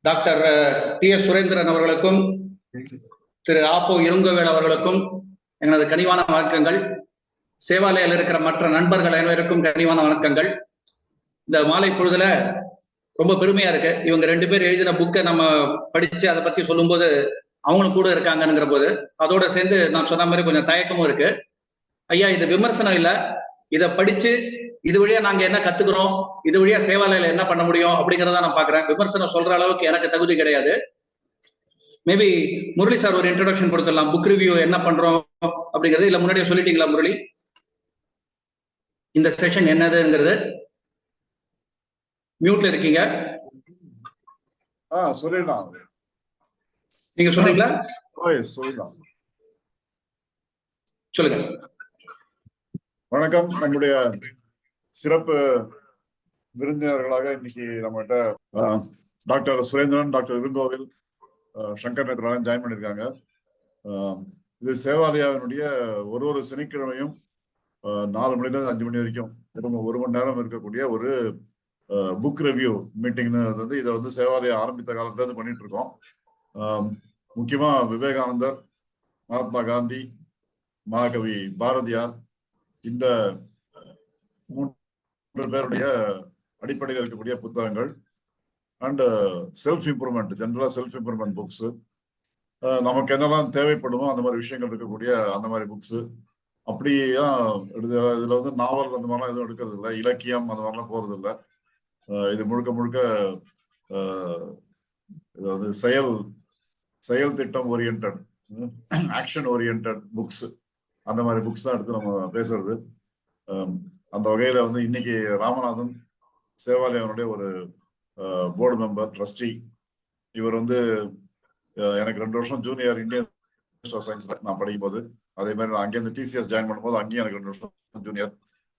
Doctor DS. Surendran அவர்களுக்கும் திரு ஆப்போ இருங்கோவேல் அவர்களுக்கும் எனது கனிவான வணக்கங்கள். சேவாலயில் இருக்கிற மற்ற நண்பர்கள் அனைவருக்கும் கனிவான வணக்கங்கள். இந்த மாலை பொழுதுல ரொம்ப பெருமையா இருக்கு. இவங்க 2 பேர் எழுதின புக்கை நம்ம படிச்சு அதை பத்தி சொல்லும்போது அவங்களும் கூட இருக்காங்கிற போது அதோட சேர்ந்து நான் சொன்ன மாதிரி கொஞ்சம் தயக்கமும் இருக்கு. ஐயா, இது விமர்சனம் இல்லை, இதை படிச்சு இது வழியா நாங்க என்ன கத்துக்கிறோம், இது வழியா சேவாலயில என்ன பண்ண முடியும் அப்படிங்கிறத நான் பாக்குறேன். விமர்சனம் சொல்ற அளவுக்கு எனக்கு தகுதி கிடையாது. மேபி முரளி சார் ஒரு இன்ட்ரோடக்ஷன் கொடுத்துடலாம். புக் ரிவ்யூ என்ன பண்றோம் அப்படிங்கிறது இல்ல முன்னாடியே சொல்லிட்டீங்களா முரளி? இந்த செஷன் என்னதுங்கிறது மியூட்ல இருக்கீங்க. சொல்லிடலாம். நீங்க சொல்றீங்களா? சொல்லலாம், சொல்லுங்க. வணக்கம். நம்முடைய சிறப்பு விருந்தினர்களாக இன்னைக்கு நம்மகிட்ட doctor Surendran, doctor Irungovel, Sankar Nethralayam join பண்ணியிருக்காங்க. இது சேவாலயாவினுடைய ஒரு சனிக்கிழமையும் 4 மணிலேருந்து 5 மணி வரைக்கும் 1 மணி நேரம் இருக்கக்கூடிய ஒரு புக் ரிவ்யூ மீட்டிங்னு இதை சேவாலயம் ஆரம்பித்த காலத்துல இருந்து பண்ணிட்டு இருக்கோம். முக்கியமா விவேகானந்தர், மகாத்மா காந்தி, மகாகவி பாரதியார், இந்த 3 பேருடைய அடிப்படையில் இருக்கக்கூடிய புத்தகங்கள் அண்ட் செல்ஃப் இம்ப்ரூவ்மெண்ட், ஜென்ரலா செல்ஃப் இம்ப்ரூவ்மெண்ட் புக்ஸ், நமக்கு என்னெல்லாம் தேவைப்படுமோ அந்த மாதிரி விஷயங்கள் இருக்கக்கூடிய அந்த மாதிரி புக்ஸ். அப்படிதான் இதுல நாவல் அந்த மாதிரிலாம் எதுவும் எடுக்கிறது இல்லை, இலக்கியம் அந்த மாதிரிலாம் போறது இல்லை. இது முழுக்க செயல் திட்டம் ஓரியன்ட், ஆக்ஷன் ஓரியன்ட் புக்ஸ், அந்த மாதிரி புக்ஸ் தான் எடுத்து நம்ம பேசுறது. அந்த வகையில இன்னைக்கு ராமநாதன் சேவாலயனுடைய ஒரு போர்டு மெம்பர், ட்ரஸ்டி. இவர் எனக்கு 2 வருஷம் ஜூனியர் இந்தியன் சயின்ஸ்ல நான் படிக்கும் போது, அதே மாதிரி நான் அங்கேருந்து டிசிஎஸ் ஜாயின் பண்ணும்போது அங்கேயும் எனக்கு 2 வருஷம் ஜூனியர்.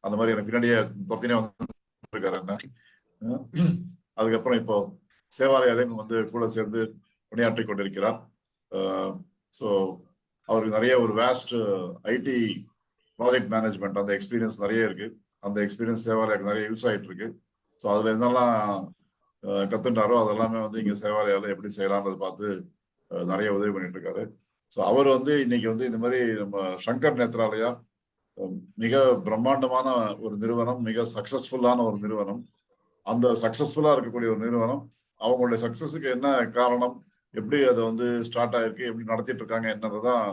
அந்த மாதிரி எனக்கு பின்னாடியே தொத்தினே இருக்காரு என்ன. அதுக்கப்புறம் இப்போ சேவாலயம் கூட சேர்ந்து பணியாற்றி கொண்டிருக்கிறார். ஸோ அவருக்கு நிறைய ஒரு வேஸ்ட் ஐடி ப்ராஜெக்ட் மேனேஜ்மெண்ட் அந்த எக்ஸ்பீரியன்ஸ் நிறைய இருக்கு. அந்த எக்ஸ்பீரியன்ஸ் சேவாலயாவுக்கு நிறைய யூஸ் ஆகிட்டு இருக்கு. ஸோ அதுல என்னெல்லாம் கத்துட்டாரோ அதெல்லாமே இங்க சேவாலயாவில் எப்படி செய்யலாம்ன்றதை பார்த்து நிறைய உதவி பண்ணிட்டு இருக்காரு. ஸோ அவர் இன்னைக்கு இந்த மாதிரி நம்ம சங்கர் நேத்ராலயா மிக பிரம்மாண்டமான ஒரு நிறுவனம், மிக சக்சஸ்ஃபுல்லான ஒரு நிறுவனம். அந்த சக்சஸ்ஃபுல்லா இருக்கக்கூடிய ஒரு நிறுவனம், அவங்களுடைய சக்சஸுக்கு என்ன காரணம், எப்படி அதை ஸ்டார்ட் ஆயிருக்கு, எப்படி நடத்திட்டு இருக்காங்க என்னன்றதான்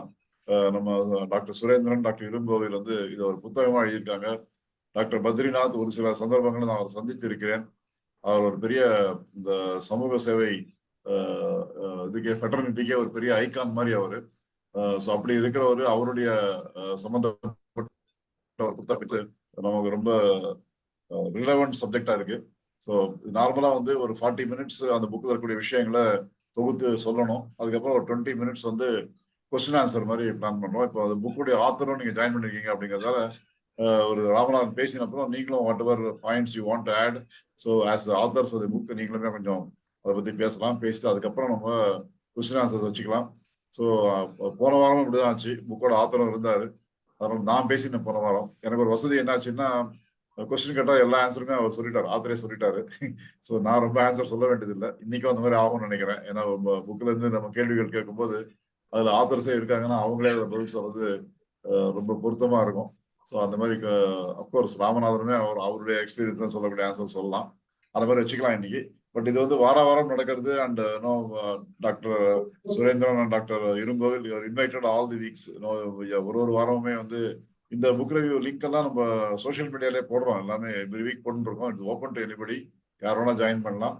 நம்ம டாக்டர் சுரேந்திரன், டாக்டர் இருங்கோவில் இதை ஒரு புத்தகமா எழுதியிருக்காங்க. டாக்டர் பத்ரிநாத் ஒரு சில சந்தர்ப்பங்களை நான் அவரை சந்தித்து இருக்கிறேன். அவர் ஒரு பெரிய இந்த சமூக சேவை இதுக்கே ஃபெட்டர்னிட்டிக்கே ஒரு பெரிய ஐகான் மாதிரி அவரு. ஸோ அப்படி இருக்கிறவர், அவருடைய சம்பந்தப்பட்ட ஒரு புத்தகத்தை நமக்கு ரொம்ப ரிலவெண்ட் சப்ஜெக்டா இருக்கு. ஸோ நார்மலா ஒரு 40 மினிட்ஸ் அந்த புக்கில் இருக்கக்கூடிய விஷயங்களை தொகுத்து சொல்லணும். அதுக்கப்புறம் ஒரு 20 மினிட்ஸ் கொஸ்டின் ஆன்சர் மாதிரி பிளான் பண்றோம். இப்போ அது புக்குடைய ஆத்தரும் நீங்க ஜாயின் பண்ணிருக்கீங்க அப்படிங்கிறதால ஒரு ராமநாதன் பேசினப்புறம் நீங்களும் whatever points you want to add, so as authors அது புக் நீங்களுமே கொஞ்சம் அதை பத்தி பேசலாம். பேசிட்டு அதுக்கப்புறம் நம்ம கொஸ்டின் ஆன்சர்ஸ் வச்சுக்கலாம். ஸோ போன வாரமும் இப்படிதான் ஆச்சு, புக்கோட ஆத்தரும் இருந்தாரு. அதனால நான் பேசினேன் போன வாரம். எனக்கு ஒரு வசதி என்னாச்சுன்னா, கொஸ்டின் கேட்டா எல்லா ஆன்சருமே அவர் சொல்லிட்டாரு, ஆத்தரே சொல்லிட்டாரு. ஸோ நான் ரொம்ப ஆன்சர் சொல்ல வேண்டியதில்லை. இன்னைக்கும் அந்த மாதிரி ஆகும்னு நினைக்கிறேன். ஏன்னா புக்ல இருந்து நம்ம கேள்விகள் கேட்கும்போது அதுல ஆத்தர்ஸே இருக்காங்கன்னா அவங்களே அதை பதில் சொல்றது ரொம்ப பொருத்தமா இருக்கும். ஸோ அந்த மாதிரி அப்கோர்ஸ் ராமநாதனுமே அவருடைய எக்ஸ்பீரியன்ஸ் தான் சொல்லக்கூடிய ஆன்சர் சொல்லலாம். அந்த மாதிரி வச்சுக்கலாம் இன்னைக்கு. பட் இது வாரம் நடக்கிறது. And doctor Surendran and doctor Irungovel invited all the weeks. ஒரு வாரமுமே இந்த புக் ரிவ்யூ லிங்க் எல்லாம் நம்ம சோசியல் மீடியாலே போடுறோம். எல்லாமே எவ்ரி வீக் போட்டுருக்கோம். இட்ஸ் ஓப்பன் டு எனிபடி, யார் வேணா ஜாயின் பண்ணலாம்.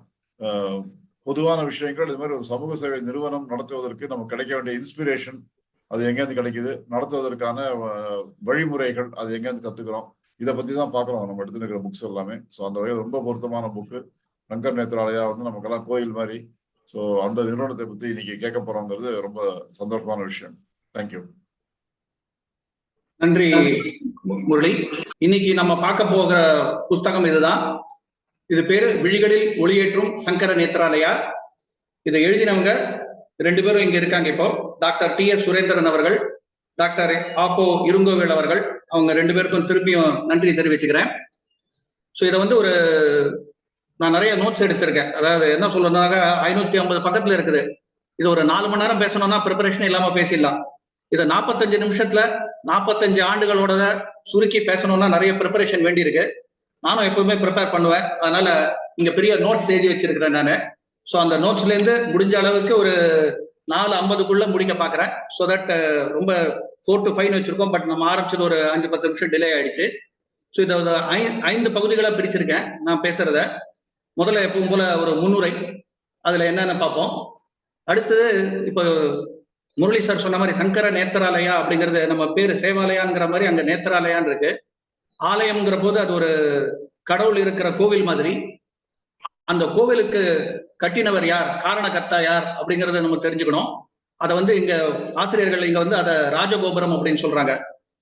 பொதுவான விஷயங்கள், இது மாதிரி ஒரு சமூக சேவை நிறுவனம் நடத்துவதற்கு நமக்கு கிடைக்க வேண்டிய இன்ஸ்பிரேஷன் அது எங்கேருந்து கிடைக்குது, நடத்துவதற்கான வழிமுறைகள் அது எங்கேருந்து கத்துக்கிறோம், இதை பத்தி தான் பாக்குறோம் நம்ம எடுத்துட்டு இருக்கிற புக்ஸ் எல்லாமே. ஸோ அந்த வகையில் ரொம்ப பொருத்தமான புக்கு. சங்கர் நேத்ராலயா நமக்கெல்லாம் கோயில் மாதிரி. ஸோ அந்த நிறுவனத்தை பத்தி இன்னைக்கு கேட்க போறோங்கிறது ரொம்ப சந்தோஷமான விஷயம். தேங்க்யூ. நன்றி முரளி. இன்னைக்கு நம்ம பார்க்க போகிற புஸ்தகம் இதுதான். இது பேரு விழிகளில் ஒளியேற்றும் சங்கர நேத்ராலயா. இதை எழுதினவங்க 2 பேரும் இங்க இருக்காங்க. இப்போ டாக்டர் டி.எஸ். சுரேந்திரன் அவர்கள், டாக்டர் ஆப்போ இருங்கோவேல் அவர்கள். அவங்க 2 பேருக்கும் திருப்பியும் நன்றி தெரிவிச்சுக்கிறேன். ஸோ இதை ஒரு நான் நிறைய நோட்ஸ் எடுத்திருக்கேன். அதாவது என்ன சொல்லணும்னாக்கா 550 பக்கத்துல இருக்குது. இது ஒரு 4 மணி நேரம் பேசணும்னா ப்ரிப்பரேஷன் இல்லாம பேசிடலாம். இதை 45 நிமிஷத்துல 45 ஆண்டுகளோட சுருக்கி பேசணும்னா நிறைய ப்ரிப்பரேஷன் வேண்டி இருக்கு. நானும் எப்பவுமே ப்ரிப்பேர் பண்ணுவேன். அதனால இங்க பெரிய நோட்ஸ் எழுதி வச்சிருக்கிறேன் நான். ஸோ அந்த நோட்ஸ்ல இருந்து முடிஞ்ச அளவுக்கு ஒரு 4:50க்குள்ள முடிக்க பாக்குறேன். ஸோ தட் ரொம்ப 4 to 5 வச்சிருக்கோம். பட் நம்ம ஆரம்பிச்சது ஒரு 5-10 நிமிஷம் டிலே ஆயிடுச்சு. ஸோ இதை 5 பகுதிகளா பிரிச்சிருக்கேன் நான் பேசுறத. முதல்ல எப்பவும் போல ஒரு முன்னுரை, அதுல என்னன்னு பார்ப்போம். அடுத்தது இப்போ முரளி சார் சொன்ன மாதிரி சங்கர நேத்திராலயா அப்படிங்கிறது நம்ம பேரு சேவாலயாங்கிற மாதிரி அங்க நேத்திராலயான்னு இருக்கு. ஆலயம்ங்கிற போது அது ஒரு கடவுள் இருக்கிற கோவில் மாதிரி. அந்த கோவிலுக்கு கட்டினவர் யார், காரணகர்த்தா யார் அப்படிங்கறத நம்ம தெரிஞ்சுக்கணும். அதை இங்க ஆசிரியர்கள் இங்க அதை ராஜகோபுரம் அப்படின்னு சொல்றாங்க.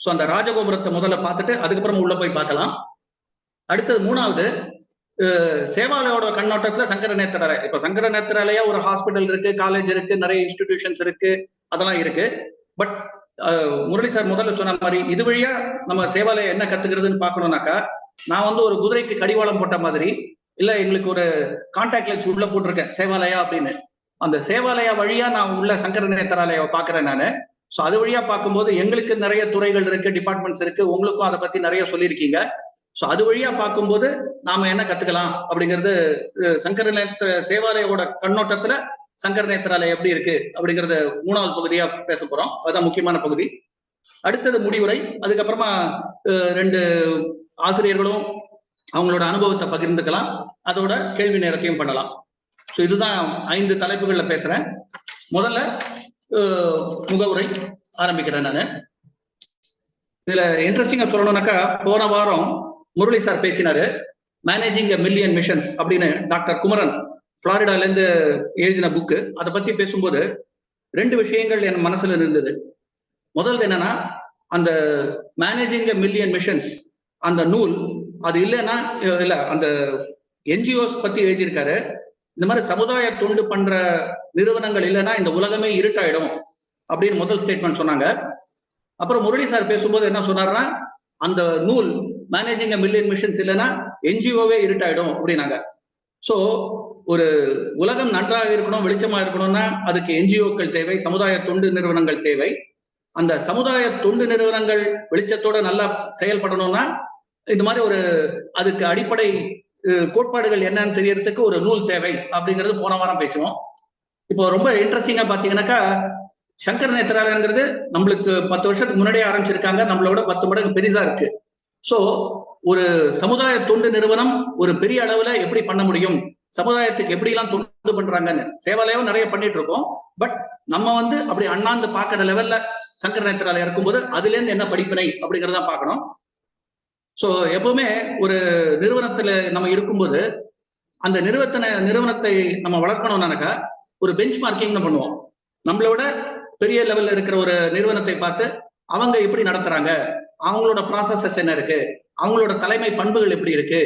ஸோ அந்த ராஜகோபுரத்தை முதல்ல பார்த்துட்டு அதுக்கப்புறம் உள்ள போய் பார்க்கலாம். அடுத்தது மூணாவது, சேவாலயோட கண்ணோட்டத்துல சங்கர நேத்திராலயா. இப்ப சங்கர நேத்திராலயா ஒரு ஹாஸ்பிட்டல் இருக்கு, காலேஜ் இருக்கு, நிறைய இன்ஸ்டிடியூஷன்ஸ் இருக்கு, அதெல்லாம் இருக்கு. பட் முரளி சார் முதல்ல சொன்ன மாதிரி இது வழியா நம்ம சேவாலயம் என்ன கத்துக்கிறதுன்னு பாக்கணும்னாக்கா, நான் ஒரு குதிரைக்கு கடிவாளம் போட்ட மாதிரி, இல்ல எங்களுக்கு ஒரு கான்டாக்ட் லென்ஸ் உள்ள போட்டிருக்கேன் சேவாலயா அப்படின்னு. அந்த சேவாலயா வழியா நான் உள்ள சங்கர நேத்திராலயாவை பாக்குறேன் நானு. ஸோ அது வழியா பார்க்கும்போது எங்களுக்கு நிறைய துறைகள் இருக்கு, டிபார்ட்மெண்ட்ஸ் இருக்கு, உங்களுக்கும் அதை பத்தி நிறைய சொல்லியிருக்கீங்க. ஸோ அது வழியா பார்க்கும்போது நாம என்ன கத்துக்கலாம் அப்படிங்கிறது சங்கர நேத்திர சேவாலயோட கண்ணோட்டத்துல சங்கர நேத்திராலயம் எப்படி இருக்கு அப்படிங்கறத மூணாவது பகுதியா பேச போறோம். அதுதான் முக்கியமான பகுதி. அடுத்தது முடிவுரை. அதுக்கப்புறமா 2 ஆசிரியர்களும் அவங்களோட அனுபவத்தை பகிர்ந்துக்கலாம். அதோட கேள்வி நேரத்தையும் பண்ணலாம். ஸோ இதுதான் 5 தலைப்புகள்ல பேசுறேன். முதல்ல முகவுரை ஆரம்பிக்கிறேன் நான். இதுல இன்ட்ரெஸ்டிங்கா சொல்லணும்னாக்கா, போன வாரம் முரளி சார் பேசினாரு மேனேஜிங் எ மில்லியன் மிஷன்ஸ் அப்படின்னு. டாக்டர் குமரன் புளோரிடால இருந்து எழுதின புக்கு. அதை பத்தி பேசும்போது 2 விஷயங்கள் என் மனசுல இருந்தது. முதல்ல என்னன்னா, அந்த மேனேஜிங் எ மில்லியன் மிஷன்ஸ் அந்த நூல் அது இல்லைன்னா, இல்ல அந்த என்ஜிஓஸ் பத்தி எழுதியிருக்காரு. இந்த மாதிரி சமுதாய தொண்டு பண்ற நிறுவனங்கள் இல்லைன்னா இந்த உலகமே இருட்டாயிடும் அப்படின்னு முதல் ஸ்டேட்மெண்ட் சொன்னாங்க. அப்புறம் முரளி சார் பேசும்போது என்ன சொன்னார்னா, அந்த நூல் மேனேஜிங் எ மில்லியன் மிஷன்ஸ் இல்லைன்னா என்ஜிஓவே இருட்டாயிடும் அப்படின்னாங்க. ஸோ ஒரு உலகம் நன்றாக இருக்கணும், வெளிச்சமா இருக்கணும்னா அதுக்கு என்ஜிஓக்கள் தேவை, சமுதாய தொண்டு நிறுவனங்கள் தேவை. அந்த சமுதாய தொண்டு நிறுவனங்கள் வெளிச்சத்தோட நல்லா செயல்படணும்னா இந்த மாதிரி ஒரு அதுக்கு அடிப்படை கோட்பாடுகள் என்னன்னு தெரியறதுக்கு ஒரு நூல் தேவை அப்படிங்கிறது போன வாரம் பேசுவோம். இப்போ ரொம்ப இன்ட்ரெஸ்டிங்கா பாத்தீங்கன்னாக்கா, சங்கர நேத்திராலயங்கிறது நம்மளுக்கு 10 வருஷத்துக்கு முன்னாடியே ஆரம்பிச்சிருக்காங்க. நம்மளோட 10 மடங்கு பெரிதா இருக்கு. ஸோ ஒரு சமுதாய தொண்டு நிறுவனம் ஒரு பெரிய அளவுல எப்படி பண்ண முடியும், சமுதாயத்துக்கு எப்படி எல்லாம் தொண்டு பண்றாங்கன்னு சேவாலயம் நிறைய பண்ணிட்டு இருக்கோம். பட் நம்ம அப்படி அண்ணாந்து பாக்குற லெவல்ல சங்கர நேத்திராலயம் இருக்கும்போது அதுல இருந்து என்ன படிப்பினை அப்படிங்கறத பார்க்கணும். ஸோ எப்பவுமே ஒரு நிறுவனத்துல நம்ம இருக்கும்போது அந்த நிறுவனத்தை நம்ம வளர்க்கணும்னாக்கா ஒரு பெஞ்ச் மார்க்கிங் பண்ணுவோம். நம்மளோட பெரிய லெவல்ல இருக்கிற ஒரு நிறுவனத்தை பார்த்து அவங்க எப்படி நடத்துறாங்க, அவங்களோட ப்ராசஸஸ் என்ன இருக்கு, அவங்களோட தலைமை பண்புகள் எப்படி இருக்கு,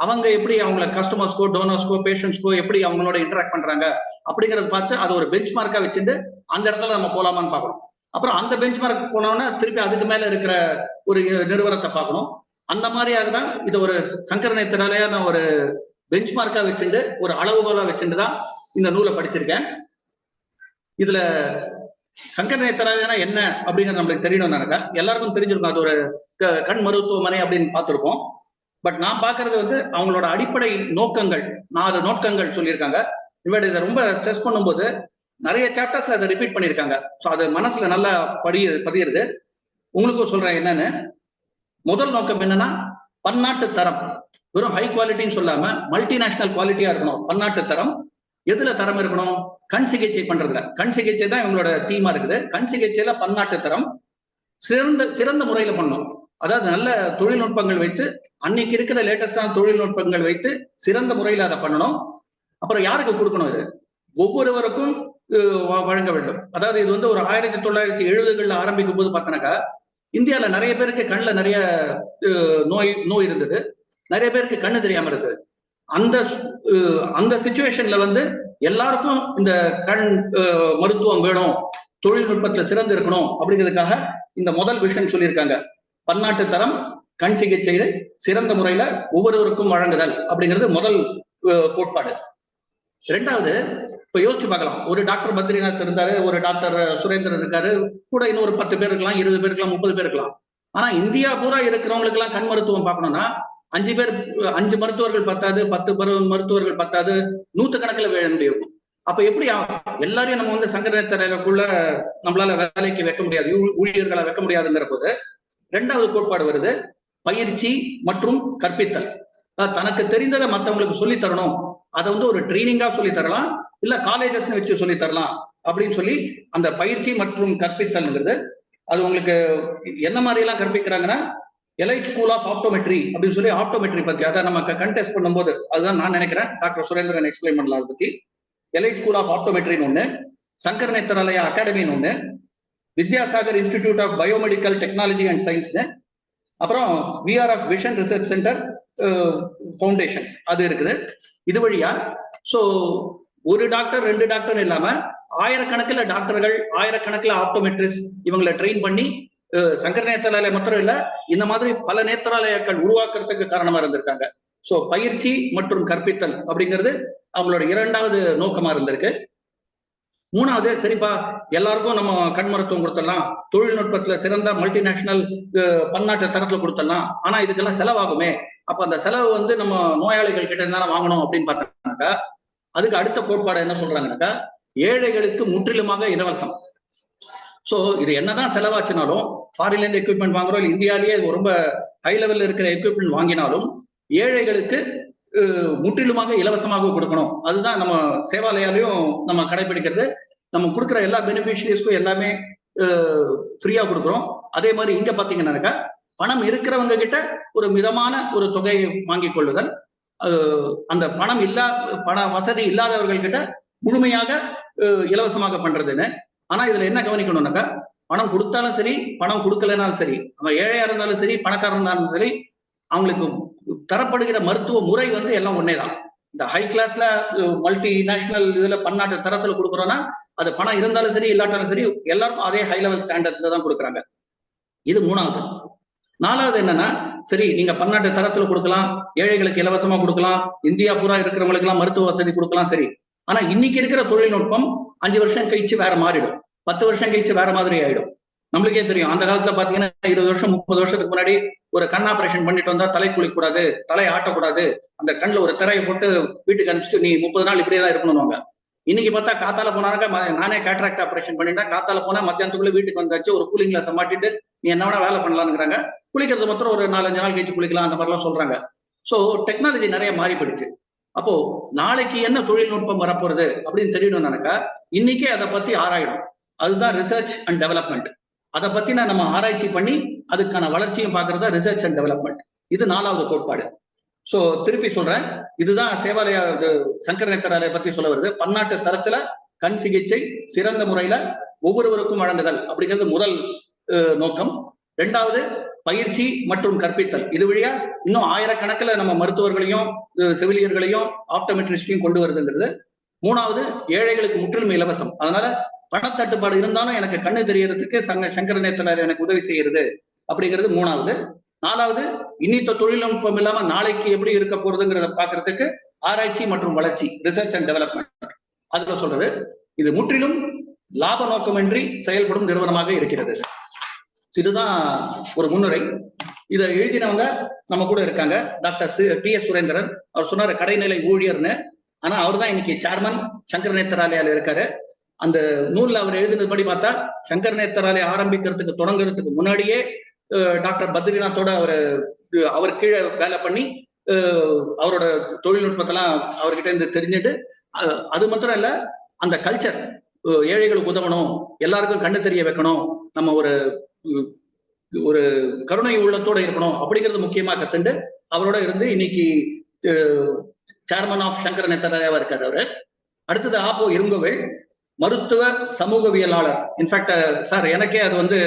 அவங்க எப்படி அவங்கள கஸ்டமர்ஸ்க்கோ டோனர்ஸ்க்கோ பேஷண்ட்ஸ்க்கோ எப்படி அவங்களோட இன்டராக்ட் பண்றாங்க அப்படிங்கறத பார்த்து அதை ஒரு பெஞ்ச் மார்க்கா வச்சுட்டு அந்த இடத்துல நம்ம போலாமான்னு பார்க்கணும். அப்புறம் அந்த பெஞ்ச் மார்க் போனோம்னா திருப்பி அதுக்கு மேல இருக்கிற ஒரு நிறுவனத்தை பார்க்கணும். அந்த மாதிரியாக தான் இது ஒரு சங்கர நேத்திராலயா ஒரு பெஞ்ச் மார்க்கா வச்சுட்டு ஒரு அளவுகோலா வச்சுட்டு தான் இந்த நூலை படிச்சிருக்கேன். இதுல சங்கர நேத்திராலயா என்ன அப்படிங்கிறது நம்மளுக்கு தெரியணும்னாக்கா எல்லாருக்கும் தெரிஞ்சிருக்கும். அது ஒரு கண் மருத்துவமனை அப்படின்னு பார்த்திருப்போம். பட் நான் பாக்குறது அவங்களோட அடிப்படை நோக்கங்கள் 4 நோக்கங்கள் சொல்லியிருக்காங்க. இதை ரொம்ப ஸ்ட்ரெஸ் பண்ணும்போது நிறைய சாப்டர்ஸ்ல அதை ரிப்பீட் பண்ணியிருக்காங்க. ஸோ அது மனசுல நல்லா பதியுது. உங்களுக்கும் சொல்றேன் என்னன்னு. முதல் நோக்கம் என்னன்னா, பன்னாட்டு தரம். வெறும் ஹை குவாலிட்டின்னு சொல்லாம மல்டிநேஷனல் குவாலிட்டியா இருக்கணும். பன்னாட்டு தரம். எதுல தரம் இருக்கணும்? கண் சிகிச்சை பண்றதுல. கண் சிகிச்சை தான் இவங்களோட தீமா இருக்குது. கண் சிகிச்சையில பன்னாட்டு தரம் சிறந்த முறையில பண்ணணும். அதாவது நல்ல தொழில்நுட்பங்கள் வைத்து, அன்னைக்கு இருக்கிற லேட்டஸ்டான தொழில்நுட்பங்கள் வைத்து சிறந்த முறையில அதை பண்ணணும். அப்புறம் யாருக்கு கொடுக்கணும்? இது ஒவ்வொருவருக்கும் வழங்க வேண்டும். அதாவது இது ஒரு 1970களில் ஆரம்பிக்கும் போது பார்த்தனாக்கா, இந்தியால நிறைய பேருக்கு கண்ணுல நிறைய நோய் இருந்தது. நிறைய பேருக்கு கண்ணு தெரியாம இருந்தது. அந்த சிச்சுவேஷன்ல எல்லாருக்கும் இந்த கண் மருத்துவம் வேணும், தொழில்நுட்பத்துல சிறந்து இருக்கணும் அப்படிங்கிறதுக்காக இந்த முதல் விஷயம் சொல்லியிருக்காங்க. பன்னாட்டு தரம், கண் சிகிச்சையில சிறந்த முறையில ஒவ்வொருவருக்கும் வழங்குதல் அப்படிங்கிறது முதல் கோட்பாடு. ரெண்டாவது, இப்ப யோசிச்சு பார்க்கலாம், ஒரு டாக்டர் பத்ரிநாத் இருந்தாரு, ஒரு டாக்டர் சுரேந்திரன் இருக்காரு, கூட இன்னொரு 10 பேர் இருக்கலாம், 20 பேர் இருக்கலாம், 30 பேர் இருக்கலாம். ஆனா இந்தியா பூரா இருக்கிறவங்களுக்கு எல்லாம் கண் மருத்துவம் பார்க்கணும்னா 5 மருத்துவர்கள் பத்தாது, 10 மருத்துவர்கள் பத்தாது, 100 கணக்கில் வேற முடியும். அப்ப எப்படி எல்லாரையும் நம்ம வந்து சங்கர நேத்திராலயக்குள்ள நம்மளால வேலைக்கு வைக்க முடியாது, ஊழியர்களை வைக்க முடியாதுங்கிற போது ரெண்டாவது கோட்பாடு வருது, பயிற்சி மற்றும் கற்பித்தல். தனக்கு தெரிந்ததை மற்றவங்களுக்கு சொல்லி தரணும், அதை வந்து ஒரு ட்ரைனிங்கா சொல்லி தரலாம், இல்ல காலேஜஸ் வச்சு சொல்லி தரலாம் அப்படின்னு சொல்லி அந்த பயிற்சி மற்றும் கற்பித்தல்ங்கிறது. அது உங்களுக்கு என்ன மாதிரி எல்லாம் கற்பிக்கிறாங்கன்னா, எலைட் ஸ்கூல் ஆஃப் ஆப்டோமெட்ரி அப்படின்னு சொல்லி ஆப்டோமெட்ரி பத்தி, அதை நம்ம கண்டெஸ்ட் பண்ணும்போது அதுதான் நான் நினைக்கிறேன் டாக்டர் சுரேந்திரன் எக்ஸ்பிளைன் பண்ணலாம் அதை பத்தி. எலைட் ஸ்கூல் ஆஃப் ஆப்டோமெட்ரின்னு ஒண்ணு, சங்கர நேத்திராலயா அகாடமின்னு ஒண்ணு, Vidyasagar institute of biomedical technology and சயின்ஸ்னு, அப்புறம் VRF vision research centre foundation அது இருக்குது. இது வழியா சோ ஒரு டாக்டர் 2 டாக்டர் இல்லாம ஆயிரக்கணக்கில் டாக்டர்கள், ஆயிரக்கணக்கில் ஆப்டோமெட்ரிஸ்ட் இவங்களை ட்ரெயின் பண்ணி சங்கர நேத்திராலயம் மாத்திரம் இல்ல, இந்த மாதிரி பல நேத்திராலயங்கள் உருவாக்குறதுக்கு காரணமா இருந்திருக்காங்க. சோ பயிற்சி மற்றும் கற்பித்தல் அப்படிங்கிறது அவங்களோட இரண்டாவது நோக்கமா இருந்திருக்கு. மூணாவது, சரிப்பா எல்லாருக்கும் நம்ம கண் மருத்துவம் கொடுத்துடலாம், தொழில்நுட்பத்துல சிறந்த மல்டிநேஷனல் பன்னாட்டு தரத்துல கொடுத்துடலாம், ஆனா இதுக்கெல்லாம் செலவாகுமே, அப்ப அந்த செலவு வந்து நம்ம நோயாளிகள் கிட்ட இருந்தாலும் வாங்கணும் அப்படின்னு பார்த்தாங்கன்னாக்கா அதுக்கு அடுத்த கோட்பாடு என்ன சொல்றாங்கன்னாக்கா, ஏழைகளுக்கு முற்றிலுமாக இலவசம். சோ இது என்னதான் செலவாச்சுனாலும், ஃபாரின்ல இருந்து எக்யூப்மெண்ட் வாங்குறோம், இல்லை இந்தியாலேயே ரொம்ப ஹை லெவல்ல இருக்கிற எக்யூப்மெண்ட் வாங்கினாலும் ஏழைகளுக்கு முற்றிலுமாக இலவசமாக கொடுக்கணும். அதுதான் நம்ம சேவாலயாலையும் நம்ம கடைபிடிக்கிறது. நம்ம கொடுக்குற எல்லா பெனிஃபிஷியரிஸ்க்கும் எல்லாமே ஃப்ரீயா கொடுக்குறோம். அதே மாதிரி இங்க பாத்தீங்கன்னாக்கா பணம் இருக்கிறவங்க கிட்ட ஒரு மிதமான ஒரு தொகையை வாங்கி கொள்ளுதல், அந்த பண வசதி இல்லாதவர்கள் கிட்ட முழுமையாக இலவசமாக பண்றதுன்னு. ஆனா இதுல என்ன கவனிக்கணும்னாக்கா, பணம் கொடுத்தாலும் சரி, பணம் கொடுக்கலனாலும் சரி, அவன் ஏழையா இருந்தாலும் சரி, பணக்காரன் இருந்தாலும் சரி, அவங்களுக்கு தரப்படுகிற மருத்துவ முறை வந்து எல்லாம் ஒன்னேதான். இந்த ஹை கிளாஸ்ல மல்டி நேஷனல் இதுல பன்னாட்டு தரத்துல கொடுக்குறோம்னா, அது பணம் இருந்தாலும் சரி இல்லாட்டாலும் சரி எல்லாருக்கும் அதே ஹை லெவல் ஸ்டாண்டர்ட்ஸ்ல தான் கொடுக்குறாங்க. இது மூணாவது. நாலாவது என்னன்னா, சரி நீங்க பன்னாட்டு தரத்துல கொடுக்கலாம், ஏழைகளுக்கு இலவசமா கொடுக்கலாம், இந்தியா பூரா இருக்கிறவங்களுக்கு எல்லாம் மருத்துவ வசதி கொடுக்கலாம், சரி. ஆனா இன்னைக்கு இருக்கிற தொழில்நுட்பம் 5 வருஷம் கழிச்சு வேற மாறிடும், 10 வருஷம் கழிச்சு வேற மாதிரி ஆயிடும். நம்மளுக்கே தெரியும், அந்த காலத்துல பாத்தீங்கன்னா 20 வருஷம் 30 வருஷத்துக்கு முன்னாடி ஒரு கண் ஆபரேஷன் பண்ணிட்டு வந்தா தலை குளிக்கூடாது, தலை ஆட்டக்கூடாது, அந்த கண்ணுல ஒரு திரையை போட்டு வீட்டுக்கு அனுப்பிச்சுட்டு நீ 30 நாள் இப்படியே தான் இருக்கணும்வாங்க. இன்னைக்கு பார்த்தா காத்தால போனாக்கா, நானே கேட்ராக்ட் ஆபரேஷன் பண்ணிட்டா காத்தால போனா மத்தியானத்துக்குள்ள வீட்டுக்கு வந்தாச்சு, ஒரு கூலிங் கிளாஸ் மாட்டிட்டு நீ என்ன வேணா வேலை பண்ணலாம்ங்கிறாங்க. குளிக்கிறது மாத்திரம் ஒரு 4-5 நாள் கழிச்சு குளிக்கலாம், அந்த மாதிரிலாம் சொல்றாங்க. சோ டெக்னாலஜி நிறைய மாறி போயிடுச்சு. அப்போ நாளைக்கு என்ன தொழில்நுட்பம் வரப்போறது அப்படின்னு தெரியணும்னாக்கா இன்னைக்கே அதை பத்தி ஆராயணும். அதுதான் ரிசர்ச் அண்ட் டெவலப்மெண்ட். அதை பத்தின நம்ம ஆராய்ச்சி பண்ணி அதுக்கான வளர்ச்சியும் பார்க்கறதா ரிசர்ச் அண்ட் டெவலப்மெண்ட். இது 4வது கோட்பாடு. சோ திருப்பி சொல்றேன், இதுதான் சேவாலயா சங்கர நேத்திராலய பத்தி சொல்ல வருது. பன்னாட்டு தரத்துல கண் சிகிச்சை சிறந்த முறையில ஒவ்வொருவருக்கும் வழங்குதல் அப்படிங்கிறது முதல் நோக்கம். 2வது பயிற்சி மற்றும் கற்பித்தல். இது வழியா இன்னும் ஆயிரக்கணக்கில் நம்ம மருத்துவர்களையும் செவிலியர்களையும் ஆப்டோமெட்ரிஸ்டையும் கொண்டு வருதுங்கிறது. 3வது ஏழைகளுக்கு முற்றிலும் இலவசம். அதனால பணத்தட்டுப்பாடு இருந்தாலும் எனக்கு கண்ணு தெரியறதுக்கு சங்கர நேத்திராலயம் எனக்கு உதவி செய்யறது அப்படிங்கிறது 3வது. 4வது இன்னித்த தொழில்நுட்பம் இல்லாம நாளைக்கு எப்படி இருக்க போறதுங்கிறத பாக்குறதுக்கு ஆராய்ச்சி மற்றும் வளர்ச்சி, ரிசர்ச் அண்ட் டெவலப்மெண்ட். அதுல சொல்றது இது முற்றிலும் லாப நோக்கமின்றி செயல்படும் நிறுவனமாக இருக்கிறது. இதுதான் ஒரு முன்னுரை. இதை எழுதினவங்க நம்ம கூட இருக்காங்க, டாக்டர் டி.எஸ். சுரேந்திரன். அவர் சொன்னாரு கடைநிலை ஊழியர்னு, ஆனா அவர் தான் இன்னைக்கு சேர்மன் சங்கர நேத்திராலயால இருக்காரு. அந்த நூல்ல அவர் எழுதினபடி பார்த்தா சங்கர நேத்திராலயம் ஆரம்பிக்கிறதுக்கு தொடங்குறதுக்கு முன்னாடியே டாக்டர் பத்ரிநாத்தோட அவர் கீழே வேலை பண்ணி அவரோட தொழில்நுட்பத்தெல்லாம் அவர்கிட்ட இருந்து தெரிஞ்சுட்டு, அது மாத்திரம் இல்ல அந்த கல்ச்சர், ஏழைகளுக்கு உதவணும், எல்லாருக்கும் கண்ணு தெரிய வைக்கணும், நம்ம ஒரு கருணை உள்ளத்தோட இருக்கணும் அப்படிங்கிறது முக்கியமா கத்துண்டு அவரோட இருந்து இன்னைக்கு சேர்மன் ஆஃப் சங்கர நேத்திராலயாவா இருக்காரு அவரு. அடுத்தது ஆப்போ இருங்கோவேல், மருத்துவ சமூகவியலாளர். இன்ஃபேக்ட் சார் எனக்கே அது வந்து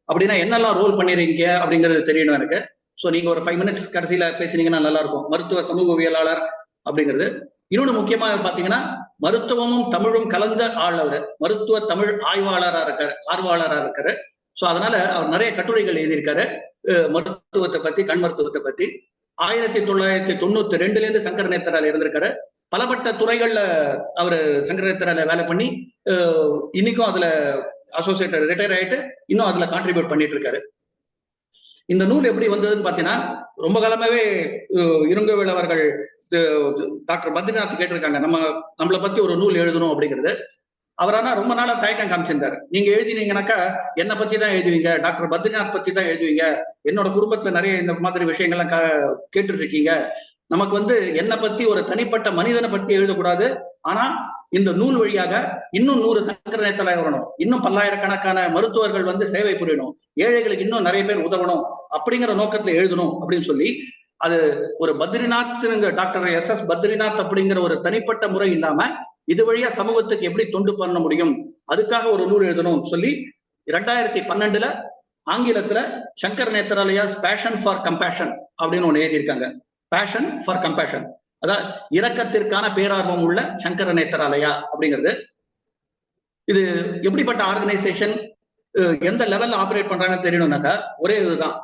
அப்படின்னா என்னெல்லாம் ரோல் பண்ணிருக்கீங்க அப்படிங்கிறது தெரியணும் எனக்கு. ஸோ நீங்க ஒரு 5 மினிட்ஸ் கடைசியில பேசினீங்கன்னா நல்லா இருக்கும். மருத்துவ சமூகவியலாளர் அப்படிங்கிறது. இன்னொன்னு முக்கியமா பாத்தீங்கன்னா மருத்துவமும் தமிழும் கலந்த ஆள் அவரு. மருத்துவ தமிழ் ஆர்வலரா இருக்காரு. ஸோ அதனால அவர் நிறைய கட்டுரைகள் எழுதியிருக்காரு மருத்துவத்தை பத்தி, கண் மருத்துவத்தை பத்தி. 1992 சங்கர நேத்ரால இருந்திருக்காரு. பலப்பட்ட துறைகள்ல அவரு சங்கர நேத்ரால வேலை பண்ணி இன்னைக்கும் அதுல அசோசியேட்டட் ரிட்டையர் ஆயிட்டு இன்னும் அதுல கான்ட்ரிபியூட் பண்ணிட்டு இருக்காரு. இந்த நூல் எப்படி வந்ததுன்னு பாத்தீங்கன்னா, ரொம்ப காலமாவே இருங்கவேல் அவர்கள் டாக்டர் பத்ரிநாத் கேட்டிருக்காங்க, நம்மளை பத்தி ஒரு நூல் எழுதணும் அப்படிங்கிறது. அவரானா ரொம்ப நாளா தயக்கம் காமிச்சிருந்தாரு. நீங்க எழுதினீங்கன்னாக்கா என்னை பத்தி தான் எழுதுவீங்க, டாக்டர் பத்ரிநாத் பத்தி தான் எழுதுவீங்க, என்னோட குடும்பத்துல நிறைய இந்த மாதிரி விஷயங்கள்லாம் கேட்டுட்டு இருக்கீங்க, நமக்கு என்னை பத்தி ஒரு தனிப்பட்ட மனிதனை பத்தி எழுதக்கூடாது, ஆனா இந்த நூல் வழியாக இன்னும் 100 சங்கர நேத்ராலயா வரணும், இன்னும் பல்லாயிரக்கணக்கான மருத்துவர்கள் சேவை புரியணும், ஏழைகளுக்கு இன்னும் நிறைய பேர் உதவணும் அப்படிங்கிற நோக்கத்துல எழுதணும் அப்படின்னு சொல்லி, அது ஒரு பத்ரிநாத், டாக்டர் SS பத்ரிநாத் அப்படிங்கிற ஒரு தனிப்பட்ட முறை இல்லாம இது வழியா சமூகத்துக்கு எப்படி தொண்டு பண்ண முடியும், அதுக்காக ஒரு நூல் எழுதணும் சொல்லி 2012 ஆங்கிலத்துல சங்கர நேத்ராலயாஸ் பேஷன் ஃபார் கம்பேஷன் அப்படின்னு ஒண்ணு எழுதியிருக்காங்க. பேஷன் ஃபார் கம்பேஷன், அதாவது இரக்கத்திற்கான பேரார்வம் உள்ள சங்கர நேத்ராலயா அப்படிங்கிறது. இது எப்படிப்பட்ட ஆர்கனைசேஷன், எந்த லெவல்ல ஆபரேட் பண்றாங்கன்னு தெரியணும்னாக்கா ஒரே இதுதான்,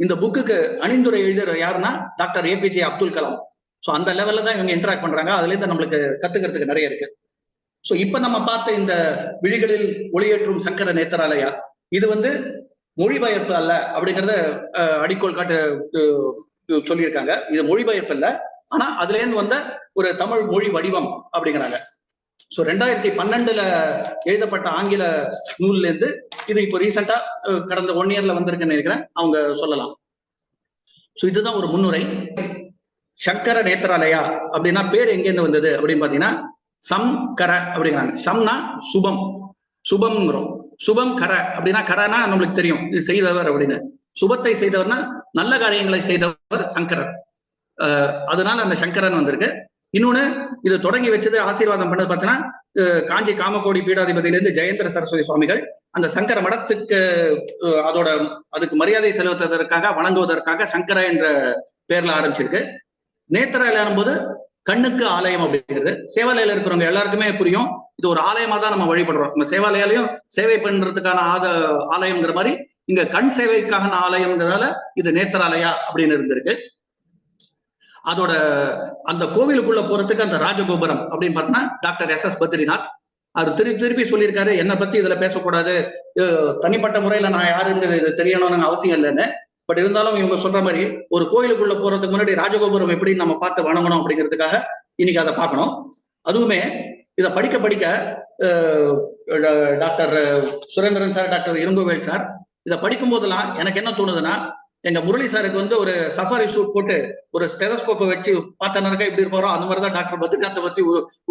இந்த புக்குக்கு அணிந்துரை எழுதுற யாருன்னா doctor APJ Abdul Kalam. So அந்த லெவல்ல தான் இவங்க இன்டராக்ட் பண்றாங்க. அதுல இருந்து நம்மளுக்கு கத்துக்கிறதுக்கு நிறைய இருக்கு. ஸோ இப்ப நம்ம பார்த்த இந்த விழிகளில் ஒளியேற்றும் சங்கர நேத்ராலயா இது மொழிபெயர்ப்பு அல்ல அப்படிங்கிறத அடிக்கோள் காட்டு சொல்லியிருக்காங்க. இது மொழிபெயர்ப்பு இல்ல, ஆனா அதுல இருந்து வந்த ஒரு தமிழ் மொழி வடிவம் அப்படிங்கிறாங்க. ஸோ 2012 எழுதப்பட்ட ஆங்கில நூல்ல இருந்து இது இப்போ ரீசெண்டா கடந்த 1 இயர்ல வந்திருக்குன்னு நினைக்கிறேன், அவங்க சொல்லலாம். ஸோ இதுதான் ஒரு முன்னுரை. சங்கர நேத்ராலயா அப்படின்னா பேர் எங்கேருந்து வந்தது அப்படின்னு பாத்தீங்கன்னா, சம் கர அப்படிங்கிறாங்க. சம்னா சுபம், சுபம்ங்கிறோம். சுபம் கர அப்படின்னா, கரனா நம்மளுக்கு தெரியும் இது செய்தவர் அப்படின்னு. சுபத்தை செய்தவர்னா நல்ல காரியங்களை செய்தவர் சங்கரர். அதனால அந்த சங்கரன் வந்திருக்கு. இன்னொன்னு, இது தொடங்கி வச்சது ஆசீர்வாதம் பண்ணது பாத்தீங்கன்னா காஞ்சி காமகோடி பீடாதிபதியிலிருந்து ஜெயேந்திர சரஸ்வதி சுவாமிகள் அந்த சங்கர மடத்துக்கு அதுக்கு மரியாதை செலுத்துவதற்காக, வணங்குவதற்காக சங்கர என்ற பேர்ல ஆரம்பிச்சிருக்கு. நேத்ராலயம் போது கண்ணுக்கு ஆலயம் அப்படிங்கிறது சேவாலயில இருக்கிறவங்க எல்லாருக்குமே புரியும். இது ஒரு ஆலயமா தான் நம்ம வழிபடுறோம். நம்ம சேவாலயாலையும் சேவை பண்றதுக்கான ஆலயம்ங்கிற மாதிரி இங்க கண் சேவைக்கான ஆலயம்ங்கிறதால இது நேத்ராலயா அப்படின்னு இருந்திருக்கு. அதோட அந்த கோவிலுக்குள்ள போறதுக்கு அந்த ராஜகோபுரம் அப்படின்னு பார்த்தோன்னா டாக்டர் SS பத்ரிநாத் அவர் திருப்பி சொல்லியிருக்காரு, என்னை பத்தி இதுல பேசக்கூடாது, தனிப்பட்ட முறையில நான் யாருங்கிறது இது தெரியணும்னு அவசியம் இல்லைன்னு. பட் இருந்தாலும் இவங்க சொல்ற மாதிரி ஒரு கோயிலுக்குள்ள போறதுக்கு முன்னாடி ராஜகோபுரம் எப்படி நம்ம பார்த்து வணங்கணும் அப்படிங்கிறதுக்காக இன்னைக்கு அதை பார்க்கணும். அதுவுமே இதை படிக்க doctor Surendran sir, doctor Irungovel sir இதை படிக்கும் போதெல்லாம் எனக்கு என்ன தோணுதுன்னா, எங்க முரளி சாருக்கு ஒரு சஃபாரி சூட் போட்டு ஒரு ஸ்டெதஸ்கோப்பை வச்சு பார்த்தனாக்கா இப்படி இருப்பாரோ அந்த மாதிரிதான் டாக்டர் பத்ரிநாத்தை பத்தி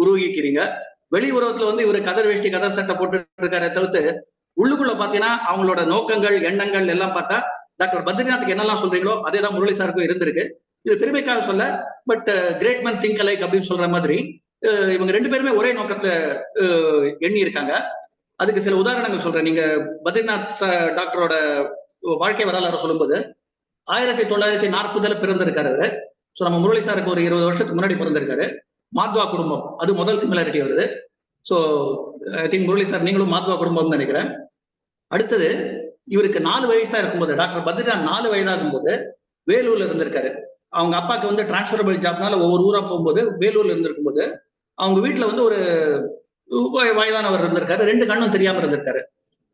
உருவாக்கிக்கிறீங்க. வெளி உருவத்துல இவரு கதர் வேஷ்டி கதர் சட்டை போட்டு இருக்காரே தவிர்த்து உள்ளுக்குள்ள பாத்தீங்கன்னா அவங்களோட நோக்கங்கள் எண்ணங்கள் எல்லாம் பார்த்தா டாக்டர் பத்ரிநாத்துக்கு என்னெல்லாம் சொல்றீங்களோ அதே தான் முரளி சாருக்கும் இருந்திருக்கு. இது பெருமைக்காக சொல்ல, பட் கிரேட் மேன் திங்க் அலைக் அப்படின்னு சொல்ற மாதிரி இவங்க 2 பேருமே ஒரே நோக்கத்துல எண்ணி இருக்காங்க. அதுக்கு சில உதாரணங்கள் சொல்றேன். நீங்க பத்ரிநாத் டாக்டரோட வாழ்க்கை வரலாறு சொல்லும்போது 1940 பிறந்திருக்காரு அவரு. ஸோ நம்ம முரளி சாருக்கு ஒரு 20 வருஷத்துக்கு முன்னாடி பிறந்திருக்காரு. மாத்வா குடும்பம், அது முதல் சிமிலாரிட்டி வருது. So I think Murali sir நீங்களும் மாத்வா குடும்பம்னு நினைக்கிறேன். அடுத்தது, இவருக்கு 4 வயசா இருக்கும்போது, டாக்டர் பத்ரிநாத் 4 வயதாகும் போது வேலூர்ல இருந்திருக்காரு. அவங்க அப்பாவுக்கு டிரான்ஸ்பரபிள் ஜாப்னால ஒவ்வொரு ஊரா போகும்போது வேலூர்ல இருந்திருக்கும் போது அவங்க வீட்டுல ஒரு வயதானவர் இருந்திருக்காரு. 2 கண்ணும் தெரியாம இருந்திருக்காரு.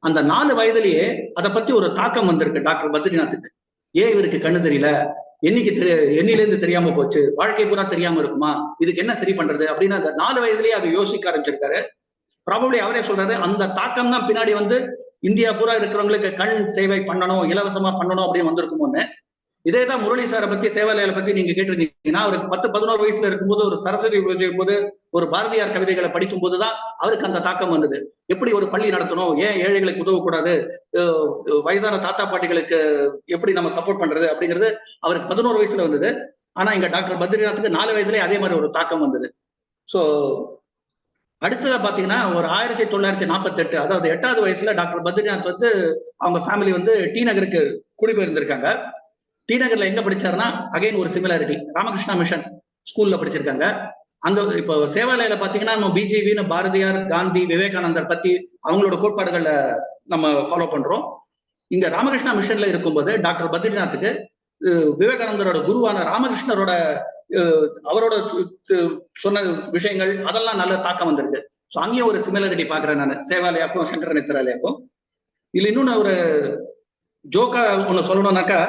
அந்த 4 வயதுலயே அதை பத்தி ஒரு தாக்கம் வந்திருக்கு டாக்டர் பத்ரிநாத்துக்கு. ஏன் இவருக்கு கண்ணு தெரியல, என்னிலிருந்து தெரியாம போச்சு, வாழ்க்கை பூரா தெரியாம இருக்குமா, இதுக்கு என்ன சரி பண்றது அப்படின்னு அந்த 4 வயதுலயே அதை யோசிக்க ஆரம்பிச்சிருக்காரு. ப்ராபப்ளி அவரே சொல்றாரு, அந்த தாக்கம் தான் பின்னாடி இந்தியா பூரா இருக்கிறவங்களுக்கு கண் சேவை பண்ணணும், இலவசமா பண்ணணும் அப்படின்னு வந்திருக்குமோன்னு. இதேதான் முரளி சாரை பத்தி, சேவாலயால பத்தி நீங்க கேட்டிருந்தீங்கன்னா, அவருக்கு 10-11 வயசுல இருக்கும்போது ஒரு சரஸ்வதி பூஜை போது ஒரு பாரதியார் கவிதைகளை படிக்கும் போதுதான் அவருக்கு அந்த தாக்கம் வந்தது. எப்படி ஒரு பள்ளி நடத்தணும், ஏன் ஏழைகளுக்கு உதவக்கூடாது, வயதான தாத்தா பாட்டிகளுக்கு எப்படி நம்ம சப்போர்ட் பண்றது அப்படிங்கிறது அவருக்கு 11 வயசுல வந்தது. ஆனா இங்க டாக்டர் பத்ரிநாத்துக்கு 4 வயதுலயே அதே மாதிரி ஒரு தாக்கம் வந்தது. சோ அடுத்ததா பாத்தீங்கன்னா, ஒரு 1948, அதாவது 8வது வயசுல டாக்டர் பத்ரிநாத் அவங்க ஃபேமிலி டி நகருக்கு குடிபெயர்ந்திருக்காங்க. டி நகர்ல எங்க படிச்சாருன்னா, அகைன் ஒரு சிமிலாரிட்டி, ராமகிருஷ்ணா மிஷன் ஸ்கூல்ல படிச்சிருக்காங்க. அங்க இப்போ சேவாலயில பாத்தீங்கன்னா நம்ம பிஜேபின்னு பாரதியார், காந்தி, விவேகானந்தர் பத்தி அவங்களோட கோட்பாடுகளை நம்ம ஃபாலோ பண்றோம். இங்க ராமகிருஷ்ணா மிஷன்ல இருக்கும்போது டாக்டர் பத்ரிநாத்துக்கு விவேகானந்தரோட குருவான ராமகிருஷ்ணரோட அவரோட சொன்ன விஷயங்கள் அதெல்லாம் நல்ல தாக்கம் வந்திருக்கு. ஸோ அங்கேயும் ஒரு சிமிலாரிட்டி பாக்குறேன் நான் சேவாலயாக்கும் சங்கர நேத்ராலயாக்கும். இதுல இன்னொன்னு ஒரு ஜோக்கா ஒண்ணு சொல்லணும்னாக்கா,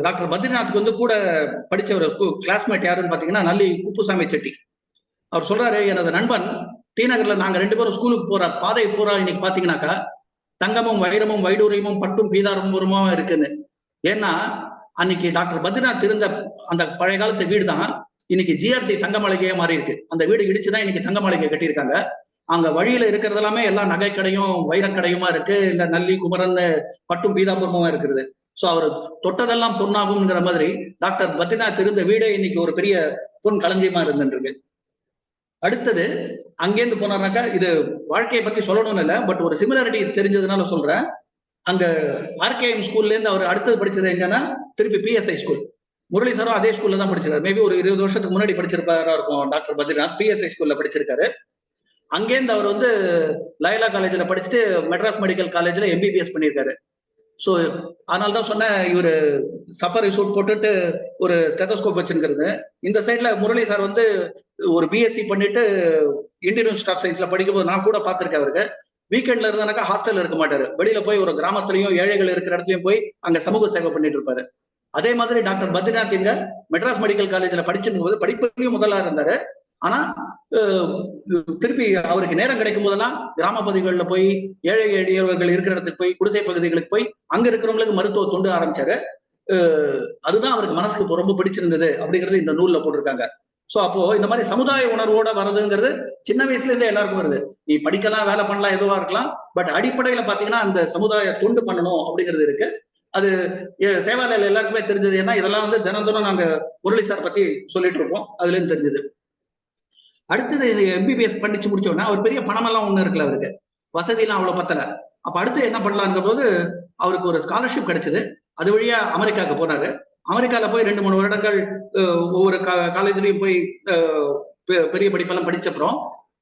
டாக்டர் பத்ரிநாத்துக்கு வந்து கூட படிச்ச ஒரு கிளாஸ்மேட் யாருன்னு பாத்தீங்கன்னா நல்லி குப்புசாமி செட்டி. அவர் சொல்றாரு, எனது நண்பன் டி நகர்ல நாங்க 2 பேரும் ஸ்கூலுக்கு போற பாதை பூரா இன்னைக்கு பாத்தீங்கன்னாக்கா தங்கமும் வைரமும் வைடூரியமும் பட்டும் பீதாரம்பூரமா இருக்குன்னு. ஏன்னா அன்னைக்கு டாக்டர் பத்ரிநாத் இருந்த அந்த பழைய காலத்து வீடு தான் இன்னைக்கு ஜிஆர்டி தங்க மாளிகையே மாறி இருக்கு. அந்த வீடு இடிச்சுதான் இன்னைக்கு தங்க மாளிகை கட்டியிருக்காங்க. அங்க வழியில இருக்கிறது எல்லாமே எல்லாம் நகைக்கடையும் வைரக்கடையுமா இருக்கு. இந்த நல்லி குமரன் பட்டும் பீதாபுரமும் இருக்கிறது. சோ அவர் தொட்டதெல்லாம் பொன்னாகும்ங்கிற மாதிரி டாக்டர் பத்ரிநாத் இருந்த வீடே இன்னைக்கு ஒரு பெரிய பொன் களஞ்சியமா இருந்துருக்கு. அடுத்தது அங்கேருந்து போனார்னாக்கா, இது வாழ்க்கையை பத்தி சொல்லணும்னு இல்லை, பட் ஒரு சிமிலாரிட்டி தெரிஞ்சதுனால சொல்றேன். அங்க ஆர்கேஎம் ஸ்கூல்ல இருந்து அவர் அடுத்தது படிச்சது எங்கன்னா திருப்பி பிஎஸ்ஐ ஸ்கூல். முரளி சாரும் அதே ஸ்கூல்ல தான் படிச்சிருக்காரு. மேபி ஒரு 20 வருஷத்துக்கு முன்னாடி படிச்சிருப்பாரா இருக்கும் டாக்டர் பத்ரிநாத். பிஎஸ்ஐ ஸ்கூல்ல படிச்சிருக்காரு. அங்கேருந்து அவர் வந்து லயலா காலேஜ்ல படிச்சுட்டு மெட்ராஸ் மெடிக்கல் காலேஜ்ல எம்பிபிஎஸ் பண்ணியிருக்காரு. ஸோ அதனால்தான் சொன்னேன், இவர் சஃபர் சூட் போட்டுட்டு ஒரு ஸ்டெத்தோஸ்கோப் வச்சிருக்கிறது. இந்த சைட்ல முரளி சார் வந்து ஒரு பிஎஸ்சி பண்ணிட்டு இந்தியன் இன்ஸ்டிடியூட் ஆஃப் சயின்ஸ்ல படிக்கும்போது நான் கூட பார்த்திருக்கேன். அவருக்கு வீக்கெண்ட்ல இருந்தானாக்கா ஹாஸ்டல்ல இருக்க மாட்டாரு. வெளியில போய் ஒரு கிராமத்துலயும் ஏழைகள் இருக்கிற இடத்துலயும் போய் அங்க சமூக சேவை பண்ணிட்டு இருப்பாரு. அதே மாதிரி டாக்டர் பத்ரிநாத் இங்க மெட்ராஸ் மெடிக்கல் காலேஜ்ல படிச்சிருக்கும் போது படிப்புலயும் முதலா இருந்தாரு. ஆனா திருப்பி அவருக்கு நேரம் கிடைக்கும் போதெல்லாம் கிராம பகுதிகளில் போய் ஏழை எளியவர்கள் இருக்கிற இடத்துக்கு போய் குடிசை பகுதிகளுக்கு போய் அங்க இருக்கிறவங்களுக்கு மருத்துவ தொண்டு ஆரம்பிச்சாரு. அதுதான் அவருக்கு மனசுக்கு ரொம்ப பிடிச்சிருந்தது அப்படிங்கிறது இந்த நூல்ல போட்டிருக்காங்க. சோ அப்போ இந்த மாதிரி சமுதாய உணர்வோட வர்றதுங்கிறது சின்ன வயசுல இருந்தே எல்லாருக்கும் வருது. நீ படிக்கலாம், வேலை பண்ணலாம், எதுவா இருக்கலாம், பட் அடிப்படையில பாத்தீங்கன்னா அந்த சமுதாய தொண்டு பண்ணணும் அப்படிங்கிறது இருக்கு. அது சேவாலயில எல்லாருக்குமே தெரிஞ்சது. ஏன்னா இதெல்லாம் வந்து தினம் தினம் நாங்க முரளி சார் பத்தி சொல்லிட்டு இருப்போம், அதுல இருந்து தெரிஞ்சது. அடுத்தது எம்பிபிஎஸ் படிச்சு முடிச்சோன்னா அவர் பெரிய பணமெல்லாம் ஒண்ணு இருக்குல்ல, அவருக்கு வசதியெல்லாம் அவ்வளவு பத்தல. அப்ப அடுத்து என்ன பண்ணலாங்கிற போது அவருக்கு ஒரு ஸ்காலர்ஷிப் கிடைச்சது. அது வழியா அமெரிக்காவுக்கு போனாரு. அமெரிக்கால போய் 2-3 வருடங்கள் ஒவ்வொரு காலேஜ்லயும் போய் பெரிய படிப்பெல்லாம் படிச்சப்புறம்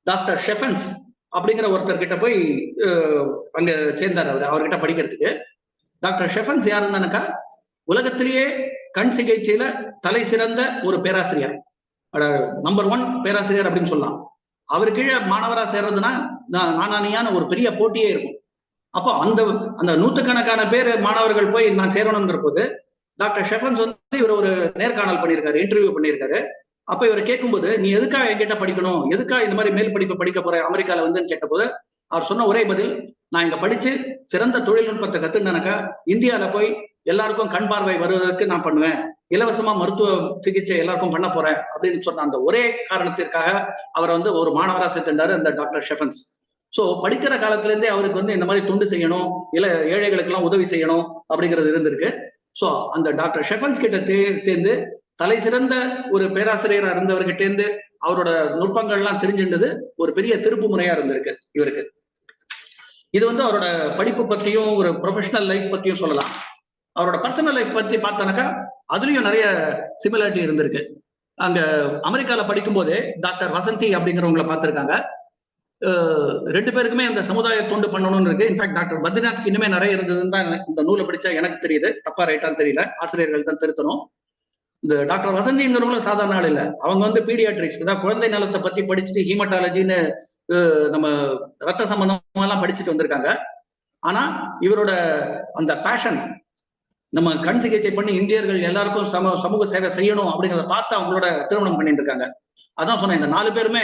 டாக்டர் ஷெஃபன்ஸ் அப்படிங்கிற ஒருத்தர் கிட்ட போய் அங்க சேர்ந்தார். அவர்கிட்ட படிக்கிறதுக்கு. டாக்டர் ஷெஃபன்ஸ் யாருன்னாக்கா உலகத்திலேயே கண் சிகிச்சையில தலை சிறந்த ஒரு பேராசிரியர், நம்பர் 1 பேராசிரியர் அப்படின்னு சொல்லலாம். அவர் கீழே மாணவரா சேர்றதுன்னா நானானியான ஒரு பெரிய போட்டியே இருக்கும். அப்போ அந்த நூற்றுக்கணக்கான பேர் மாணவர்கள் போய் நான் சேரணுங்கிற போது டாக்டர் ஷெஃபன்ஸ் வந்து இவர் ஒரு நேர்காணல் பண்ணியிருக்காரு, இன்டர்வியூ பண்ணியிருக்காரு. அப்ப இவரை கேட்கும்போது, நீ எதுக்காக என்கிட்ட படிக்கணும், எதுக்காக இந்த மாதிரி மேல் படிப்பு படிக்க போற அமெரிக்கால வந்து கேட்டபோது அவர் சொன்ன ஒரே பதில், நான் இங்க படிச்சு சிறந்த தொழில்நுட்பத்தை கத்துனாக்கா இந்தியால போய் எல்லாருக்கும் கண் பார்வை வருவதற்கு நான் பண்ணுவேன், இலவசமா மருத்துவ சிகிச்சை எல்லாருக்கும் பண்ண போறேன் அப்படின்னு சொன்ன அந்த ஒரே காரணத்திற்காக அவரை வந்து ஒரு மாணவரா சேர்த்துட்டாரு அந்த டாக்டர் ஷெஃபன்ஸ். சோ படிக்கிற காலத்துல இருந்தே அவருக்கு வந்து இந்த மாதிரி தொண்டு செய்யணும், ஏழைகளுக்கு எல்லாம் உதவி செய்யணும் அப்படிங்கிறது இருந்திருக்கு. சோ அந்த டாக்டர் ஷெஃபன்ஸ் கிட்ட சேர்ந்து தலை சிறந்த ஒரு பேராசிரியரா இருந்தவர்கிட்ட இருந்து அவரோட நுட்பங்கள்லாம் தெரிஞ்சிருந்தது ஒரு பெரிய திருப்பு முறையா இருந்திருக்கு இவருக்கு. இது வந்து அவரோட படிப்பு பத்தியும் ஒரு ப்ரொஃபஷனல் லைஃப் பத்தியும் சொல்லலாம். அவரோட பர்சனல் லைஃப் பத்தி பார்த்தானாக்கா அதுலயும் நிறைய சிமிலாரிட்டி இருந்திருக்கு. அங்க அமெரிக்கால படிக்கும் போதே டாக்டர் வசந்தி அப்படிங்கிறவங்களை பார்த்திருக்காங்க. 2 பேருக்குமே அந்த சமுதாய தொண்டு பண்ணணும்னு இருக்கு. இன்ஃபேக்ட் டாக்டர் பத்ரிநாத்க்கு இன்னுமே நிறைய இருந்ததுன்னு தான் இந்த நூலை படிச்சா எனக்கு தெரியுது. தப்பா ரைட்டான்னு தெரியல, ஆசிரியர்கள் தான் திருத்தணும். இந்த டாக்டர் வசந்திங்கிறவங்களும் சாதாரண ஆள் இல்லை. அவங்க வந்து பீடியாட்ரிக்ஸ், குழந்தை நலத்தை பத்தி படிச்சுட்டு ஹீமட்டாலஜின்னு நம்ம ரத்த சம்பந்தமா எல்லாம் படிச்சுட்டு வந்திருக்காங்க. ஆனா இவரோட அந்த பேஷன், நம்ம கண் சிகிச்சை பண்ணி இந்தியர்கள் எல்லாருக்கும் சமூக சேவை செய்யணும் அப்படிங்கிறத பார்த்து அவங்களோட திருமணம் பண்ணிட்டு இருக்காங்க. அதான் சொன்னேன், இந்த 4 பேருமே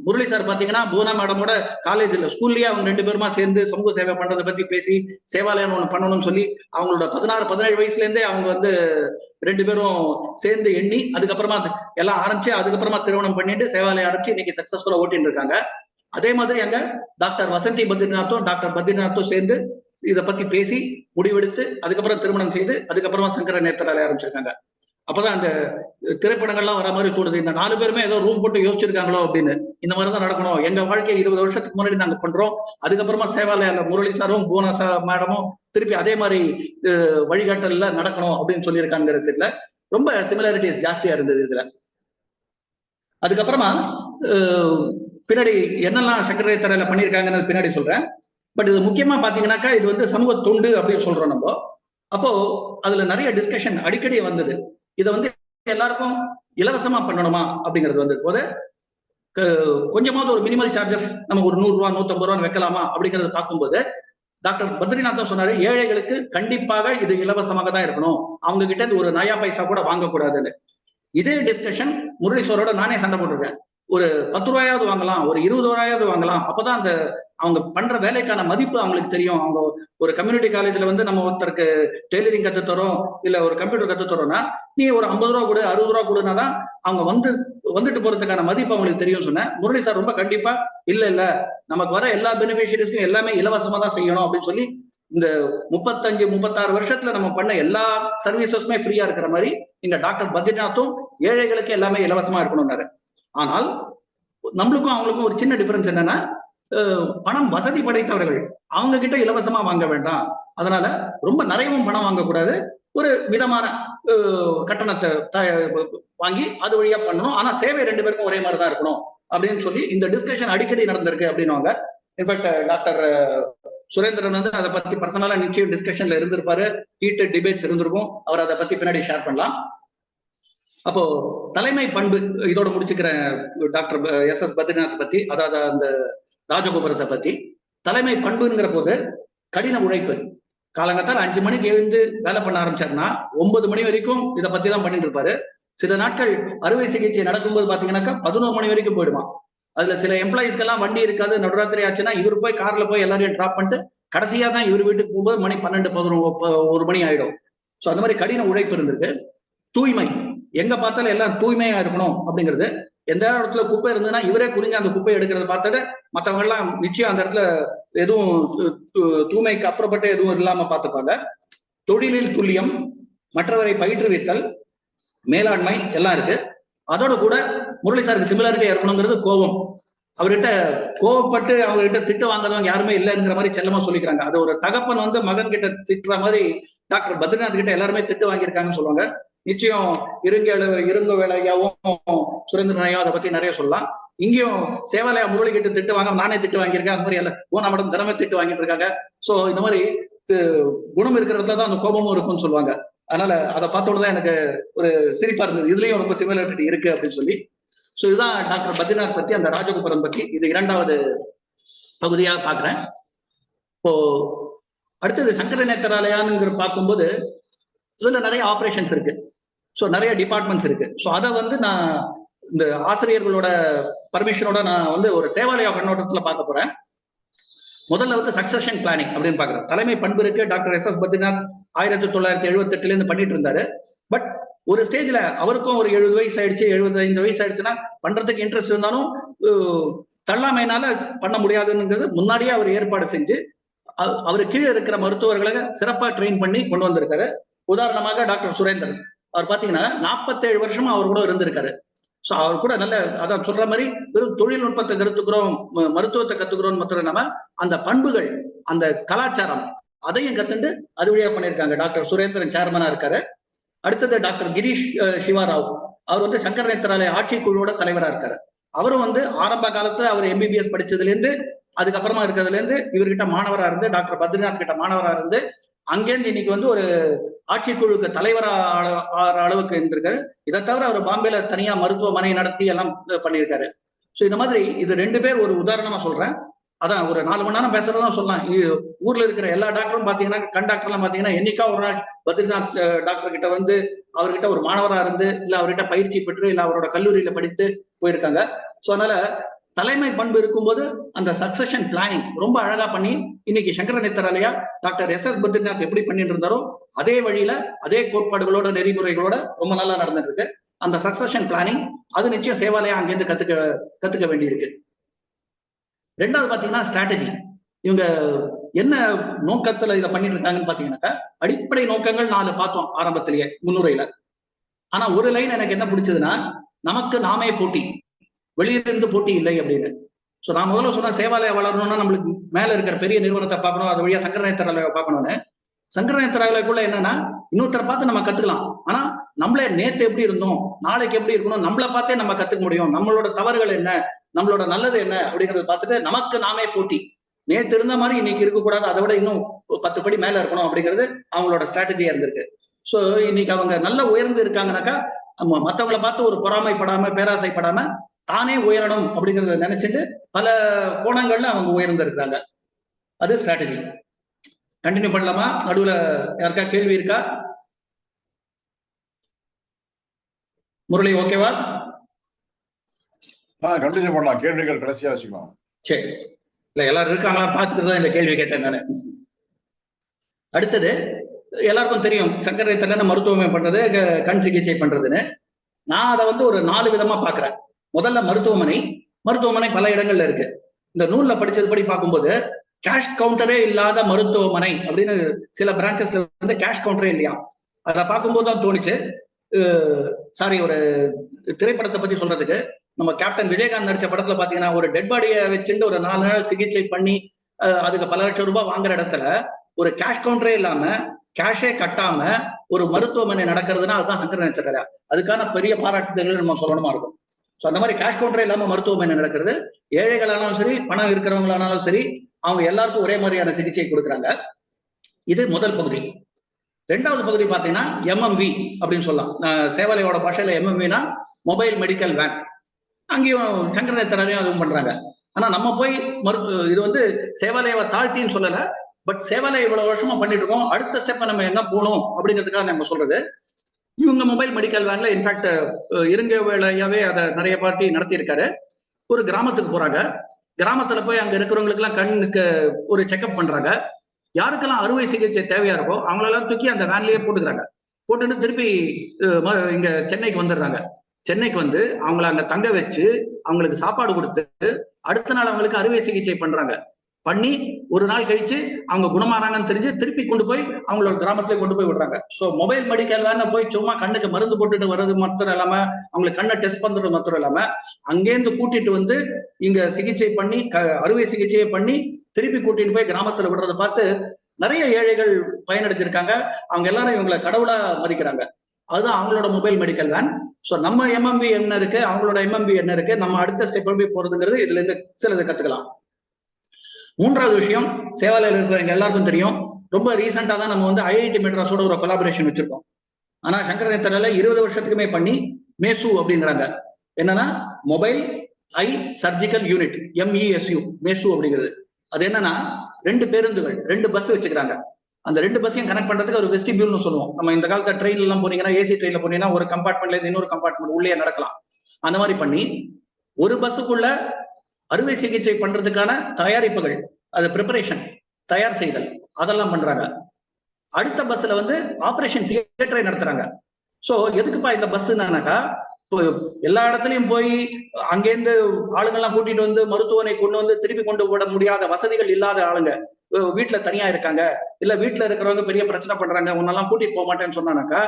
முரளி சார் பாத்தீங்கன்னா பூனா மேடமோட காலேஜ்ல ஸ்கூல்லயே அவங்க 2 பேருமா சேர்ந்து சமூக சேவை பண்றதை பத்தி பேசி சேவாலயம் ஒண்ணு பண்ணணும்னு சொல்லி அவங்களோட 16-17 வயசுல இருந்தே அவங்க வந்து 2 பேரும் சேர்ந்து எண்ணி அதுக்கப்புறமா எல்லாம் ஆரம்பிச்சு அதுக்கப்புறமா திருமணம் பண்ணிட்டு சேவாலயம் ஆரம்பிச்சு இன்னைக்கு சக்சஸ்ஃபுல்லா ஓட்டிட்டு இருக்காங்க. அதே மாதிரி அங்க டாக்டர் வசந்தி பத்ரிநாத்தும் டாக்டர் பத்ரிநாத்தும் சேர்ந்து இதை பத்தி பேசி முடிவெடுத்து அதுக்கப்புறம் திருமணம் செய்து அதுக்கப்புறமா சங்கர நேத்ராலயம் ஆரம்பிச்சிருக்காங்க. அப்பதான் அந்த திரைப்படங்கள்லாம் வர மாதிரி தோணுது, இந்த 4 பேருமே ஏதோ ரூம் போட்டு யோசிச்சிருக்காங்களோ அப்படின்னு. இந்த மாதிரிதான் நடக்கணும், எங்க வாழ்க்கையை 20 வருஷத்துக்கு முன்னாடி நாங்க பண்றோம், அதுக்கப்புறமா சேவாலயால முரளி சாரும் பூனா மேடமும் திருப்பி அதே மாதிரி வழிகாட்டல்ல நடக்கணும் அப்படின்னு சொல்லியிருக்காங்கிறதுல ரொம்ப சிமிலாரிட்டிஸ் ஜாஸ்தியா இருந்தது இதுல. அதுக்கப்புறமா பின்னாடி என்னெல்லாம் சங்கர நேத்ராலயம் பண்ணியிருக்காங்கன்னு பின்னாடி சொல்றேன். பட் இது முக்கியமா பாத்தீங்கன்னாக்கா இது வந்து சமூக தொண்டு அப்படின்னு சொல்றோம் நம்ம. அப்போ அதுல நிறைய டிஸ்கஷன் அடிக்கடி வந்தது. இதை வந்து எல்லாருக்கும் இலவசமா பண்ணணுமா அப்படிங்கிறது வந்து போது கொஞ்சமாவது ஒரு மினிமல் சார்ஜஸ் நம்ம ஒரு 100 ரூபா 150 ரூபான்னு வைக்கலாமா அப்படிங்கறத பார்க்கும்போது டாக்டர் பத்ரிநாத் சொன்னாரு, ஏழைகளுக்கு கண்டிப்பாக இது இலவசமாக தான் இருக்கணும், அவங்க கிட்ட இருந்து ஒரு நயா பைசா கூட வாங்கக்கூடாதுன்னு. இதே டிஸ்கஷன் முரளி சாரோட நானே சண்டை போட்டிருக்கேன். ஒரு 10 ரூபாயாவது வாங்கலாம், ஒரு 20 ரூபாயாவது வாங்கலாம், அப்பதான் அந்த அவங்க பண்ற வேலைக்கான மதிப்பு அவங்களுக்கு தெரியும். அவங்க ஒரு கம்யூனிட்டி காலேஜ்ல வந்து நம்ம ஒருத்தருக்கு டெய்லரிங் கத்து தரோம், இல்ல ஒரு கம்ப்யூட்டர் கத்து தரோம்னா நீ ஒரு 50 ரூபா கொடு 60 ரூபா கொடுனாதான் அவங்க வந்துட்டு போறதுக்கான மதிப்பு அவங்களுக்கு தெரியும் சொன்னேன். முரளி சார் ரொம்ப கண்டிப்பா இல்ல நமக்கு வர எல்லா பெனிஃபிஷியரிஸ்க்கும் எல்லாமே இலவசமா தான் செய்யணும் அப்படின்னு சொல்லி இந்த 35 36 வருஷத்துல நம்ம பண்ண எல்லா சர்வீசஸுமே ஃப்ரீயா இருக்கிற மாதிரி இங்க டாக்டர் பத்ரிநாத்தும் ஏழைகளுக்கு எல்லாமே இலவசமா இருக்கணும்னாரு. ஆனால் நம்மளுக்கும் அவங்களுக்கும் ஒரு சின்ன டிஃபரன்ஸ் என்னன்னா, பணம் வசதி படைத்தவர்கள் அவங்க கிட்ட இலவசமா வாங்க வேண்டாம், அதனால ரொம்ப நிறையவும் பணம் வாங்கக்கூடாது, ஒரு விதமான கட்டணத்தை வாங்கி அது வழியா பண்ணணும், ஆனா சேவை 2 பேருக்கும் ஒரே மாதிரி தான் இருக்கணும் அப்படின்னு சொல்லி இந்த டிஸ்கஷன் அடிக்கடி நடந்திருக்கு அப்படின்னுவாங்க. இன்ஃபேக்ட் டாக்டர் சுரேந்திரன் வந்து அதை பத்தி பர்சனலா நிச்சயம் டிஸ்கஷன்ல இருந்திருப்பாரு, ஹீட்டட் டிபேட்ஸ் இருந்திருக்கும், அவர் அதை பத்தி பின்னாடி ஷேர் பண்ணலாம். அப்போ தலைமை பண்பு இதோட முடிச்சுக்கிற டாக்டர் எஸ் பத்ரிநாத் பத்தி, அதாவது அந்த ராஜகோபுரத்தை பத்தி. தலைமை பண்புங்கிற போது கடின உழைப்பு. காலங்கத்தால் 5 மணிக்கு எழுந்து வேலை பண்ண ஆரம்பிச்சாருன்னா 9 மணி வரைக்கும் இதை பத்தி தான் பண்ணிட்டு இருப்பாரு. சில நாட்கள் அறுவை சிகிச்சை நடக்கும்போது பாத்தீங்கன்னாக்கா 11 மணி வரைக்கும் போயிடுவான். அதுல சில எம்ப்ளாயிஸ்க்கெல்லாம் வண்டி இருக்காது, நடுராத்திரி ஆச்சுன்னா இவர் போய் கார்ல போய் எல்லாரையும் டிராப் பண்ணிட்டு கடைசியா தான் இவர் வீட்டுக்கு போகும்போது மணி 12 11 மணி ஆயிடும். ஸோ அந்த மாதிரி கடின உழைப்பு இருந்திருக்கு. தூய்மை, எங்க பார்த்தாலும் எல்லாம் தூய்மையா இருக்கணும் அப்படிங்கிறது. எந்த இடத்துல குப்பை இருந்ததுன்னா இவரே குறிஞ்சு அந்த குப்பை எடுக்கிறத பார்த்துட்டு மற்றவங்க எல்லாம் நிச்சயம் அந்த இடத்துல எதுவும் தூய்மைக்கு அப்புறப்பட்டு எதுவும் இல்லாம பார்த்துப்பாங்க. தொழிலில் துல்லியம், மற்றவரை பயிற்றுவித்தல், மேலாண்மை எல்லாம் இருக்கு. அதோட கூட முரளி சாருக்கு சிமிலாரிட்டி இருக்கணுங்கிறது கோபம். அவர்கிட்ட கோவப்பட்டு அவங்ககிட்ட திட்டு வாங்குறவங்க யாருமே இல்லைங்கிற மாதிரி செல்லமா சொல்லிக்கிறாங்க. அது ஒரு தகப்பன் வந்து மகன் கிட்ட திட்டுற மாதிரி டாக்டர் பத்ரிநாத் கிட்ட எல்லாருமே திட்டு வாங்கியிருக்காங்கன்னு சொல்லுவாங்க. நிச்சயம் இருங்க வேலையாவும் சுரேந்திரன் ஐயா அதை பத்தி நிறைய சொல்லலாம். இங்கேயும் சேவாலயா முரளி கிட்ட திட்டு வாங்க, நானே திட்டு வாங்கியிருக்கேன், அந்த மாதிரி எல்லாம் ஓனா மேடம் தினமே திட்டு வாங்கிட்டு இருக்காங்க. சோ இந்த மாதிரி குணம் இருக்கிறதுல தான் அந்த கோபமும் இருக்கும்னு சொல்லுவாங்க. அதனால அதை பார்த்தோன்னதான் எனக்கு ஒரு சிரிப்பா இருந்தது, இதுலயும் ரொம்ப சிமிலாரிட்டி இருக்கு அப்படின்னு சொல்லி. சோ இதுதான் டாக்டர் பத்ரிநாத் பத்தி, அந்த ராஜகோபுரம் பத்தி. இது 2வது பகுதியா பாக்குறேன். இப்போ அடுத்தது சங்கர நேத்திராலயான்னு பார்க்கும்போது இதுல நிறைய ஆபரேஷன்ஸ் இருக்கு, ஸோ நிறைய டிபார்ட்மெண்ட்ஸ் இருக்கு. ஸோ அதை வந்து நான் இந்த ஆசிரியர்களோட பர்மிஷனோட நான் வந்து ஒரு சேவாலயா கண்ணோட்டத்துல பார்க்க போறேன். முதல்ல வந்து சக்சஷன் பிளானிங் அப்படின்னு பாக்குறேன். தலைமை பண்பு இருக்கு. டாக்டர் எஸ் பத்ரிநாத் 1978 இருந்து பண்ணிட்டு இருந்தாரு. பட் ஒரு ஸ்டேஜ்ல அவருக்கும் ஒரு 70 வயசு ஆயிடுச்சு, 75 வயசு ஆயிடுச்சுன்னா பண்றதுக்கு இன்ட்ரெஸ்ட் இருந்தாலும் தள்ளாமையினால பண்ண முடியாதுங்கிறது முன்னாடியே அவர் ஏற்பாடு செஞ்சு அவரு கீழே இருக்கிற மருத்துவர்களை சிறப்பா ட்ரெயின் பண்ணி கொண்டு வந்திருக்காரு. உதாரணமாக டாக்டர் சுரேந்திரன், அவர் பாத்தீங்கன்னா 47 வருஷமா அவர் கூட இருந்திருக்காரு. ஸோ அவர் கூட நல்ல அதான் சொல்ற மாதிரி வெறும் தொழில்நுட்பத்தை கற்றுக்கிறோம், மருத்துவத்தை கத்துக்கிறோம் மட்டும் இல்லாம அந்த பண்புகள், அந்த கலாச்சாரம் அதையும் கத்துண்டு அது வழியா பண்ணியிருக்காங்க. டாக்டர் சுரேந்திரன் சேர்மனா இருக்காரு. அடுத்தது டாக்டர் கிரீஷ் சிவாராவ், அவர் வந்து சங்கர நேத்திராலய ஆட்சி குழுவோட தலைவரா இருக்காரு. அவரும் வந்து ஆரம்ப காலத்துல அவர் MBBS படிச்சதுல இருந்து அதுக்கப்புறமா இருக்கிறதுல இருந்து இவர்கிட்ட மாணவரா இருந்து, டாக்டர் பத்ரிநாத் கிட்ட மாணவரா இருந்து, அங்கேருந்து இன்னைக்கு வந்து ஒரு ஆட்சி குழுக்கு தலைவரா அளவுக்கு இருந்திருக்காரு. இதை தவிர அவர் பாம்பேல தனியா மருத்துவமனை நடத்தி எல்லாம் பண்ணியிருக்காரு. ஸோ இந்த மாதிரி இது 2 பேர் ஒரு உதாரணமா சொல்றேன். அதான் ஒரு 4 மணி நேரம் பேசுறதுதான் சொல்லலாம். ஊர்ல இருக்கிற எல்லா டாக்டரும் பாத்தீங்கன்னா, கண் டாக்டர் எல்லாம் பாத்தீங்கன்னா என்னைக்கா ஒரு நாள் பத்ரிநாத் டாக்டர் கிட்ட வந்து அவர்கிட்ட ஒரு மாணவரா இருந்து, இல்ல அவர்கிட்ட பயிற்சி பெற்று, இல்ல அவரோட கல்லூரியில படித்து போயிருக்காங்க. ஸோ அதனால தலைமை பண்பு இருக்கும்போது அந்த சக்சஷன் பிளானிங் ரொம்ப அழகா பண்ணி இன்னைக்கு சங்கர நேத்திராலயா டாக்டர் எஸ் பத்ரிநாத் எப்படி பண்ணிட்டு இருந்தாரோ அதே வழியில அதே கோட்பாடுகளோட நெறிமுறைகளோட ரொம்ப நல்லா நடந்துட்டு இருக்கு. அந்த சக்சஷன் பிளானிங் அது நிச்சயம் சேவாலயா அங்கிருந்து கத்துக்க வேண்டியிருக்கு. 2வது பாத்தீங்கன்னா ஸ்ட்ராட்டஜி. இவங்க என்ன நோக்கத்துல இதை பண்ணிட்டு இருக்காங்கன்னு பாத்தீங்கன்னாக்கா, அடிப்படை நோக்கங்கள் 4 பார்த்தோம் ஆரம்பத்திலேயே முன்னுரையில. ஆனா ஒரு லைன் எனக்கு என்ன பிடிச்சதுன்னா, நமக்கு நாமே போட்டி, வெளியிலிருந்து போட்டி இல்லை அப்படின்னு. சோ நான் முதல்ல சொன்ன சேவாலயா வளரணும்னா நம்மளுக்கு மேல இருக்கிற பெரிய நிறுவனத்தை பார்க்கணும், அது வழியா சங்கர நேத்திராலயா பார்க்கணும்னு. சங்கர நேத்திராலயாக்குள்ள என்னன்னா, இன்னொருத்தரை பார்த்து நம்ம கத்துக்கலாம். ஆனா நம்மளே நேத்து எப்படி இருந்தோம், நாளைக்கு எப்படி இருக்கணும், நம்மளை பார்த்தே நம்ம கத்துக்க முடியும். நம்மளோட தவறுகள் என்ன, நம்மளோட நல்லது என்ன அப்படிங்கறத பார்த்துட்டு நமக்கு நாமே போட்டி. நேற்று இருந்த மாதிரி இன்னைக்கு இருக்கக்கூடாது, அதை விட இன்னும் 10 படி மேல இருக்கணும் அப்படிங்கிறது அவங்களோட ஸ்ட்ராட்டஜியா இருந்திருக்கு. ஸோ இன்னைக்கு அவங்க நல்லா உயர்ந்து இருக்காங்கனாக்கா மற்றவங்களை பார்த்து ஒரு பொறாமைப்படாம பேராசைப்படாம தானே உயரணும் அப்படிங்கறத நினைச்சிட்டு பல கோணங்கள்ல அவங்க உயர்ந்து இருக்காங்க. அது ஸ்ட்ராட்டஜி. கண்டினியூ பண்ணலாமா? நடுவுல யாருக்கா கேள்வி இருக்கா? முரளி ஓகேவா? கண்டினியூ பண்ணலாம். கேள்விகள் கடைசியா வச்சுக்கலாம். சரி, இல்ல எல்லாரும் இருக்காங்களா பார்த்துட்டு தான் இந்த கேள்வி கேட்டேன் நானு. அடுத்தது எல்லாருக்கும் தெரியும் சங்கரத்துல மருத்துவமனை பண்றது, கண் சிகிச்சை பண்றதுன்னு. நான் அதை வந்து ஒரு 4 விதமா பாக்குறேன். முதல்ல மருத்துவமனை பல இடங்கள்ல இருக்கு. இந்த நூல்ல படிச்சதுபடி பார்க்கும்போது கேஷ் கவுண்டரே இல்லாத மருத்துவமனை அப்படின்னு சில பிரான்ச்சஸ்ல வந்து கேஷ் கவுண்டரே இல்லையா. அதை பார்க்கும்போது தான் தோணுச்சு. சாரி, ஒரு திரைப்படத்தை பத்தி சொல்றதுக்கு, நம்ம கேப்டன் விஜயகாந்த் நடிச்ச படத்துல பாத்தீங்கன்னா ஒரு டெட் பாடியை வச்சுட்டு ஒரு 4 நாள் சிகிச்சை பண்ணி அதுக்கு பல லட்சம் ரூபாய் வாங்குற இடத்துல ஒரு கேஷ் கவுண்டரே இல்லாம கேஷே கட்டாம ஒரு மருத்துவமனை நடக்கிறதுனா அதுதான் சங்கர நேத்திர. அதுக்கான பெரிய பாராட்டுதல்கள் நம்ம சொல்லணுமா இருக்கும். ஸோ அந்த மாதிரி கேஷ் கவுண்டரே இல்லாம மருத்துவமனை நடக்கிறது. ஏழைகளானாலும் சரி, பணம் இருக்கிறவங்களானாலும் சரி, அவங்க எல்லாருக்கும் ஒரே மாதிரியான சிகிச்சை கொடுக்குறாங்க. இது முதல் பகுதி. 2வது பகுதி பாத்தீங்கன்னா MMV அப்படின்னு சொல்லலாம். சேவாலயோட பாஷையில MMVனா மொபைல் மெடிக்கல் வேன். அங்கேயும் சங்கர நேத்திரையும் அதுவும் பண்றாங்க. ஆனா நம்ம போய் இது வந்து சேவாலயாவை தாழ்த்தின்னு சொல்லல, பட் சேவாலயம் இவ்வளவு வருஷமா பண்ணிட்டு இருக்கோம், அடுத்த ஸ்டெப் நம்ம என்ன போகணும் அப்படிங்கிறதுக்காக நம்ம சொல்றது. இவங்க மொபைல் மெடிக்கல் வேன்ல இன்ஃபேக்ட் இருங்க வேலையாவே அதை நிறைய பார்ட்டி நடத்தி இருக்காரு. ஒரு கிராமத்துக்கு போறாங்க. கிராமத்துல போய் அங்க இருக்கிறவங்களுக்கு எல்லாம் கண்ணுக்கு ஒரு செக்அப் பண்றாங்க. யாருக்கெல்லாம் அறுவை சிகிச்சை தேவையா இருக்கோ அவங்களெல்லாம் தூக்கி அந்த வேன்லயே போட்டுக்கிறாங்க. போட்டுட்டு திருப்பி இங்க சென்னைக்கு வந்துடுறாங்க. சென்னைக்கு வந்து அவங்கள அங்க தங்க வச்சு அவங்களுக்கு சாப்பாடு கொடுத்து அடுத்த நாள் அவங்களுக்கு அறுவை சிகிச்சை பண்றாங்க. பண்ணி ஒரு நாள் கழிச்சு அவங்க குணமாறாங்கன்னு தெரிஞ்சு திருப்பி கொண்டு போய் அவங்களோட கிராமத்துல கொண்டு போய் விடுறாங்க. ஸோ மொபைல் மெடிக்கல் வேன் போய் சும்மா கண்ணுக்கு மருந்து போட்டுட்டு வர்றது மாத்திரம் இல்லாம, அவங்களுக்கு கண்ணை டெஸ்ட் பண்றது மாத்திரம் இல்லாம, அங்கேருந்து கூட்டிட்டு வந்து இங்க சிகிச்சை பண்ணி அறுவை சிகிச்சையை பண்ணி திருப்பி கூட்டிட்டு போய் கிராமத்துல விடுறதை பார்த்து நிறைய ஏழைகள் பயனடைஞ்சிருக்காங்க. அவங்க எல்லாரும் இவங்களை கடவுளா மதிக்கிறாங்க. அதுதான் அவங்களோட மொபைல் மெடிக்கல் வேன். ஸோ நம்ம MMV என்ன இருக்கு, அவங்களோட MMV என்ன இருக்கு, நம்ம அடுத்த ஸ்டெப் எப்படி போறதுங்கிறது இதுல இருந்து சிலது கத்துக்கலாம். 3வது விஷயம், சேவாலயில் இருக்கிறவங்க எல்லாருக்கும் தெரியும், ரொம்ப ரீசெண்டா தான் நம்ம வந்து IIT மெட்ராஸோட ஒரு கொலாபரேஷன் வச்சிருக்கோம். ஆனா சங்கர நேத்திரால 20 வருஷத்துக்குமே பண்ணி மேசு அப்படிங்கிறாங்க. என்னன்னா மொபைல் ஐ சர்ஜிக்கல் யூனிட், MESU, மேசு அப்படிங்கிறது. அது என்னன்னா 2 பேருந்துகள், 2 பஸ் வச்சுக்கிறாங்க. அந்த 2 பஸ்ஸையும் கனெக்ட் பண்றதுக்கு ஒரு வெஸ்டிபியூல்னு சொல்லுவோம். நம்ம இந்த காலத்துல ட்ரெயின்ல எல்லாம் போனீங்கன்னா, AC ட்ரெயின்ல போனீங்கன்னா ஒரு கம்பார்ட்மெண்ட்ல இருந்து இன்னொரு கம்பார்ட்மெண்ட் உள்ளே நடக்கலாம். அந்த மாதிரி பண்ணி ஒரு பஸ்ஸுக்குள்ள அறுவை சிகிச்சை பண்றதுக்கான தயாரிப்புகள், அது ப்ரிப்பரேஷன், தயார் செய்தல், அதெல்லாம் பண்றாங்க. அடுத்த பஸ்ல வந்து ஆபரேஷன் தியேட்டரை நடத்துறாங்க. சோ எதுக்குப்பா இந்த பஸ்னாக்கா, எல்லா இடத்துலயும் போய் அங்கேருந்து ஆளுங்கெல்லாம் கூட்டிட்டு வந்து மருத்துவனை கொண்டு வந்து திருப்பி கொண்டு விட முடியாத வசதிகள் இல்லாத ஆளுங்க, வீட்டுல தனியா இருக்காங்க, இல்ல வீட்டுல இருக்கிறவங்க பெரிய பிரச்சனை பண்றாங்க, உன்னெல்லாம் கூட்டிட்டு போக மாட்டேன்னு சொன்னாக்கா,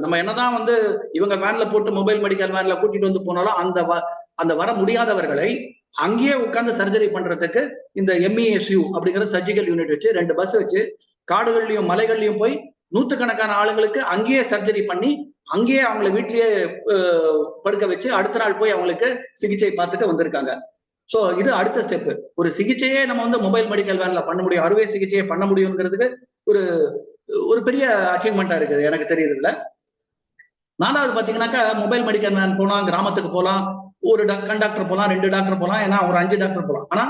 நம்ம என்னதான் வந்து இவங்க வேன்ல போட்டு மொபைல் மெடிக்கல் வேன்ல கூட்டிட்டு வந்து போனாலும் அந்த வர முடியாதவர்களை அங்கேயே உட்கார்ந்து சர்ஜரி பண்றதுக்கு இந்த MESU அப்படிங்கிற சர்ஜிக்கல் யூனிட் வச்சு 2 பஸ் வச்சு காடுகள்லயும் மலைகள்லயும் போய் 100கணக்கான ஆளுங்களுக்கு அங்கேயே சர்ஜரி பண்ணி அங்கேயே அவங்கள வீட்லயே படுக்க வச்சு அடுத்த நாள் போய் அவங்களுக்கு சிகிச்சை பார்த்துட்டு வந்திருக்காங்க. சோ இது அடுத்த ஸ்டெப். ஒரு சிகிச்சையே நம்ம வந்து மொபைல் மெடிக்கல் வேன்ல பண்ண முடியும், அறுவை சிகிச்சையை பண்ண முடியுங்கிறதுக்கு ஒரு பெரிய அச்சீவ்மெண்டா இருக்குது எனக்கு தெரியுதுல. 4வது பாத்தீங்கன்னாக்கா, மொபைல் மெடிக்கல் வேன் போலாம், கிராமத்துக்கு போலாம், ஒரு கண் டாக்டர் போலாம், 2 டாக்டர் போலாம், ஏன்னா ஒரு 5 டாக்டர் போலாம். ஆனா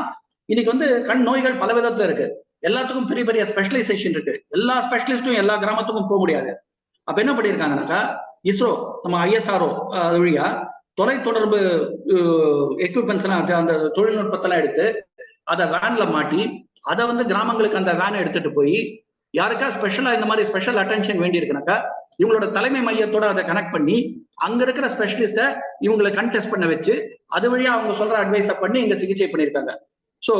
இன்னைக்கு வந்து கண் நோய்கள் பல விதத்துல இருக்கு. எல்லாத்துக்கும் பெரிய பெரிய ஸ்பெஷலைசேஷன் இருக்கு. எல்லா ஸ்பெஷலிஸ்டும் எல்லா கிராமத்துக்கும் போக முடியாது. அப்ப என்ன பண்ணிருக்காங்கன்னாக்கா, ISRO நம்ம ISRO வழியா தொலைத்தொடர்பு எக்யூப்மெண்ட்ஸ் எல்லாம் அந்த தொழில்நுட்பத்தெல்லாம் எடுத்து அதை வேன்ல மாட்டி அதை வந்து கிராமங்களுக்கு அந்த வேனை எடுத்துட்டு போய் யாருக்கா ஸ்பெஷலா இந்த மாதிரி ஸ்பெஷல் அட்டென்ஷன் வேண்டி இருக்குனாக்கா இவங்களோட தலைமை மையத்தோட அதை கனெக்ட் பண்ணி அங்க இருக்கிற ஸ்பெஷலிஸ்ட இவங்களை கண் டெஸ்ட் பண்ண வச்சு அது வழியா அவங்க சொல்ற அட்வைஸை பண்ணி இங்க சிகிச்சை பண்ணியிருக்காங்க. ஸோ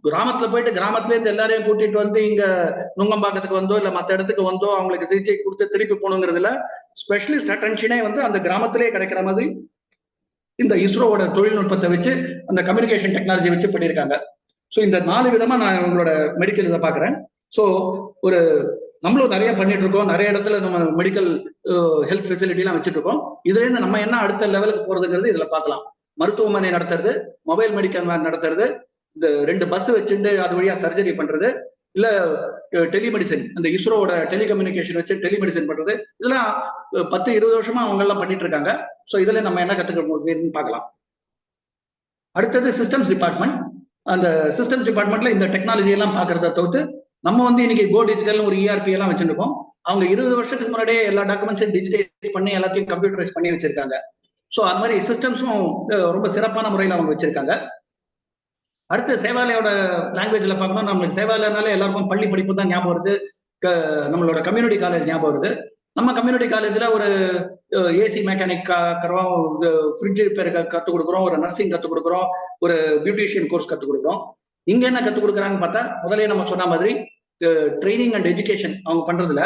கிராமத்துல போயிட்டு கிராமத்துல இருந்து எல்லாரையும் கூட்டிட்டு வந்து இங்க நுங்கம்பாக்கத்துக்கு வந்தோ இல்ல மற்ற இடத்துக்கு வந்தோ அவங்களுக்கு சிகிச்சை கொடுத்து திருப்பி போகணுங்கிறதுல ஸ்பெஷலிஸ்ட் அட்டென்ஷனே வந்து அந்த கிராமத்திலே கிடைக்கிற மாதிரி இந்த இஸ்ரோவோட தொழில்நுட்பத்தை வச்சு அந்த கம்யூனிகேஷன் டெக்னாலஜி வச்சு பண்ணியிருக்காங்க. ஸோ இந்த 4 விதமா நான் உங்களோட மெடிக்கல் இதை பாக்குறேன். ஸோ ஒரு நம்மளும் நிறைய பண்ணிட்டு இருக்கோம், நிறைய இடத்துல நம்ம மெடிக்கல் ஹெல்த் ஃபெசிலிட்டி எல்லாம் வச்சுட்டு இருக்கோம். இதுல இருந்து நம்ம என்ன அடுத்த லெவலுக்கு போறதுங்கிறது இதுல பார்க்கலாம். மருத்துவமனை நடத்துறது, மொபைல் மெடிக்கல் வேன் நடத்துறது, இந்த 2 பஸ் வச்சுட்டு அது வழியா சர்ஜரி பண்றது, இல்ல டெலிமெடிசன், அந்த இஸ்ரோவோட டெலிகம்யூனிகேஷன் வச்சு டெலிமெடிசன் பண்றது, இதெல்லாம் 10-20 வருஷமா அவங்க எல்லாம் பண்ணிட்டு இருக்காங்க. ஸோ இதுல நம்ம என்ன கத்துக்க முடியும்னு பார்க்கலாம். அடுத்தது சிஸ்டம்ஸ் டிபார்ட்மெண்ட். அந்த சிஸ்டம்ஸ் டிபார்ட்மெண்ட்ல இந்த டெக்னாலஜி எல்லாம் பாக்குறத தவிர்த்து நம்ம வந்து இன்னைக்கு கோ டிஜிட்டல் ஒரு ERP எல்லாம் வச்சிருக்கோம். அவங்க 20 வருஷத்துக்கு முன்னாடியே எல்லா டாக்குமெண்ட்ஸையும் டிஜிட்டைஸ் பண்ணி எல்லாத்தையும் கம்ப்யூட்டரைஸ் பண்ணி வச்சிருக்காங்க. ஸோ அந்த மாதிரி சிஸ்டம்ஸும் ரொம்ப சிறப்பான முறையில் அவங்க வச்சிருக்காங்க. அடுத்து சேவாலயோட லாங்குவேஜ்ல பார்க்கணும். நம்மளுக்கு சேவாலயனால எல்லாருக்கும் பள்ளி படிப்பு தான் ஞாபகம் வருது, நம்மளோட கம்யூனிட்டி காலேஜ் ஞாபகம் வருது. நம்ம கம்யூனிட்டி காலேஜ்ல ஒரு ஏசி மெக்கானிக் கற்றுக்கிறோம், ஃப்ரிட்ஜ் ரிப்பேர் கற்றுக் கொடுக்குறோம், ஒரு நர்சிங் கற்றுக் கொடுக்குறோம், ஒரு பியூட்டிஷியன் கோர்ஸ் கற்றுக் கொடுக்குறோம். இங்க என்ன கற்றுக் கொடுக்குறாங்கன்னு பார்த்தா, முதலே நம்ம சொன்ன மாதிரி ட்ரைனிங் அண்ட் எஜுகேஷன் அவங்க பண்றதுல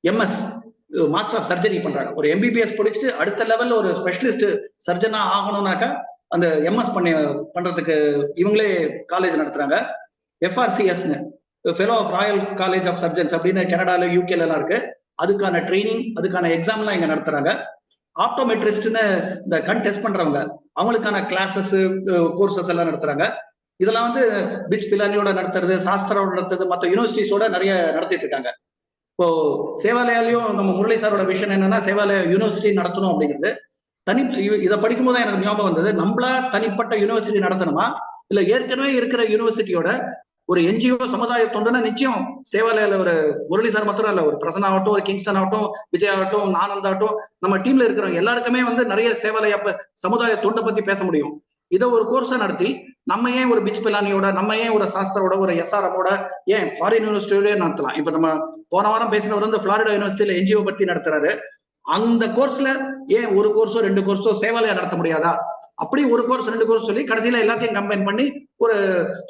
MS மாஸ்டர் ஆஃப் சர்ஜரி பண்றாங்க. ஒரு MBBS படிச்சுட்டு அடுத்த லெவல்ல ஒரு ஸ்பெஷலிஸ்ட் சர்ஜனா ஆகணும்னாக்கா அந்த MS பண்றதுக்கு இவங்களே காலேஜ் நடத்துறாங்க. FRCSன்னு fellow of royal college of surgeons அப்படின்னு கனடால யூகேல எல்லாம் இருக்கு. அதுக்கான ட்ரைனிங், அதுக்கான எக்ஸாம் எல்லாம் இங்க நடத்துறாங்க. ஆப்டோமெட்ரிஸ்ட்னு இந்த கண் டெஸ்ட் பண்றவங்க அவங்களுக்கான கிளாஸஸ், கோர்சஸ் எல்லாம் நடத்துறாங்க. இதெல்லாம் வந்து பிச் பிலானியோட நடத்துறது, சாஸ்திரோட நடத்துறது, மற்ற யூனிவர்சிட்டிஸோட நிறைய நடத்திட்டு இருக்காங்க. இப்போ சேவாலயாலையும் நம்ம முரளி சாரோட விஷயம் என்னன்னா, சேவாலயா யூனிவர்சிட்டி நடத்தணும் அப்படிங்கிறது. இதை படிக்கும் போது எனக்கு ஞாபகம் வந்தது, நம்மளா தனிப்பட்ட யூனிவர்சிட்டி நடத்தணுமா, இல்ல ஏற்கனவே இருக்கிற யூனிவர்சிட்டியோட ஒரு NGO சமுதாய தொண்டுனா நிச்சயம் சேவாலயால ஒரு முரளி சார் மாத்திரம் இல்ல, ஒரு பிரசன்னா ஆகட்டும், ஒரு கிங்ஸ்டன் ஆகட்டும், விஜய் ஆகட்டும், ஆனந்த் ஆகட்டும், நம்ம டீம்ல இருக்கிறவங்க எல்லாருக்குமே வந்து நிறைய சேவாலய சமுதாய தொண்டை பத்தி பேச முடியும். இதை ஒரு கோர்ஸா நடத்தி நம்ம ஏன் ஒரு பிச் பிலானியோட, நம்ம ஏன் ஒரு சாஸ்திரோட, ஒரு SRMோட, ஏன் ஃபாரின் யூனிவர்சிட்டியோட நடத்தலாம். இப்ப நம்ம போன வாரம் பேசினவர் வந்து பிளாரிடா யூனிவர்சிட்டியில NGO பத்தி நடத்துறாரு. அந்த கோர்ஸ்ல ஏன் ஒரு கோர்ஸோ 2 கோர்ஸோ சேவாலயா நடத்த முடியாதா? அப்படி ஒரு கோர்ஸ் 2 கோர்ஸ் சொல்லி கடைசியில எல்லாத்தையும் கம்பைன் பண்ணி ஒரு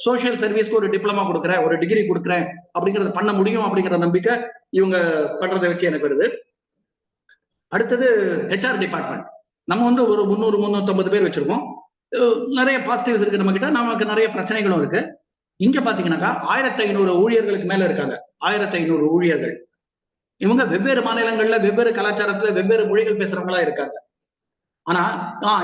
சோசியல் சர்வீஸ்க்கு ஒரு டிப்ளமா கொடுக்குறேன், ஒரு டிகிரி கொடுக்குறேன் அப்படிங்கறத பண்ண முடியும் அப்படிங்கிற நம்பிக்கை இவங்க பண்றதை வச்சு எனக்கு வருது. அடுத்தது HR டிபார்ட்மெண்ட். நம்ம வந்து ஒரு 300-350 பேர் வச்சிருக்கோம். நிறைய பாசிட்டிவ்ஸ் இருக்கு நம்ம கிட்ட, நமக்கு நிறைய பிரச்சனைகளும் இருக்கு. இங்க பாத்தீங்கன்னாக்கா 1500 ஊழியர்களுக்கு மேல இருக்காங்க. 1500 ஊழியர்கள். இவங்க வெவ்வேறு மாநிலங்கள்ல, வெவ்வேறு கலாச்சாரத்துல, வெவ்வேறு மொழிகள் பேசுறவங்களா இருக்காங்க. ஆனா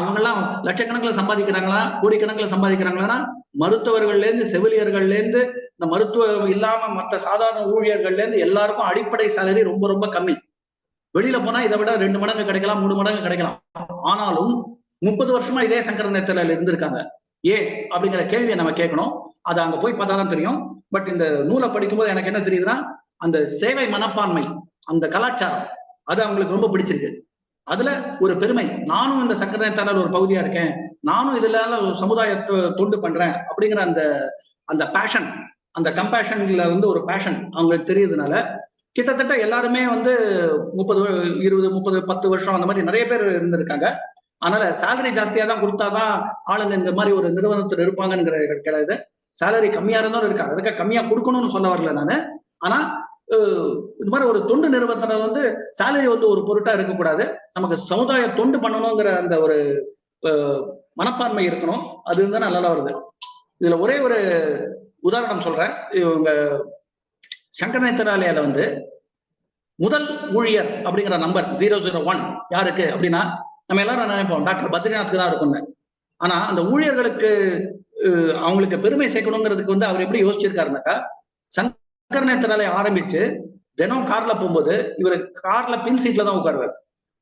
இவங்கெல்லாம் லட்சக்கணக்கில் சம்பாதிக்கிறாங்களா, கோடிக்கணக்கில் சம்பாதிக்கிறாங்களா? மருத்துவர்கள்ல இருந்து, செவிலியர்கள்ல இருந்து, இந்த மருத்துவம் இல்லாம மற்ற சாதாரண ஊழியர்கள்ல இருந்து எல்லாருக்கும் அடிப்படை சேலரி ரொம்ப ரொம்ப கம்மி. வெளியில போனா இதை விட 2 மடங்கு கிடைக்கலாம், 3 மடங்கு கிடைக்கலாம். ஆனாலும் 30 வருஷமா இதே சங்கர நேத்திரல இருந்திருக்காங்க. ஏன் அப்படிங்கிற கேள்வியை நம்ம கேட்கணும். அது அங்க போய் பார்த்தா தான் தெரியும். பட் இந்த நூலை படிக்கும்போது எனக்கு என்ன தெரியுதுன்னா, அந்த சேவை மனப்பான்மை, அந்த கலாச்சாரம், அது அவங்களுக்கு ரொம்ப பிடிச்சிருக்கு. அதுல ஒரு பெருமை, நானும் இந்த சங்கர நேத்திரல ஒரு பகுதியா இருக்கேன், நானும் இதுல ஒரு சமுதாய தொண்டு பண்றேன் அப்படிங்கிற அந்த பேஷன், அந்த கம்பேஷன்ல வந்து ஒரு பேஷன் அவங்களுக்கு தெரியுதுனால கிட்டத்தட்ட எல்லாருமே வந்து 30, 20, 30, 10 வருஷம் அந்த மாதிரி நிறைய பேர் இருந்திருக்காங்க. அதனால சேலரி ஜாஸ்தியா தான் கொடுத்தாதான் ஆளுங்க இந்த மாதிரி ஒரு நிறுவனத்தில் இருப்பாங்கங்கிற கிடையாது. சேலரி கம்மியா இருந்தாலும் இருக்காங்க. அதுக்காக கம்மியா கொடுக்கணும்னு சொல்ல வரல நானு. ஆனா இந்த மாதிரி ஒரு தொண்டு நிறுவனத்துல வந்து சேலரி வந்து ஒரு பொருட்டா இருக்கக்கூடாது. நமக்கு சமுதாய தொண்டு பண்ணணுங்கிற அந்த ஒரு மனப்பான்மை இருக்கணும். அது இருந்தா நல்லா வருது. இதுல ஒரே ஒரு உதாரணம் சொல்றேன். இவங்க சங்கர நேத்திராலயால வந்து முதல் ஊழியர் அப்படிங்கிற நம்பர் 001 யாருக்கு அப்படின்னா, நம்ம எல்லாரும் நினைப்போம் டாக்டர் பத்ரிநாத்துக்கு தான் இருக்கும்னு. ஆனா அந்த ஊழியர்களுக்கு அவங்களுக்கு பெருமை சேர்க்கணுங்கிறதுக்கு வந்து அவர் எப்படி யோசிச்சிருக்காருனாக்கா, சங்கர நேத்திராலயம் ஆரம்பிச்சு தினம் கார்ல போகும்போது இவர் கார்ல பின் சீட்ல தான் உட்காருவார்.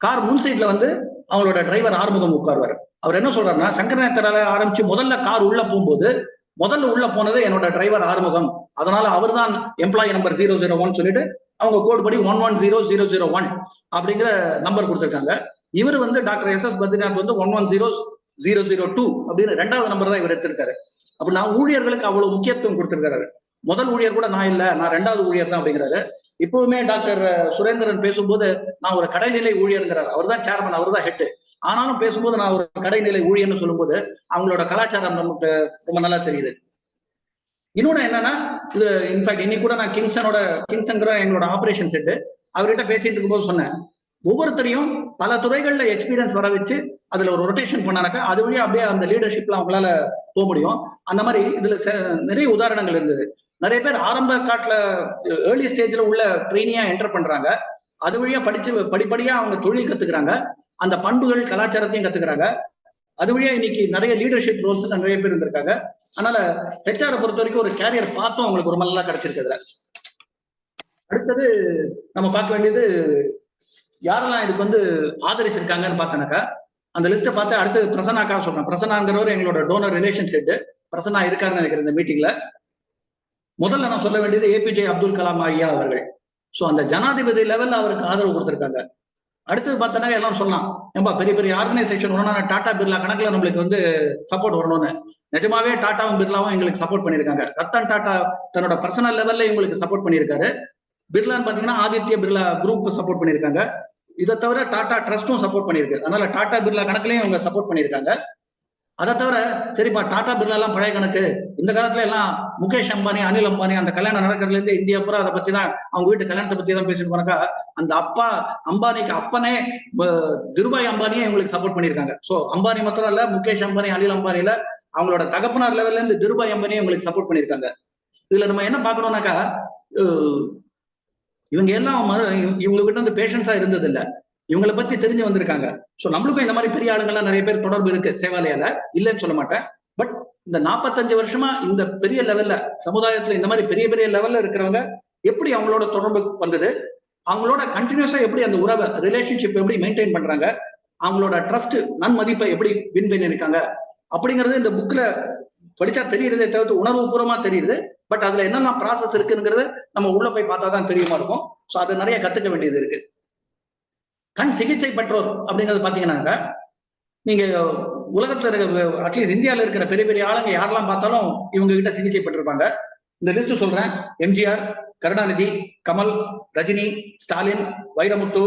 கார் முன் சீட்ல வந்து அவங்களோட டிரைவர் ஆறுமுகம் உட்காருவார். அவர் என்ன சொல்றாருன்னா, சங்கர நேத்திராலயம் ஆரம்பிச்சு முதல்ல கார் உள்ள போகும்போது முதல்ல உள்ள போனது என்னோட டிரைவர் ஆறுமுகம், அதனால அவர் தான் எம்ப்ளாயி நம்பர் 001 சொல்லிட்டு அவங்க கோட் படி 110001 அப்படிங்கிற நம்பர் கொடுத்திருக்காங்க. இவர் வந்து டாக்டர் SS பத்ரிநாத் வந்து 110002 அப்படின்னு 2வது நம்பர் தான் இவர் எடுத்திருக்காரு. அப்படின்னா ஊழியர்களுக்கு அவ்வளவு முக்கியத்துவம் கொடுத்திருக்காரு. முதல் ஊழியர் கூட நான் இல்ல, நான் 2வது ஊழியர் தான் அப்படிங்கிறாரு. இப்பவுமே டாக்டர் சுரேந்திரன் பேசும்போது நான் ஒரு கடைநிலை ஊழியர்ங்கிறார். அவர் தான் சேர்மன், அவர் தான் ஹெட். ஆனாலும் பேசும்போது நான் ஒரு கடைநிலை ஊழியர்னு சொல்லும்போது அவங்களோட கலாச்சாரம் நமக்கு ரொம்ப நல்லா தெரியுது. இன்னொன்னு என்னன்னா, இது இன்ஃபேக்ட் இன்னைக்கு கூட நான் கிங்ஸ்டன் எங்களோட ஆபரேஷன் செட் அவர்கிட்ட பேசிட்டு இருக்கும்போது சொன்னேன், ஒவ்வொருத்தரையும் பல துறைகள்ல எக்ஸ்பீரியன்ஸ் வர வச்சு அதுல ஒரு ரொட்டேஷன் பண்ணானாக்கா அது வழியா அப்படியே அந்த லீடர்ஷிப்ல அவங்களால போக முடியும். அந்த மாதிரி இதுல நிறைய உதாரணங்கள் இருந்தது. நிறைய பேர் ஆரம்ப காட்டுல ஏர்லி ஸ்டேஜ்ல உள்ள ட்ரெயினியா என்டர் பண்றாங்க. அது வழியா படிச்சு படிப்படியா அவங்க தொழில் கத்துக்கிறாங்க, அந்த பண்புகள் கலாச்சாரத்தையும் கத்துக்கிறாங்க. அது வழியா இன்னைக்கு நிறைய லீடர்ஷிப் ரோல்ஸ் நிறைய பேர் இருந்திருக்காங்க. அதனால ஹெச்ஆரை பொறுத்த வரைக்கும் ஒரு கேரியர் பார்த்தும் அவங்களுக்கு ரொம்ப நல்லா கிடைச்சிருக்குதுல. அடுத்தது நம்ம பார்க்க வேண்டியது யாரெல்லாம் இதுக்கு வந்து ஆதரிச்சிருக்காங்கன்னு பார்த்தோன்னாக்கா, அந்த லிஸ்ட்டை பார்த்து அடுத்து பிரசன்னாக்கா சொல்றேன். பிரசன்னாங்கிறவர் எங்களோட டோனர் ரிலேஷன்ஸ் ஹெட். பிரசன்னா இருக்காருன்னு நினைக்கிறேன் இந்த மீட்டிங்ல. முதல்ல நான் சொல்ல வேண்டியது ஏபிஜே அப்துல் கலாம் ஐயா அவர்கள். சோ அந்த ஜனாதிபதி லெவல்ல அவருக்கு ஆதரவு கொடுத்திருக்காங்க. அடுத்தது பார்த்தோன்னா எல்லாம் சொல்லலாம், ஏன்பா பெரிய பெரிய ஆர்கனைசேஷன் ஒன்னா டாடா பிர்லா கணக்குல நம்மளுக்கு வந்து சப்போர்ட் வரணும்னு. நிஜமாவே டாட்டாவும் பிர்லாவும் எங்களுக்கு சப்போர்ட் பண்ணியிருக்காங்க. ரத்தன் டாடா தன்னோட பர்சனல் லெவல்ல இவங்களுக்கு சப்போர்ட் பண்ணியிருக்காரு. பிர்லான்னு பாத்தீங்கன்னா ஆதித்ய பிர்லா குரூப் சப்போர்ட் பண்ணியிருக்காங்க. இதை தவிர டாடா ட்ரஸ்டும் சப்போர்ட் பண்ணியிருக்கு. அதனால டாடா பிர்லா கணக்குலயும் இவங்க சப்போர்ட் பண்ணியிருக்காங்க. அதை தவிர சரிப்பா டாடா பிர்லா எல்லாம் பழைய கணக்கு, இந்த காலத்துல எல்லாம் முகேஷ் அம்பானி அனில் அம்பானி அந்த கல்யாணம் நடக்கிறதுல இருந்து இந்தியா பூரா அதை பத்தி தான், அவங்க வீட்டு கல்யாணத்தை பத்தி தான் பேசிட்டு போனாக்கா, அந்த அப்பா அம்பானிக்கு அப்பனே திருபாய் அம்பானியே இவங்களுக்கு சப்போர்ட் பண்ணியிருக்காங்க. சோ அம்பானி மாத்திரம் இல்ல, முகேஷ் அம்பானி அனில் அம்பானில அவங்களோட தகப்பனார் லெவல்ல இருந்து திருபாய் அம்பானியே இவங்களுக்கு சப்போர்ட் பண்ணியிருக்காங்க. இதுல நம்ம என்ன பார்க்கணும்னாக்கா, இவங்க எல்லாம் இவங்க கிட்ட வந்து பேஷன்ஸா இருந்தது இல்ல, இவங்களை பத்தி தெரிஞ்சு வந்திருக்காங்க. சோ நம்மளுக்கும் இந்த மாதிரி பெரிய ஆளுங்கெல்லாம் நிறைய பேர் தொடர்பு இருக்கு சேவாலயால, இல்லைன்னு சொல்ல மாட்டேன். பட் இந்த 45 வருஷமா இந்த பெரிய லெவல்ல சமுதாயத்துல இந்த மாதிரி பெரிய பெரிய லெவல்ல இருக்கிறவங்க எப்படி அவங்களோட தொடர்பு வந்தது, அவங்களோட கண்டினியூஸா எப்படி அந்த உறவை ரிலேஷன்ஷிப் எப்படி மெயின்டைன் பண்றாங்க, அவங்களோட ட்ரஸ்ட் நன்மதிப்பை எப்படி வின் பண்ணிருக்காங்க அப்படிங்கிறது இந்த புக்ல படிச்சா தெரியுறதே தவிர்த்து உணர்வு பூர்வமா தெரியுது. பட் அதுல என்னெல்லாம் ப்ராசஸ் இருக்குங்கிறது நம்ம உள்ள போய் பார்த்தா தான் தெரியுமா இருக்கும். சோ அது நிறைய கத்துக்க வேண்டியது இருக்கு. கண் சிகிச்சை பெற்றோர் அப்படிங்கிறது பாத்தீங்கன்னா, நீங்க உலகத்துல இருக்க அட்லீஸ்ட் இந்தியாவில இருக்கிற பெரிய பெரிய ஆளுங்க யாரெல்லாம் பார்த்தாலும் இவங்க கிட்ட சிகிச்சை பெற்றிருப்பாங்க. இந்த லிஸ்ட் சொல்றேன். எம்ஜிஆர், கருணாநிதி, கமல், ரஜினி, ஸ்டாலின், வைரமுத்து,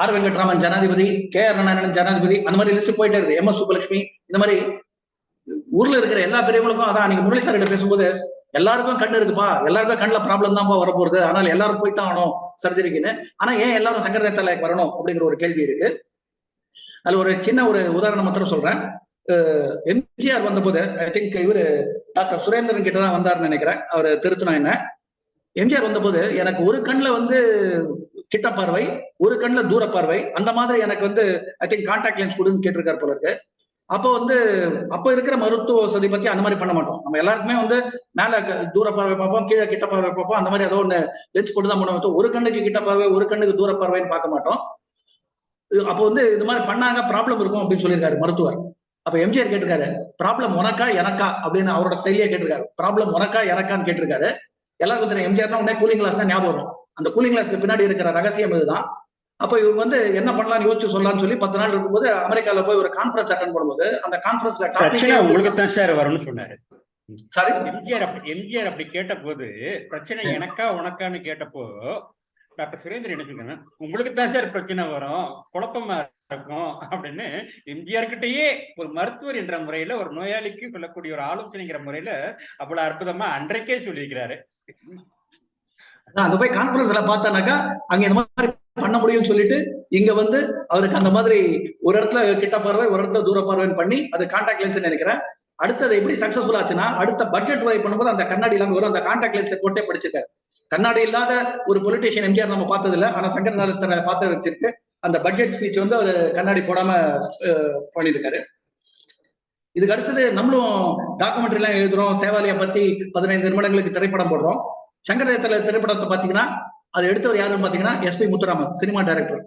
ஆர் வெங்கட்ராமன் ஜனாதிபதி, கே ஆர் நாராயணன் ஜனாதிபதி, அந்த மாதிரி லிஸ்ட் போயிட்டே இருக்கு. எம் எஸ் சுப்பலட்சுமி, இந்த மாதிரி ஊர்ல இருக்கிற எல்லா பெரியவங்களுக்கும். அதான் நீங்க முரளி சார் கிட்ட பேசும்போது, எல்லாருக்கும் கண்ணு இருக்குப்பா, எல்லாருக்கும் கண்ணுல ப்ராப்ளம் தான்ப்பா வரப்போகுது, அதனால எல்லாரும் போய் தான் ஆகணும் சர்ஜரிக்குன்னு. ஆனா ஏன் எல்லாரும் சங்கர் நேத்ராலயாக்கு வரணும் அப்படிங்கிற ஒரு கேள்வி இருக்கு. அதுல ஒரு சின்ன ஒரு உதாரணம் மாத்திரம் சொல்றேன். எம்ஜிஆர் வந்தபோது ஐ திங்க் இவரு டாக்டர் சுரேந்திரன் கிட்ட தான் வந்தாருன்னு நினைக்கிறேன். அவர் திருத்தணும் என்ன. எம்ஜிஆர் வந்தபோது எனக்கு ஒரு கண்ணுல வந்து கிட்ட பார்வை, ஒரு கண்ணுல தூர பார்வை, அந்த மாதிரி எனக்கு வந்து ஐ திங்க் கான்டாக்ட் லென்ஸ் கொடுன்னு கேட்டிருக்காரு போல இருக்கு. அப்போ வந்து அப்ப இருக்கிற மருத்துவ வசதி பத்தி அந்த மாதிரி பண்ண மாட்டோம். நம்ம எல்லாருக்குமே வந்து மேல தூர பார்வை பார்ப்போம், கீழே கிட்ட பார்வை பார்ப்போம், அந்த மாதிரி ஏதோ ஒண்ணு லென்ஸ் போட்டு தான் பண்ணுவோம். ஒரு கண்ணுக்கு கிட்ட பார்வை, ஒரு கண்ணுக்கு தூர பார்வைன்னு பார்க்க மாட்டோம். அப்போ வந்து இது மாதிரி பண்ணாங்க ப்ராப்ளம் இருக்கும் அப்படின்னு சொல்லியிருக்காரு மருத்துவர். அப்ப எம்ஜிஆர் கேட்டிருக்காரு, ப்ராப்ளம் உனக்கா எனக்கா அப்படின்னு அவரோட ஸ்டைலே கேட்டிருக்காரு. ப்ராப்ளம் உனக்கா எனக்கான்னு கேட்டிருக்காரு. எல்லாருக்கும் தெரியும் எம்ஜிஆர்னா உடனே கூலிங் கிளாஸ் தான் ஞாபகம் வரும். அந்த கூலிங் கிளாஸ்க்கு பின்னாடி இருக்கிற ரகசியம் இதுதான். அப்ப இவங்க வந்து என்ன பண்ணலாம்னு யோசிச்சு சொல்லலாம்னு சொல்லி 10 நாள் இருக்கும்போது அமெரிக்கால போய் ஒரு கான்ஃபரன்ஸ் அட்டன் பண்ணும்போது அந்த கான்ஃபரன்ஸ்ல உங்களுக்கு தான் சார் வரும்னு சொன்னாரு. சாரி, எம்ஜிஆர் அப்படி கேட்ட போது பிரச்சனை எனக்கா உனக்கான்னு கேட்டப்போ டாக்டர் சுரேந்திரன் என்ன சொல்றாங்க, உங்களுக்கு தான் சார் பிரச்சனை வரும், குழப்பமா இருக்கும் அப்படின்னு எம்ஜிஆர் கிட்டயே ஒரு மருத்துவர் என்ற முறையில, ஒரு நோயாளிக்கு சொல்லக்கூடிய ஒரு ஆலோசனைங்கிற முறையில அவ்வளவு அற்புதமா அன்றைக்கே சொல்லியிருக்கிறாரு. அங்க போய் கான்ஃபரன்ஸ்ல பார்த்தானாக்கா அங்க இந்த மாதிரி பண்ண முடியும்னு சொல்லிட்டு இங்க வந்து அவருக்கு அந்த மாதிரி ஒரு இடத்துல கிட்ட பார்வை, ஒரு இடத்துல தூர பார்வைன்னு பண்ணி அது கான்டாக்ட் லென்ஸ் நினைக்கிறேன். அடுத்தது எப்படி சக்சஸ்ஃபுல் ஆச்சுன்னா, அடுத்த பட்ஜெட் உரை பண்ணும்போது அந்த கண்ணாடி இல்லாம வரும், அந்த கான்டாக்ட் லென்ஸ் போட்டே படிச்சிருக்காரு. கண்ணாடி இல்லாத ஒரு பொலிட்டீஷியன் எம்ஜிஆர் நம்ம பார்த்தது இல்லை, ஆனா சங்கர் நேரத்தை பார்த்து வச்சிருக்கு. அந்த பட்ஜெட் ஸ்பீச் வந்து அவர் கண்ணாடி போடாம பண்ணியிருக்காரு. இதுக்கு அடுத்தது நம்மளும் டாக்குமெண்ட்ரி எல்லாம் எழுதுறோம், சேவாலயா பத்தி 15 நிமிடங்களுக்கு திரைப்படம் போடுறோம். சங்கர் நேரத்துல திரைப்படத்தை பாத்தீங்கன்னா அதை எடுத்தவர் யாருன்னு பாத்தீங்கன்னா எஸ்பி முத்துராமன், சினிமா டைரக்டர்.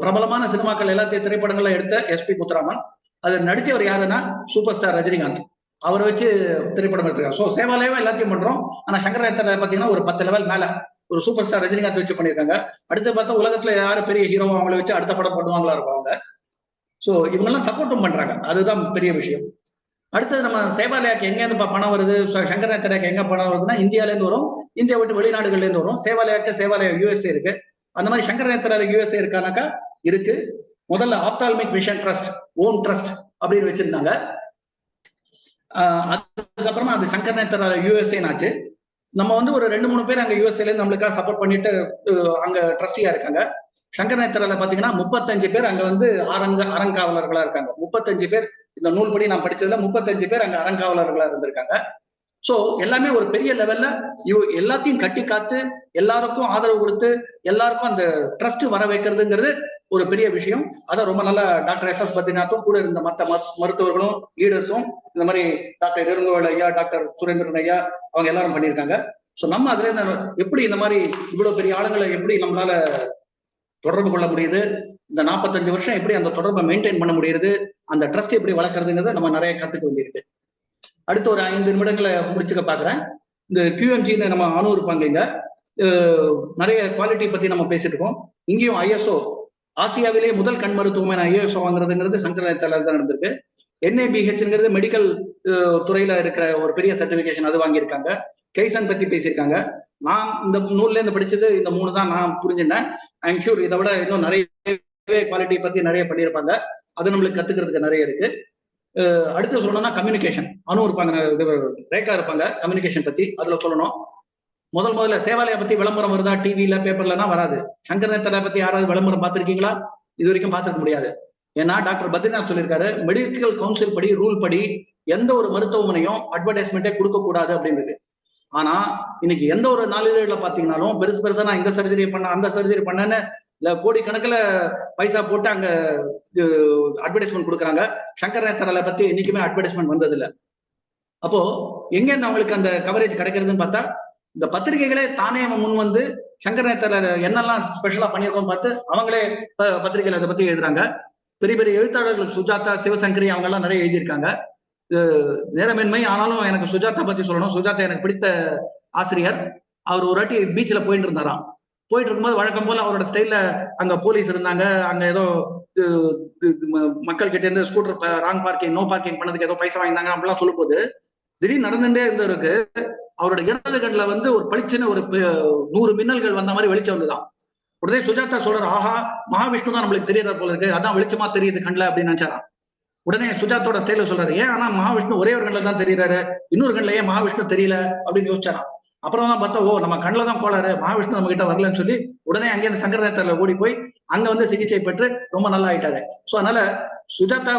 பிரபலமான சினிமாக்கள் எல்லாத்தையும் திரைப்படங்கள்ல எடுத்த எஸ்பி முத்துராமன். அது நடிச்சவர் யாருன்னா சூப்பர் ஸ்டார் ரஜினிகாந்த். அவரை வச்சு திரைப்படம் எடுத்திருக்காங்க. ஸோ சேவாலயாவே எல்லாத்தையும் பண்றோம். ஆனா சங்கர் நேரத்துல பாத்தீங்கன்னா ஒரு 10 லெவல் மேல ஒரு சூப்பர் ஸ்டார் ரஜினிகாந்த் வச்சு பண்ணியிருக்காங்க. அடுத்து பார்த்தா உலகத்துல யாரு பெரிய ஹீரோ அவங்களை வச்சு அடுத்த படம் பண்ணுவாங்களா இருப்பாங்க. ஸோ இவங்கெல்லாம் சப்போர்ட்டும் பண்றாங்க, அதுதான் பெரிய விஷயம். அடுத்தது நம்ம சேவாலயாக்கு எங்கேருந்து பணம் வருது, சங்கர் நேத்ராலயாக்கு எங்க பணம் வருதுன்னா இந்தியால இருந்து வரும், இந்தியா விட்டு வெளிநாடுகள்ல இருந்து வரும். சேவாலயா யூஎஸ்ஏ இருக்கு. அந்த மாதிரி சங்கர் நேத்ராலயா யூஎஸ்ஏ இருக்கானாக்கா இருக்கு. முதல்ல ஆப்தால்மிக் விஷன் ட்ரஸ்ட், ஓம் ட்ரஸ்ட் அப்படின்னு வச்சிருந்தாங்க. அதுக்கப்புறமா அது சங்கர் நேத்ராலயா யூஎஸ்ஏன்னு ஆச்சு. நம்ம வந்து ஒரு 2-3 பேர் அங்க யூஎஸ்ஏல இருந்து நம்மளுக்காக சப்போர்ட் பண்ணிட்டு அங்க ட்ரஸ்டியா இருக்காங்க. சங்கர் நேத்ராலயா பாத்தீங்கன்னா 35 பேர் அங்க வந்து அறங்காவலர்களா இருக்காங்க. 35 பேர், இந்த நூல்படி நான் படிச்சதுல 35 பேர் அங்க அறங்காவலர்களா இருந்திருக்காங்க. சோ எல்லாமே ஒரு பெரிய லெவல்ல எல்லாத்தையும் கட்டி காத்து எல்லாருக்கும் ஆதரவு கொடுத்து எல்லாருக்கும் அந்த ட்ரஸ்ட் வர வைக்கிறதுங்கிறது ஒரு பெரிய விஷயம். அதான் ரொம்ப நல்ல டாக்டர் எஸ் எஸ் பத்ரிநாத்தும் கூட இருந்த மற்ற மருத்துவர்களும் லீடர்ஸும் இந்த மாதிரி டாக்டர் இளங்கோவேல் ஐயா, டாக்டர் சுரேந்திரன் ஐயா அவங்க எல்லாரும் பண்ணியிருக்காங்க. ஸோ நம்ம அதுல எப்படி இந்த மாதிரி இவ்வளவு பெரிய ஆளுங்களை எப்படி நம்மளால தொடர்பு கொள்ள முடியுது, இந்த 45 வருஷம் எப்படி அந்த தொடர்பை மெயின்டைன் பண்ண முடியுது, அந்த ட்ரஸ்ட் எப்படி வளர்க்கறதுங்கிறத நம்ம நிறைய கத்துக்க வேண்டியிருக்கு. அடுத்து ஒரு 5 நிமிடங்களை முடிச்சுக்க பாக்குறேன். இந்த QMGன்னு நம்ம அணு இருப்பாங்க, இங்க நிறைய குவாலிட்டி பத்தி நம்ம பேசிட்டு இருக்கோம். இங்கேயும் ISO ஆசியாவிலேயே முதல் கண் மருத்துவமனை ISO வாங்குறதுங்கிறது சங்கர் நேத்ராலயா தான் நடந்திருக்கு. NABHங்கிறது மெடிக்கல் துறையில இருக்கிற ஒரு பெரிய சர்டிபிகேஷன், அது வாங்கியிருக்காங்க. கைசன் பத்தி பேசியிருக்காங்க. நான் இந்த நூல்ல இருந்து படிச்சது இந்த 3 தான் நான் புரிஞ்சுட்டேன். ஐம் ஷூர் இதை விட இன்னும் நிறைய குவாலிட்டி பத்தி நிறைய பண்ணியிருப்பாங்க. அது நம்மளுக்கு கத்துக்கிறதுக்கு நிறைய இருக்கு. அடுத்து சொல்லணும்னா கம்யூனிகேஷன், அணு இருப்பாங்க, ரேகா இருப்பாங்க, கம்யூனிகேஷன் பத்தி அதுல சொல்லணும். முதல்ல சேவாலயா பத்தி விளம்பரம் வருதா டிவில பேப்பர்லனா வராது. சங்கர் நேத்ராலயா பத்தி யாராவது விளம்பரம் பார்த்திருக்கீங்களா? இது வரைக்கும் பார்த்திருக்க முடியாது. ஏன்னா டாக்டர் பத்ரிநாத் சொல்லியிருக்காரு, மெடிக்கல் கவுன்சில் படி, ரூல் படி எந்த ஒரு மருத்துவமனையும் அட்வர்டைஸ்மெண்ட்டே கொடுக்க கூடாது அப்படின்னு. ஆனா இன்னைக்கு எந்த ஒரு நாளிதழ்ல பாத்தீங்கன்னாலும் பெருசா நான் இந்த சர்ஜரி பண்ண அந்த சர்ஜரி பண்ணேன்னு கோடிக்கணக்கில் பைசா போட்டு அங்க அட்வர்டைஸ்மெண்ட் கொடுக்குறாங்க. சங்கர் நேத்ராலயா பத்தி என்னைக்குமே அட்வர்டைஸ்மெண்ட் வந்தது இல்லை. அப்போ எங்க அவங்களுக்கு அந்த கவரேஜ் கிடைக்கிறதுன்னு பார்த்தா, இந்த பத்திரிகைகளே தானே முன் வந்து சங்கர் நேத்ராலயா என்னெல்லாம் ஸ்பெஷலா பண்ணியிருக்கோம் பார்த்து அவங்களே பத்திரிகைகள் அதை பத்தி எழுதுறாங்க. பெரிய பெரிய எழுத்தாளர்கள் சுஜாதா, சிவசங்கரி அவங்க எல்லாம் நிறைய எழுதியிருக்காங்க. நேரமின்மை, ஆனாலும் எனக்கு சுஜாதா பத்தி சொல்லணும். சுஜாதா எனக்கு பிடித்த ஆசிரியர். அவர் ஒரு வாட்டி பீச்சில் போயிட்டு இருந்தாராம். போயிட்டு இருக்கும்போது வழக்கம் போல அவரோட ஸ்டைல்ல அங்க போலீஸ் இருந்தாங்க, அங்க ஏதோ மக்கள் கிட்ட இருந்து scooter wrong parking, no parking பண்ணதுக்கு ஏதோ பைசா வாங்கினாங்க அப்படிலாம் சொல்லும் போது திடீர்னு நடந்துட்டே இருந்தவருக்கு அவரோட இடது கண்ணில் வந்து ஒரு பளிச்சுன்னு ஒரு 100 மின்னல்கள் வந்த மாதிரி வெளிச்சம் வந்துதான். உடனே சுஜாதா சொல்றாரு, ஆஹா மகாவிஷ்ணு தான் நம்மளுக்கு தெரியறா போல இருக்கு, அதான் வெளிச்சமா தெரியுது கண்ணில் அப்படின்னு நினைச்சாராம். உடனே சுஜாத்தோட ஸ்டைல சொல்றாரு, ஏன் ஆனா மகாவிஷ்ணு ஒரே ஒரு கண்ணில் தான் தெரியுறாரு, இன்னொரு கண்ணில் ஏன் மகாவிஷ்ணு தெரியல அப்படின்னு யோசிச்சாராம். அப்புறம் தான் பார்த்தா, ஓ நம்ம கண்ணில் தான் கோளாறு, மகாவிஷ்ணு நம்ம கிட்ட வரலன்னு சொல்லி உடனே அங்கேருந்து சங்கர் நேத்ராலயா ஓடி போய் அங்க வந்து சிகிச்சை பெற்று ரொம்ப நல்லா ஆயிட்டாரு. ஸோ அதனால சுஜாதா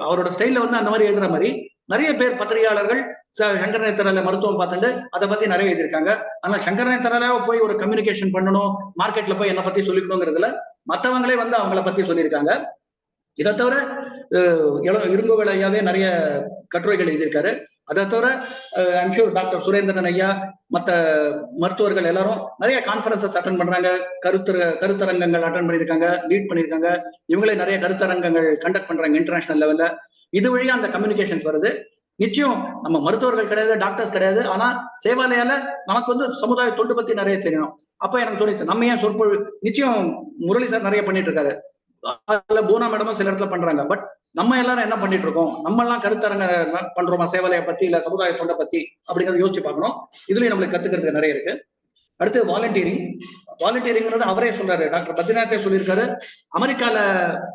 அவரோட ஸ்டைல்ல வந்து அந்த மாதிரி எழுதுற மாதிரி நிறைய பேர் பத்திரிகையாளர்கள் சங்கர் நேத்ராலயா மருத்துவம் பார்த்துட்டு அதை பத்தி நிறைய எழுதியிருக்காங்க. ஆனா சங்கர் நேத்ராலயாவை போய் ஒரு கம்யூனிகேஷன் பண்ணணும், மார்க்கெட்ல போய் என்ன பத்தி சொல்லிக்கணுங்கிறதுல மற்றவங்களே வந்து அவங்கள பத்தி சொல்லியிருக்காங்க. இதை தவிர இளங்கோவேல் ஐயாவே நிறைய கட்டுரைகள் எழுதியிருக்காரு. அதை தவிர ஐம்ஷூர் டாக்டர் சுரேந்திரன் ஐயா, மற்ற மருத்துவர்கள் எல்லாரும் நிறைய கான்ஃபரன்சஸ் அட்டன் பண்றாங்க, கருத்தரங்கங்கள் அட்டன் பண்ணியிருக்காங்க, லீட் பண்ணியிருக்காங்க. இவங்களே நிறைய கருத்தரங்கங்கள் கண்டக்ட் பண்றாங்க இன்டர்நேஷனல் லெவல்ல. இது வழியா அந்த கம்யூனிகேஷன்ஸ் வருது. நிச்சயம் நம்ம மருத்துவர்கள் கிடையாது, டாக்டர்ஸ் கிடையாது, ஆனா சேவாலயால நமக்கு வந்து சமுதாய தொண்டு பத்தி நிறைய தெரியும். அப்ப எனக்கு தோணுச்சு, நம்ம ஏன் சொற்பொழிவு, நிச்சயம் முரளி சார் நிறைய பண்ணிட்டு இருக்காரு, அதுல பூனா மேடமும் சில இடத்துல பண்றாங்க. பட் நம்ம எல்லாரும் என்ன பண்ணிட்டு இருக்கோம், நம்ம எல்லாம் கருத்தரங்க பண்றோமா சேவாலயா பத்தி இல்ல சமுதாய தொண்டை பத்தி அப்படிங்கறத யோசிச்சு பார்க்கணும். இதுலயும் நம்மளுக்கு கத்துக்கிறதுக்கு நிறைய இருக்கு. அடுத்து வாலண்டியரிங் அவரே சொல்றாரு, டாக்டர் பத்ரிநாத்தே சொல்லியிருக்காரு, அமெரிக்கால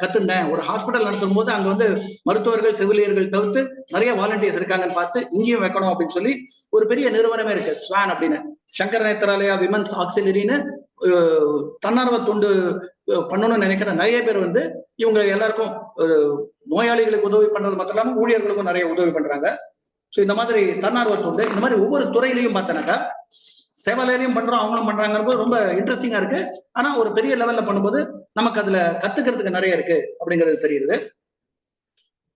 கத்துனேன், ஒரு ஹாஸ்பிட்டல் நடத்தும் போது அங்க வந்து மருத்துவர்கள் செவிலியர்கள் தவிர்த்து நிறைய வாலண்டியர்ஸ் இருக்காங்கன்னு பார்த்து இங்கேயும் வைக்கணும் அப்படின்னு சொல்லி ஒரு பெரிய நிறுவனமே இருக்கு, ஸ்வான் அப்படின்னு, சங்கர் நேத்ராலயா விமன்ஸ் ஆக்சிலரின்னு தன்னார்வ தொண்டு பண்ணணும்னு நினைக்கிற நிறைய பேர் வந்து இவங்க எல்லாருக்கும் நோயாளிகளுக்கு உதவி பண்றது மட்டும் இல்லாம ஊழியர்களுக்கும் நிறைய உதவி பண்றாங்க. ஸோ இந்த மாதிரி தன்னார்வ தொண்டு இந்த மாதிரி ஒவ்வொரு துறையிலையும் பார்த்தோன்னாக்கா சேவாலயம் பண்றோம், அவங்களும் பண்றாங்க, ரொம்ப இன்ட்ரெஸ்டிங்கா இருக்கு. ஆனா ஒரு பெரிய லெவல்ல பண்ணும்போது நமக்கு அதுல கத்துக்கிறதுக்கு நிறைய இருக்கு அப்படிங்கிறது தெரியுது.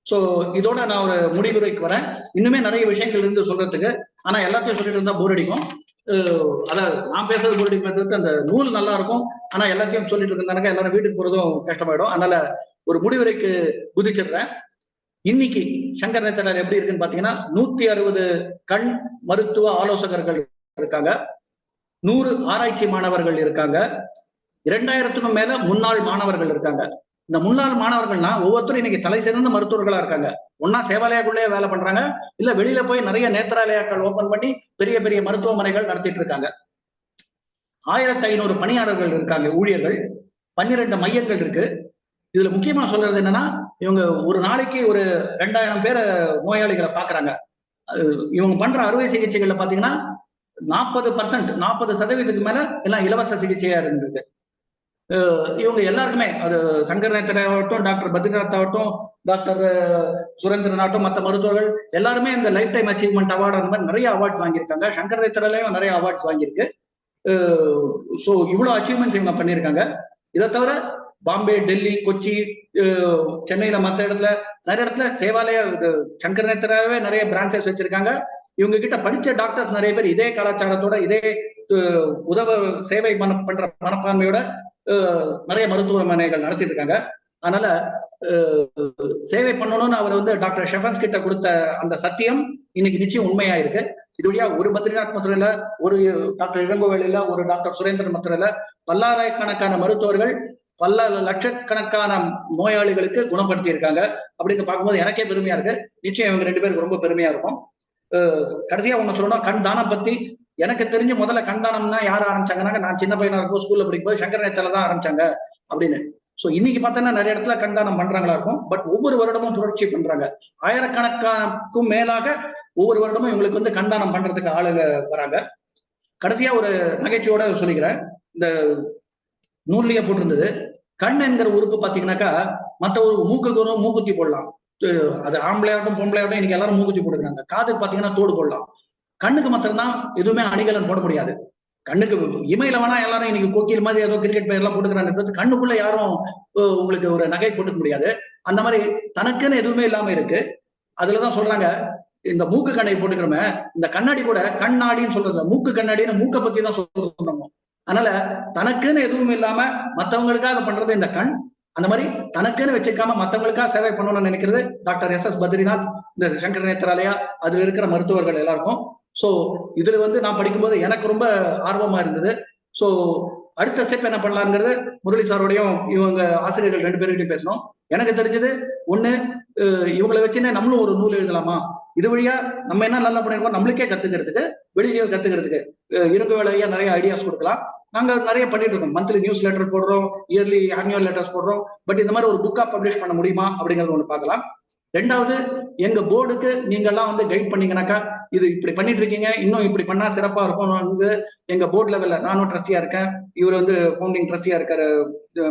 சோ இதோட நான் ஒரு முடிவுரைக்கு வரேன். இன்னுமே நிறைய விஷயங்கள் இருந்து சொல்றதுக்கு, ஆனா எல்லாத்தையும் சொல்லிட்டு இருந்தா போர் அடிக்கும். அதாவது நான் பேசுறது போர் அடிக்கிறது, அந்த நூல் நல்லா இருக்கும், ஆனா எல்லாத்தையும் சொல்லிட்டு இருந்தாங்க எல்லாரும் வீட்டுக்கு போறதும் கஷ்டமாயிடும். அதனால ஒரு முடிவுரைக்கு குதிச்சிடுறேன். இன்னைக்கு சங்கர் நேத்ராலயா எப்படி இருக்குன்னு பாத்தீங்கன்னா, 160 கண் மருத்துவ ஆலோசகர்கள் இருக்காங்க, 100 ஆராய்ச்சி மாணவர்கள் இருக்காங்க, 2000க்கும் மேல முன்னாள் மாணவர்கள் இருக்காங்க. இந்த முன்னாள் மாணவர்கள்னா ஒவ்வொருத்தரும் இன்னைக்கு தலை சிறந்த மருத்துவர்களா இருக்காங்க. ஒன்னா சேவாலயாக்குள்ளேயே வேலை பண்றாங்க, இல்ல வெளியில போய் நிறைய நேத்ராலயாக்கள் ஓபன் பண்ணி பெரிய பெரிய மருத்துவமனைகள் நடத்திட்டு இருக்காங்க. 1500 பணியாளர்கள் இருக்காங்க, ஊழியர்கள், 12 மையங்கள் இருக்கு. இதுல முக்கியமா சொல்றது என்னன்னா, இவங்க ஒரு நாளைக்கு ஒரு 2000 பேரை நோயாளிகளை பாக்குறாங்க. இவங்க பண்ற அறுவை சிகிச்சைகள்ல பாத்தீங்கன்னா 40% மேல எல்லாம் இலவச சிகிச்சையா இருந்திருக்கு. இவங்க எல்லாருக்குமே, அது சங்கர் நேத்ராலயா ஆகட்டும், டாக்டர் பத்ரிநாத் ஆகட்டும், டாக்டர் சுரேந்திரன் ஆகட்டும், மற்ற மருத்துவர்கள் எல்லாருமே இந்த லைஃப் டைம் அச்சீவ்மெண்ட் அவார்டு அந்த மாதிரி நிறைய அவார்ட்ஸ் வாங்கியிருக்காங்க. சங்கர் நேத்ராலயாவும் நிறைய அவார்ட்ஸ் வாங்கியிருக்கு. ஸோ இவ்வளவு அச்சீவ்மெண்ட்ஸ் இவங்க பண்ணியிருக்காங்க. இதை தவிர பாம்பே, டெல்லி, கொச்சி, சென்னையில மற்ற இடத்துல நிறைய இடத்துல சேவாலய சங்கர நேத்ராவே நிறைய பிரான்ச்சஸ் வச்சிருக்காங்க. இவங்க கிட்ட படிச்ச டாக்டர்ஸ் நிறைய பேர் இதே கலாச்சாரத்தோட இதே உதவ சேவை பண்ற மனப்பான்மையோட நிறைய மருத்துவமனைகள் நடத்திட்டு இருக்காங்க. அதனால சேவை பண்ணணும்னு அவர் வந்து டாக்டர் ஷெஃபன்ஸ் கிட்ட கொடுத்த அந்த சத்தியம் இன்னைக்கு நிச்சயம் உண்மையா இருக்கு. இது வழியா ஒரு பத்ரிநாத் மதுரையில, ஒரு டாக்டர் இளங்கோவேலில, ஒரு டாக்டர் சுரேந்திரன் மதுரையில பல்லாயிரக்கணக்கான மருத்துவர்கள் பல லட்சக்கணக்கான நோயாளிகளுக்கு குணப்படுத்தி இருக்காங்க. அப்படின்னு பார்க்கும்போது எனக்கே பெருமையா இருக்கு. நிச்சயம் இவங்க 2 பேருக்கு ரொம்ப பெருமையா இருக்கும். கடைசியா ஒண்ணு சொல்லணும், கண் தானம் பத்தி. எனக்கு தெரிஞ்சு முதல்ல கண் தானம்னா யார் ஆரம்பிச்சாங்கன்னா, நான் சின்ன பையனா இருக்கும் ஸ்கூல்ல படிக்கும்போது சங்கர நேத்திரால தான் ஆரம்பிச்சாங்க அப்படின்னு. சோ இன்னைக்கு பார்த்தோன்னா நிறைய இடத்துல கண் தானம் பண்றாங்களா இருக்கும். பட் ஒவ்வொரு வருடமும் புரட்சி பண்றாங்க. ஆயிரக்கணக்கானுக்கும் மேலாக ஒவ்வொரு வருடமும் இவங்களுக்கு வந்து கண் தானம் பண்றதுக்கு ஆளுங்க வராங்க. கடைசியா ஒரு நகைச்சுவையோட சொல்லிக்கிறேன். இந்த நூல்லையே போட்டிருந்தது, கண் என்கிற உறுப்பு பாத்தீங்கன்னாக்கா மத்த ஒரு மூக்குக்கு மூக்குத்தி போடலாம். அது ஆம்பளையாகட்டும் பொம்பளையாகட்டும் இன்னைக்கு எல்லாரும் மூக்குத்தி போட்டுக்கிறாங்க. காதுக்கு பாத்தீங்கன்னா தோடு போடலாம். கண்ணுக்கு மாத்திரம்தான் எதுவுமே அணிகலன் போட முடியாது. கண்ணுக்கு இமையில வேணா எல்லாரும் இன்னைக்கு கோக்கில் மாதிரி ஏதோ கிரிக்கெட் பிளேயர் எல்லாம் போட்டுக்கிறாங்க. கண்ணுக்குள்ள யாரும் உங்களுக்கு ஒரு நகை போட்டுக்க முடியாது. அந்த மாதிரி தனக்குன்னு எதுவுமே இல்லாம இருக்கு. அதுலதான் சொல்றாங்க, இந்த மூக்கு கண்ணாடி போட்டுக்கிறோமே, இந்த கண்ணாடி கூட கண்ணாடின்னு சொல்றது, மூக்கு கண்ணாடின்னு மூக்கை பத்தி தான் சொல்றோம். அதனால தனக்குன்னு எதுவும் இல்லாம மத்தவங்களுக்காக பண்றது இந்த கண். அந்த மாதிரி தனக்குன்னு வச்சுக்காம மத்தவங்களுக்காக சேவை பண்ணணும்னு நினைக்கிறது டாக்டர் எஸ்.எஸ். பத்ரிநாத், இந்த சங்கர நேத்ராலயா, அதுல இருக்கிற மருத்துவர்கள் எல்லாருக்கும். சோ இதுல வந்து நான் படிக்கும்போது எனக்கு ரொம்ப ஆர்வமா இருந்தது. சோ அடுத்த ஸ்டெப் என்ன பண்ணலாங்கிறது முரளி சாரோடையும் இவங்க ஆசிரியர்கள் 2 பேர்கிட்டையும் பேசணும். எனக்கு தெரிஞ்சது ஒண்ணு, இவங்களை வச்சுன்னு நம்மளும் ஒரு நூல் எழுதலாமா? இது வழியா நம்ம என்ன நல்லா பண்ணிருக்கோம் நம்மளுக்கே கத்துக்கிறதுக்கு, வெளியிலேயே கத்துக்கிறதுக்கு இருங்க வேலையா நிறைய ஐடியாஸ் கொடுக்கலாம். நாங்க நிறைய பண்ணிட்டு இருக்கோம். மந்த்லி நியூஸ் லெட்டர் போடுறோம், இயர்லி ஆனுவல் லெட்டர்ஸ் போடுறோம். பட் இந்த மாதிரி ஒரு புக்கா பப்ளிஷ் பண்ண முடியுமா அப்படிங்கறது ஒண்ணு பார்க்கலாம். 2வது, எங்க போர்டுக்கு நீங்க எல்லாம் வந்து கைட் பண்ணீங்கன்னாக்கா, இது இப்படி பண்ணிட்டு இருக்கீங்க, இன்னும் இப்படி பண்ணா சிறப்பா இருக்கும். எங்க போர்டு லெவல்ல நானும் ட்ரஸ்டியா இருக்கேன், இவர் வந்து ஃபவுண்டிங் ட்ரஸ்டியா இருக்காரு,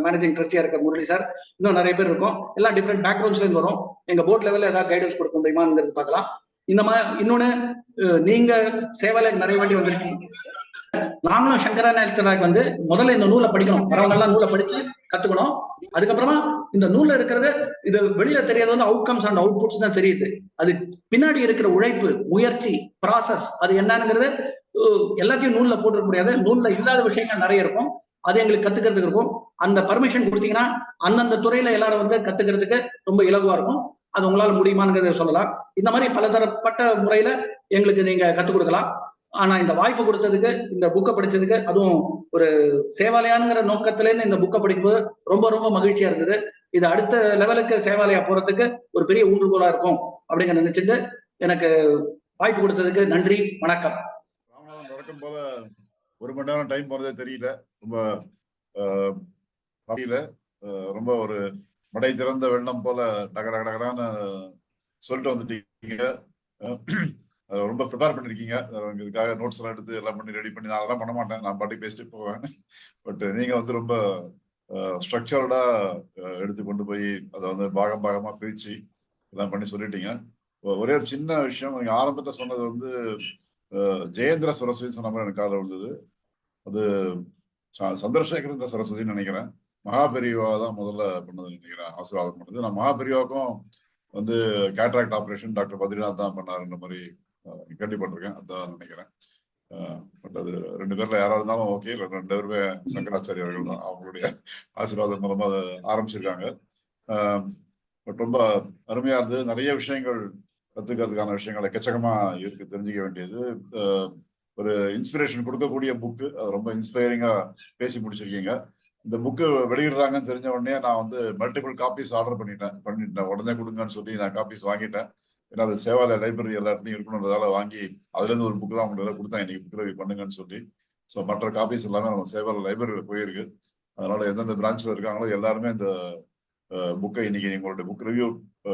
மேனேஜிங் ட்ரஸ்டியா இருக்க முரளி சார், இன்னும் நிறைய பேர் இருக்கும். எல்லாம் டிஃப்ரெண்ட் பேக்ரவுண்ட்ஸ்ல இருந்து வரும். எங்க போர்டு லெவல்ல ஏதாவது கைடன்ஸ் கொடுக்க முடியுமாங்கிறது பார்க்கலாம். இந்த மாதிரி இன்னொன்னு, நீங்க சேவலை நிறைய வாட்டி வந்திருக்கீங்க. நாங்களும் சங்கர நேத்ராக்கு வந்து முதல்ல இந்த நூலை படிக்கணும். வரவங்க எல்லாம் நூலை படிச்சு கத்துக்கணும். அதுக்கப்புறமா இந்த நூல்ல இருக்கிறது இது வெளியில தெரியாது வந்து அவுட்கம்ஸ் அண்ட் அவுட்புட்ஸ் தான் தெரியுது. அது பின்னாடி இருக்கிற உழைப்பு, முயற்சி, ப்ராசஸ் அது என்னங்கிறது எல்லாத்தையும் நூல்ல போட்டுக்க முடியாது. நூல்ல இல்லாத விஷயங்கள் நிறைய இருக்கும். அது எங்களுக்கு கத்துக்கிறதுக்கு இருக்கும். அந்த பர்மிஷன் கொடுத்தீங்கன்னா அந்தந்த துறையில எல்லாரும் வந்து கத்துக்கிறதுக்கு ரொம்ப இலகுவா இருக்கும். அது உங்களால முடியுமாங்கிறத சொல்லலாம். இந்த மாதிரி பலதரப்பட்ட முறையில எங்களுக்கு நீங்க கத்துக் கொடுக்கலாம். ஆனா இந்த வாய்ப்பு கொடுத்ததுக்கு, இந்த புக்கை படிச்சதுக்கு, அதுவும் ஒரு சேவாலயாங்கிற நோக்கத்துல இந்த புக்கை படிக்கும்போது ரொம்ப ரொம்ப மகிழ்ச்சியா இருந்தது. இது அடுத்த லெவலுக்கு சேவாலயா போறதுக்கு ஒரு பெரிய ஊன்றுகோலா இருக்கும் அப்படிங்கிற நினைச்சிட்டு எனக்கு வாய்ப்பு கொடுத்ததுக்கு நன்றி, வணக்கம். ராமநாதன் வழக்கம் போல 1 மணி நேரம் டைம் போறதே தெரியல. ரொம்ப ஒரு மடை திறந்த வெள்ளம் போல டகடகடான்னு சொல்லிட்டு வந்துட்டீங்க. ரொம்ப ப்ரிப்பேர் பண்ணிருக்கீங்க. இதுக்காக நோட்ஸ் எல்லாம் எடுத்து எல்லாம் பண்ணி ரெடி பண்ணி நான் அதெல்லாம் பண்ண மாட்டேன். நான் பாட்டி பேசிட்டு போவேன். பட் நீங்க வந்து ரொம்ப ஸ்ட்ரக்சர்டா எடுத்து கொண்டு போய் அதை வந்து பாகமா பிரிச்சு எல்லாம் பண்ணி சொல்லிட்டீங்க. ஒரே ஒரு சின்ன விஷயம், நீங்க ஆரம்பத்துல சொன்னது வந்து ஜெயேந்திர சரஸ்வதி சொன்ன மாதிரி எனக்கு காதுல வந்தது. அது சந்திரசேகரேந்திர சரஸ்வதினு நினைக்கிறேன். மகாபெரிவா தான் முதல்ல பண்ணது நினைக்கிறேன், ஆசீர்வாதம் பண்ணது. நான் மகாபெரிவாவுக்கும் வந்து கேட்ராக்ட் ஆபரேஷன் டாக்டர் பத்ரிநாத் தான் பண்ணாருன்ற மாதிரி கேள்விப்பட்டிருக்கேன். அதான் நினைக்கிறேன். பட் அது 2 பேர்ல யாரா இருந்தாலும் ஓகே. 2 பேருமே சங்கராச்சாரியர்கள் தான். அவங்களுடைய ஆசீர்வாதம் மூலமா அதை ஆரம்பிச்சிருக்காங்க. பட் ரொம்ப அருமையா இருந்தது. நிறைய விஷயங்கள் கத்துக்கிறதுக்கான விஷயங்கள் எக்கச்சக்கமா இருக்கு, தெரிஞ்சுக்க வேண்டியது. ஒரு இன்ஸ்பிரேஷன் கொடுக்கக்கூடிய புக்கு. அது ரொம்ப இன்ஸ்பைரிங்கா பேசி முடிச்சிருக்கீங்க. இந்த புக்கு வெளியிடுறாங்கன்னு தெரிஞ்ச உடனே நான் வந்து மல்டிபிள் காப்பீஸ் ஆர்டர் பண்ணிட்டேன். உடனே கொடுங்கன்னு சொல்லி நான் காப்பீஸ் வாங்கிட்டேன். ஏன்னா அது சேவாலய லைப்ரரி எல்லா இடத்துலையும் இருக்கணுன்றதால வாங்கி அதுல இருந்து ஒரு புக்கு தான் உங்களுக்கு கொடுத்தேன், இன்னைக்கு புக் ரிவ்யூ பண்ணுங்கன்னு சொல்லி. ஸோ மற்ற காப்பீஸ் எல்லாமே நம்ம சேவாலய லைப்ரரியில் போயிருக்கு. அதனால எந்தெந்த பிரான்ச்சில் இருக்காங்களோ எல்லாருமே இந்த புக்கை இன்னைக்கு உங்களுடைய புக் ரிவ்யூ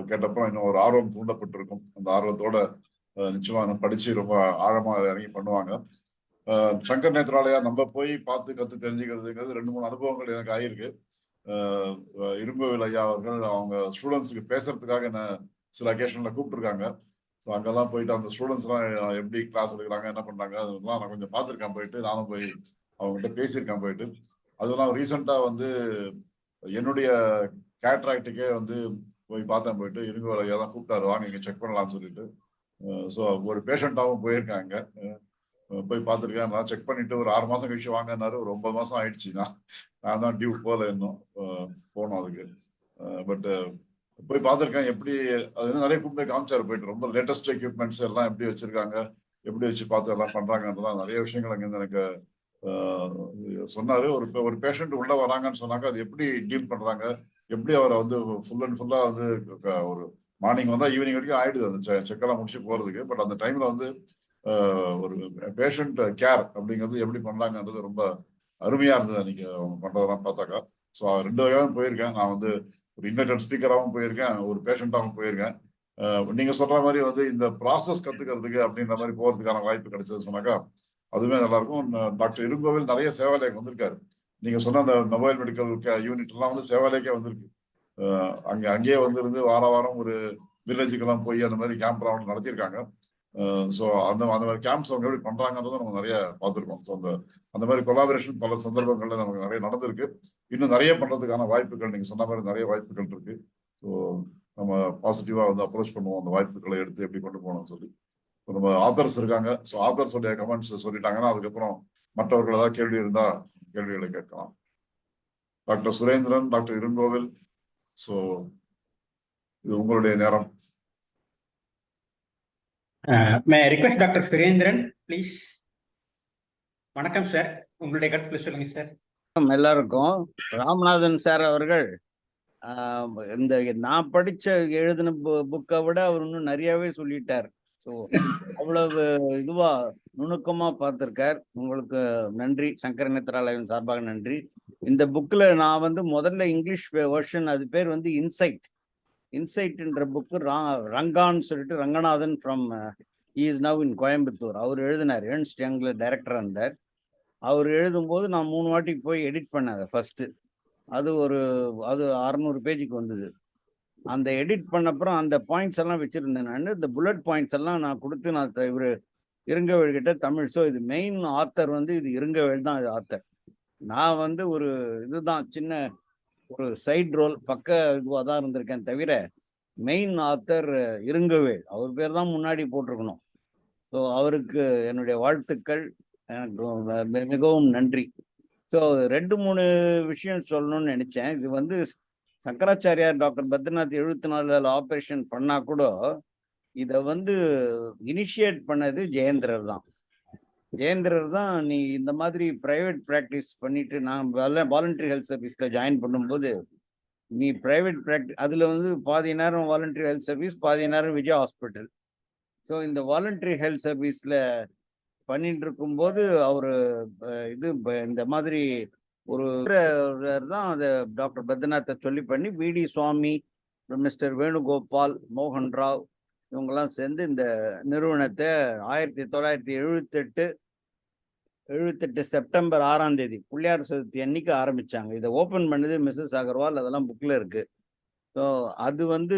கேட்டப்போ இன்னும் ஒரு ஆர்வம் தூண்டப்பட்டிருக்கும். அந்த ஆர்வத்தோட நிச்சயமா படிச்சு ரொம்ப ஆழமா இறங்கி பண்ணுவாங்க. சங்கர் நேத்ராலயா நம்ம போய் பார்த்து கத்து தெரிஞ்சுக்கிறதுங்கிறது 2-3 அனுபவங்கள் எனக்கு ஆயிருக்கு. இரும்புவேல் ஐயா அவர்கள் அவங்க ஸ்டூடெண்ட்ஸுக்கு பேசுறதுக்காக என்ன சில அக்கேஷன்ல கூப்பிட்டுருக்காங்க. ஸோ அங்கெல்லாம் போயிட்டு அந்த ஸ்டூடெண்ட்ஸ் எல்லாம் எப்படி கிளாஸ் எடுக்கிறாங்க, என்ன பண்றாங்க, அதெல்லாம் நான் கொஞ்சம் பார்த்துருக்கேன். போயிட்டு நானும் போய் அவங்ககிட்ட பேசியிருக்கேன் போயிட்டு. அதெல்லாம் ரீசெண்டா வந்து என்னுடைய கேட்ராக்டுக்கே வந்து போய் பார்த்தேன். போயிட்டு இருங்கோல ஏதாவது கூப்பிட்டாரு, வாங்க இங்க செக் பண்ணலாம்னு சொல்லிட்டு. ஸோ ஒரு பேஷண்டாவும் போயிருக்காங்க. போய் பார்த்துருக்கேன். நான் செக் பண்ணிட்டு ஒரு 6 மாசம் கழிச்சு வாங்கினாரு. ஒரு 9 மாசம் ஆயிடுச்சு. நான் தான் டியூ போல இன்னும் போனோம் அதுக்கு. பட் போய் பார்த்துருக்கேன். எப்படி அது இன்னும் நிறைய கூப்பிட்டு போய் காமிச்சாரு. போயிட்டு ரொம்ப லேட்டஸ்ட் எக்யூப்மெண்ட்ஸ் எல்லாம் எப்படி வச்சிருக்காங்க, எப்படி வச்சு பார்த்து எல்லாம் பண்றாங்கன்றதான் நிறைய விஷயங்கள் அங்கேருந்து எனக்கு சொன்னாரு. ஒரு பேஷண்ட் உள்ள வராங்கன்னு சொன்னாங்க, அது எப்படி டீல் பண்றாங்க, எப்படி அவரை வந்து ஃபுல் அண்ட் ஃபுல்லா வந்து ஒரு மார்னிங் வந்தா ஈவினிங் வரைக்கும் ஆயிடுது அந்த செக்கெல்லாம் முடிச்சு போறதுக்கு. பட் அந்த டைம்ல வந்து ஒரு பேஷண்ட் கேர் அப்படிங்கிறது எப்படி பண்றாங்கன்றது ரொம்ப அருமையா இருந்தது அன்னைக்கு அவங்க பண்றதெல்லாம் பார்த்தாக்கா. ஸோ 2 வகையாகவும் போயிருக்கேன். நான் வந்து ஒரு இன்டர்நெட் ஸ்பீக்கராகவும் போயிருக்கேன், ஒரு பேஷண்டாகவும் போயிருக்கேன். நீங்க சொல்ற மாதிரி வந்து இந்த ப்ராசஸ் கத்துக்கிறதுக்கு அப்படின்ற மாதிரி போறதுக்கான வாய்ப்பு கிடைச்சது சொன்னாக்கா அதுவுமே நல்லா இருக்கும். டாக்டர் இருங்கோவில் நிறைய சேவாலயம் வந்திருக்காரு. நீங்க சொன்ன அந்த மொபைல் மெடிக்கல் யூனிட் எல்லாம் வந்து சேவாலயக்கே வந்திருக்கு. அங்கேயே வந்திருந்து வாரம் ஒரு வில்லேஜுக்கெல்லாம் போய் அந்த மாதிரி கேம்ப் ரவுண்ட் நடத்தியிருக்காங்க. ஸோ அந்த மாதிரி கேம்ப்ஸ் அவங்க எப்படி பண்றாங்கன்றதை நம்ம நிறைய பார்த்துருக்கோம். ஸோ அந்த மாதிரி கொலாபரேஷன் பல சந்தர்ப்பங்கள்ல நமக்கு நிறைய நடந்திருக்கு. இன்னும் நிறைய பண்றதுக்கான வாய்ப்புகள் நீங்க சொன்ன மாதிரி நிறைய வாய்ப்புகள் இருக்கு. ஸோ நம்ம பாசிட்டிவா வந்து அப்ரோச் பண்ணுவோம், அந்த வாய்ப்புகளை எடுத்து எப்படி கொண்டு போகணும்னு சொல்லி. நம்ம ஆத்தர்ஸ் இருக்காங்க. ஸோ ஆத்தர்ஸோடைய கமெண்ட்ஸ் சொல்லிட்டாங்கன்னா அதுக்கப்புறம் மற்றவர்கள் ஏதாவது கேள்வி இருந்தா கேள்விகளை கேட்கலாம். டாக்டர் சுரேந்திரன், டாக்டர் இருங்கோவில், ஸோ இது உங்களுடைய நேரம். மே ரிக்வெஸ்ட் டாக்டர் சுரேந்திரன் ப்ளீஸ். வணக்கம் சார், உங்களுடைய கருத்துக்களை சொல்லுங்க சார். எல்லாருக்கும் ராமநாதன் சார் அவர்கள் இந்த நான் படிச்ச எழுதின புக்கை விட அவர் இன்னும் நிறையவே சொல்லிட்டார். ஸோ அவ்வளவு இதுவா நுணுக்கமா பார்த்திருக்கார். உங்களுக்கு நன்றி, சங்கர நேத்ராலயம் சார்பாக நன்றி. இந்த புக்ல நான் வந்து முதல்ல இங்கிலீஷ் வெர்ஷன், அது பேர் வந்து இன்சைட்ன்ற புக்கு ரங்கான்னு சொல்லிட்டு Ranganathan from is now in Coimbatore அவர் எழுதினார். ஏர்ன்ஸ்ட் யங்ல டைரக்டர் இருந்தார். அவர் எழுதும்போது நான் 3 வாட்டி போய் எடிட் பண்ணேன் அதை ஃபர்ஸ்ட். அது 600 பேஜுக்கு வந்தது. அந்த எடிட் பண்ண அப்புறம் அந்த பாயிண்ட்ஸ் எல்லாம் வச்சிருந்தேன் நான். இந்த புல்லட் பாயிண்ட்ஸ் எல்லாம் நான் கொடுத்து நான் இவர் இருங்கவேல் கிட்ட தமிழ். ஸோ இது மெயின் ஆத்தர் வந்து இது இருங்கவேல் தான் இது ஆத்தர். நான் வந்து ஒரு இதுதான் சின்ன ஒரு சைட் ரோல் பக்க இதுவாக தான் இருந்திருக்கேன் தவிர மெயின் ஆத்தர் இருங்கவேல், அவர் பேர் தான் முன்னாடி போட்டிருக்கணும். ஸோ அவருக்கு என்னுடைய வாழ்த்துக்கள், எனக்கு மிகவும் நன்றி. ஸோ 2-3 விஷயம் சொல்லணும்னு நினைச்சேன். இது வந்து சங்கராச்சாரியார் டாக்டர் பத்ரிநாத் 74 ஆபரேஷன் பண்ணா கூட இதை வந்து இனிஷியேட் பண்ணது ஜெயேந்திரர் தான். ஜெயேந்திரர் தான் நீ இந்த மாதிரி பிரைவேட் ப்ராக்டிஸ் பண்ணிட்டு நான் வாலண்டரி ஹெல்த் சர்வீஸ்ல ஜாயின் பண்ணும்போது நீ பிரைவேட் ப்ராக்டிஸ் அதில் வந்து பாதி நேரம் வாலண்டரி ஹெல்த் சர்வீஸ், பாதி நேரம் விஜய் ஹாஸ்பிட்டல். ஸோ இந்த வாலண்டரி ஹெல்த் சர்வீஸ்ல பண்ணிட்டு இருக்கும்போது அவரு இந்த மாதிரி ஒரு தான் அதை டாக்டர் பத்ரிநாத்தை சொல்லி பண்ணி விடி சுவாமி, மிஸ்டர் வேணுகோபால், மோகன் ராவ் இவங்கெல்லாம் சேர்ந்து இந்த நிறுவனத்தை 1978 செப்டம்பர் 6ஆம் தேதி பிள்ளையார் சதுர்த்தி அன்னைக்கு ஆரம்பிச்சாங்க. இதை ஓப்பன் பண்ணது மிஸ்ஸஸ் அகர்வால், அதெல்லாம் புக்ல இருக்கு. ஸோ அது வந்து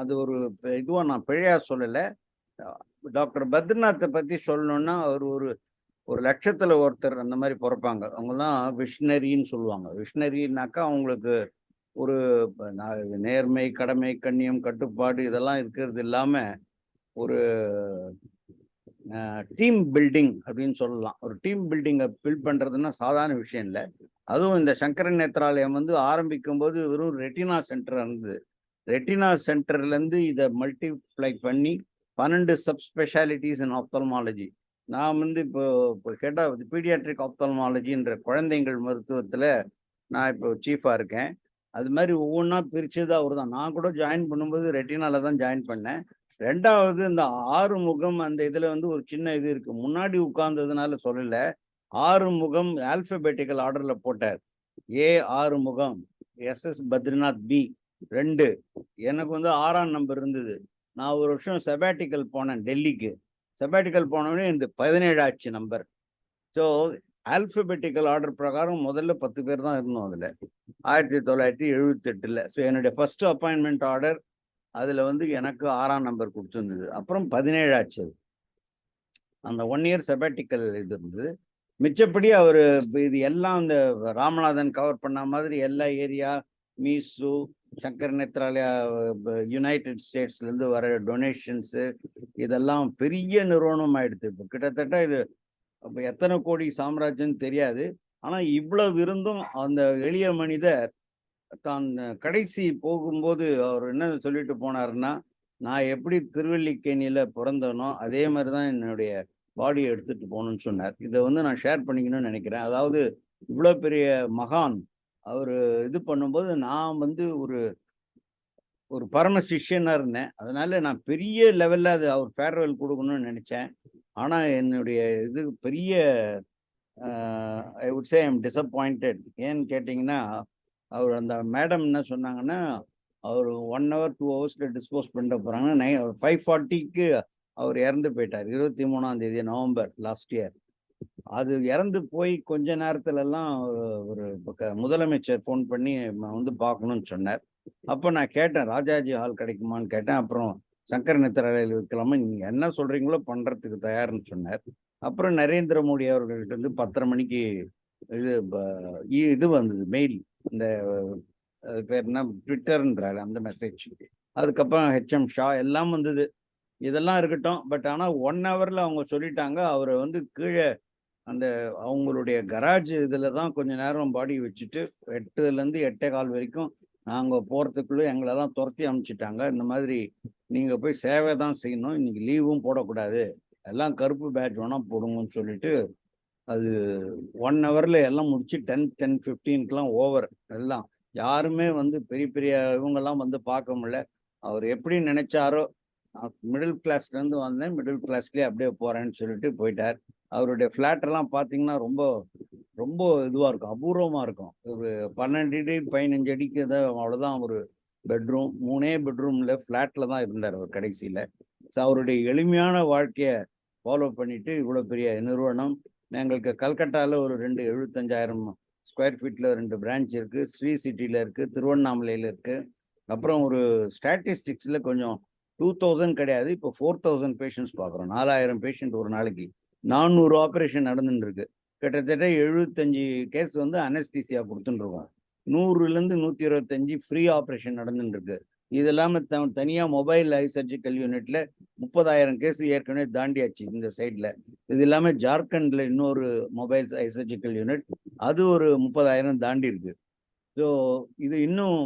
அது ஒரு இதுவா நான் பிழையா சொல்லலை. டாக்டர் பத்ரிநாத்தை பத்தி சொல்லணும்னா அவர் ஒரு லட்சத்துல ஒருத்தர் அந்த மாதிரி பிறப்பாங்க. அவங்கெல்லாம் விஷனரின்னு சொல்லுவாங்க. விஷனரினாக்கா அவங்களுக்கு ஒரு நேர்மை, கடமை, கண்ணியம், கட்டுப்பாடு இதெல்லாம் இருக்கிறது இல்லாம ஒரு டீம் பில்டிங் அப்படின்னு சொல்லலாம். ஒரு டீம் பில்டிங்கை பில்ட் பண்றதுன்னா சாதாரண விஷயம் இல்லை. அதுவும் இந்த சங்கர நேத்ராலயம் வந்து ஆரம்பிக்கும் போது வெறும் ரெட்டினா சென்டர் இருந்தது. ரெட்டினா சென்டர்ல இருந்து இதை மல்டிப்ளை பண்ணி 12 சப் ஸ்பெஷாலிட்டிஸ் இன் ஆப்தல்மாலஜி. நான் வந்து இப்போ ஹெட் ஆஃப் பீடியாட்ரிக் ஆப்தல்மாலஜின்ற குழந்தைகள் மருத்துவத்தில் நான் இப்போ சீஃபாக இருக்கேன். அது மாதிரி ஒவ்வொன்றா பிரிச்சது அவர் தான். நான் கூட ஜாயின் பண்ணும்போது ரெட்டினால தான் ஜாயின் பண்ணேன். 2வது இந்த 6 முகம் அந்த இதில் வந்து ஒரு சின்ன இது இருக்கு. முன்னாடி உட்கார்ந்ததுனால சொல்லலை. 6 முகம் ஆல்பபெட்டிக்கல் ஆர்டரில் போட்டார். A 6 முகம், SS பத்ரிநாத் B 2. எனக்கு வந்து 6ஆம் நம்பர் இருந்தது. நான் ஒரு வருஷம் செபாட்டிக்கல் போனேன் டெல்லிக்கு. செபாட்டிக்கல் போனோடனே இந்த 17 ஆச்சு நம்பர். ஸோ ஆல்பபெட்டிக்கல் ஆர்டர் பிரகாரம் முதல்ல 10 பேர் தான் இருந்தோம் அதில் 1978. ஸோ என்னுடைய ஃபர்ஸ்ட் அப்பாயின்மெண்ட் ஆர்டர் அதில் வந்து எனக்கு 6ஆம் நம்பர் கொடுத்துருந்தது. அப்புறம் 17 ஆச்சு. அந்த 1 இயர் செபாட்டிக்கல் இது இருந்தது. மிச்சப்படி அவர் இது எல்லாம் இந்த ராமநாதன் கவர் பண்ண மாதிரி எல்லா ஏரியா மீசு, சங்கர் நேத்ராலயா, யுனைடெட் ஸ்டேட்ஸ்லேருந்து வர டொனேஷன்ஸு, இதெல்லாம் பெரிய நிறுவனம் ஆயிடுது. இப்போ கிட்டத்தட்ட இது அப்போ எத்தனை கோடி சாம்ராஜ்யம்னு தெரியாது. ஆனால் இவ்வளவு இருந்தும் அந்த எளிய மனிதர் தான் கடைசி போகும்போது அவர் என்ன சொல்லிட்டு போனாருன்னா, நான் எப்படி திருவல்லிக்கேணியில பிறந்தனோ அதே மாதிரி தான் என்னுடைய பாடியை எடுத்துட்டு போகணும்னு சொன்னார். இதை நான் ஷேர் பண்ணிக்கணும்னு நினைக்கிறேன். அதாவது இவ்வளோ பெரிய மகான் அவர் இது பண்ணும்போது நான் ஒரு ஒரு பரம சிஷ்யனா இருந்தேன். அதனால நான் பெரிய லெவல்ல அது அவர் ஃபேர்வெல் கொடுக்கணும்னு நினைச்சேன். ஆனா என்னுடைய இது பெரிய I would say I'm disappointed. ஏன்னு கேட்டிங்கன்னா, அவர் அந்த மேடம் என்ன சொன்னாங்கன்னா, அவர் 1 hour 2 hours டிஸ்போஸ் பண்ணிட்டு போறாங்க. 5:40க்கு அவர் இறந்து போயிட்டார். 23ஆம் தேதி நவம்பர் லாஸ்ட் இயர். அது இறந்து போய் கொஞ்ச நேரத்துலலாம் ஒரு முதலமைச்சர் ஃபோன் பண்ணி பார்க்கணும்னு சொன்னார். அப்போ நான் கேட்டேன், ராஜாஜி ஹால் கிடைக்குமான்னு கேட்டேன். அப்புறம் சங்கர் நேத்ராலயில் வைக்கலாமா, நீங்க என்ன சொல்றீங்களோ பண்றதுக்கு தயார்னு சொன்னார். அப்புறம் நரேந்திர மோடி அவர்கள்ட்ட இருந்து 10:30 மணிக்கு இது வந்தது மெயில். இந்த பேர் என்ன, ட்விட்டர்ன்றாரு அந்த மெசேஜ். அதுக்கப்புறம் ஹெச்எம் ஷா எல்லாம் வந்தது. இதெல்லாம் இருக்கட்டும். பட் ஆனால் 1 hourல அவங்க சொல்லிட்டாங்க, அவரை கீழே அந்த அவங்களுடைய கராஜ் இதில் தான் கொஞ்ச நேரம் பாடி வச்சுட்டு 8லேருந்து 8:15 வரைக்கும் நாங்கள் போகிறதுக்குள்ளே எங்களை தான் துரத்தி அனுப்பிச்சிட்டாங்க. இந்த மாதிரி நீங்கள் போய் சேவை தான் செய்யணும், இன்னைக்கு லீவும் போடக்கூடாது, எல்லாம் கருப்பு பேட்ச் வேணால் போடுங்கன்னு சொல்லிட்டு அது 1 hourல எல்லாம் முடிச்சு 10:15க்குலாம் ஓவர். எல்லாம் யாருமே பெரிய பெரிய இவங்கெல்லாம் பார்க்க முடியல. அவர் எப்படி நினைச்சாரோ, மிடில் கிளாஸ்லேருந்து வந்தேன், மிடில் கிளாஸ்லேயே அப்படியே போகிறேன்னு சொல்லிட்டு போயிட்டார். அவருடைய ஃப்ளாட்டெல்லாம் பார்த்தீங்கன்னா ரொம்ப ரொம்ப இதுவாக இருக்கும், அபூர்வமாக இருக்கும். ஒரு 12 அடி 15 அடிக்கு தான், அவ்வளோதான் ஒரு பெட்ரூம். 3 பெட்ரூமில் ஃப்ளாட்டில் தான் இருந்தார் அவர் கடைசியில். ஸோ அவருடைய எளிமையான வாழ்க்கையை ஃபாலோ பண்ணிட்டு இவ்வளோ பெரிய நிறுவனம். எங்களுக்கு கல்கட்டாவில் ஒரு 75,000 ஸ்கொயர் ஃபீட்டில் 2 பிரான்ச் இருக்குது. ஸ்ரீ சிட்டியில் இருக்குது, திருவண்ணாமலையில் இருக்குது. அப்புறம் ஒரு ஸ்டாட்டிஸ்டிக்ஸில் கொஞ்சம் 2000 கிடையாது, இப்போ 4000 பேஷண்ட்ஸ் பார்க்குறோம். 4000 பேஷண்ட் ஒரு நாளைக்கு. 400 ஆப்ரேஷன் நடந்துட்டு இருக்கு. கிட்டத்தட்ட 75 கேஸ் அனஸ்தீசியா கொடுத்துட்டுருக்கோம். 100லேருந்து 125 ஃப்ரீ ஆப்ரேஷன் நடந்துட்டு இருக்கு. இது இல்லாமல் தனியாக மொபைல் ஐ சர்ஜிக்கல் யூனிட்ல 30,000 கேஸ் ஏற்கனவே தாண்டியாச்சு இந்த சைடில். இது இல்லாமல் ஜார்க்கண்டில் இன்னொரு மொபைல் ஐ சர்ஜிக்கல் யூனிட், அது ஒரு 30,000 தாண்டி இருக்கு. ஸோ இது இன்னும்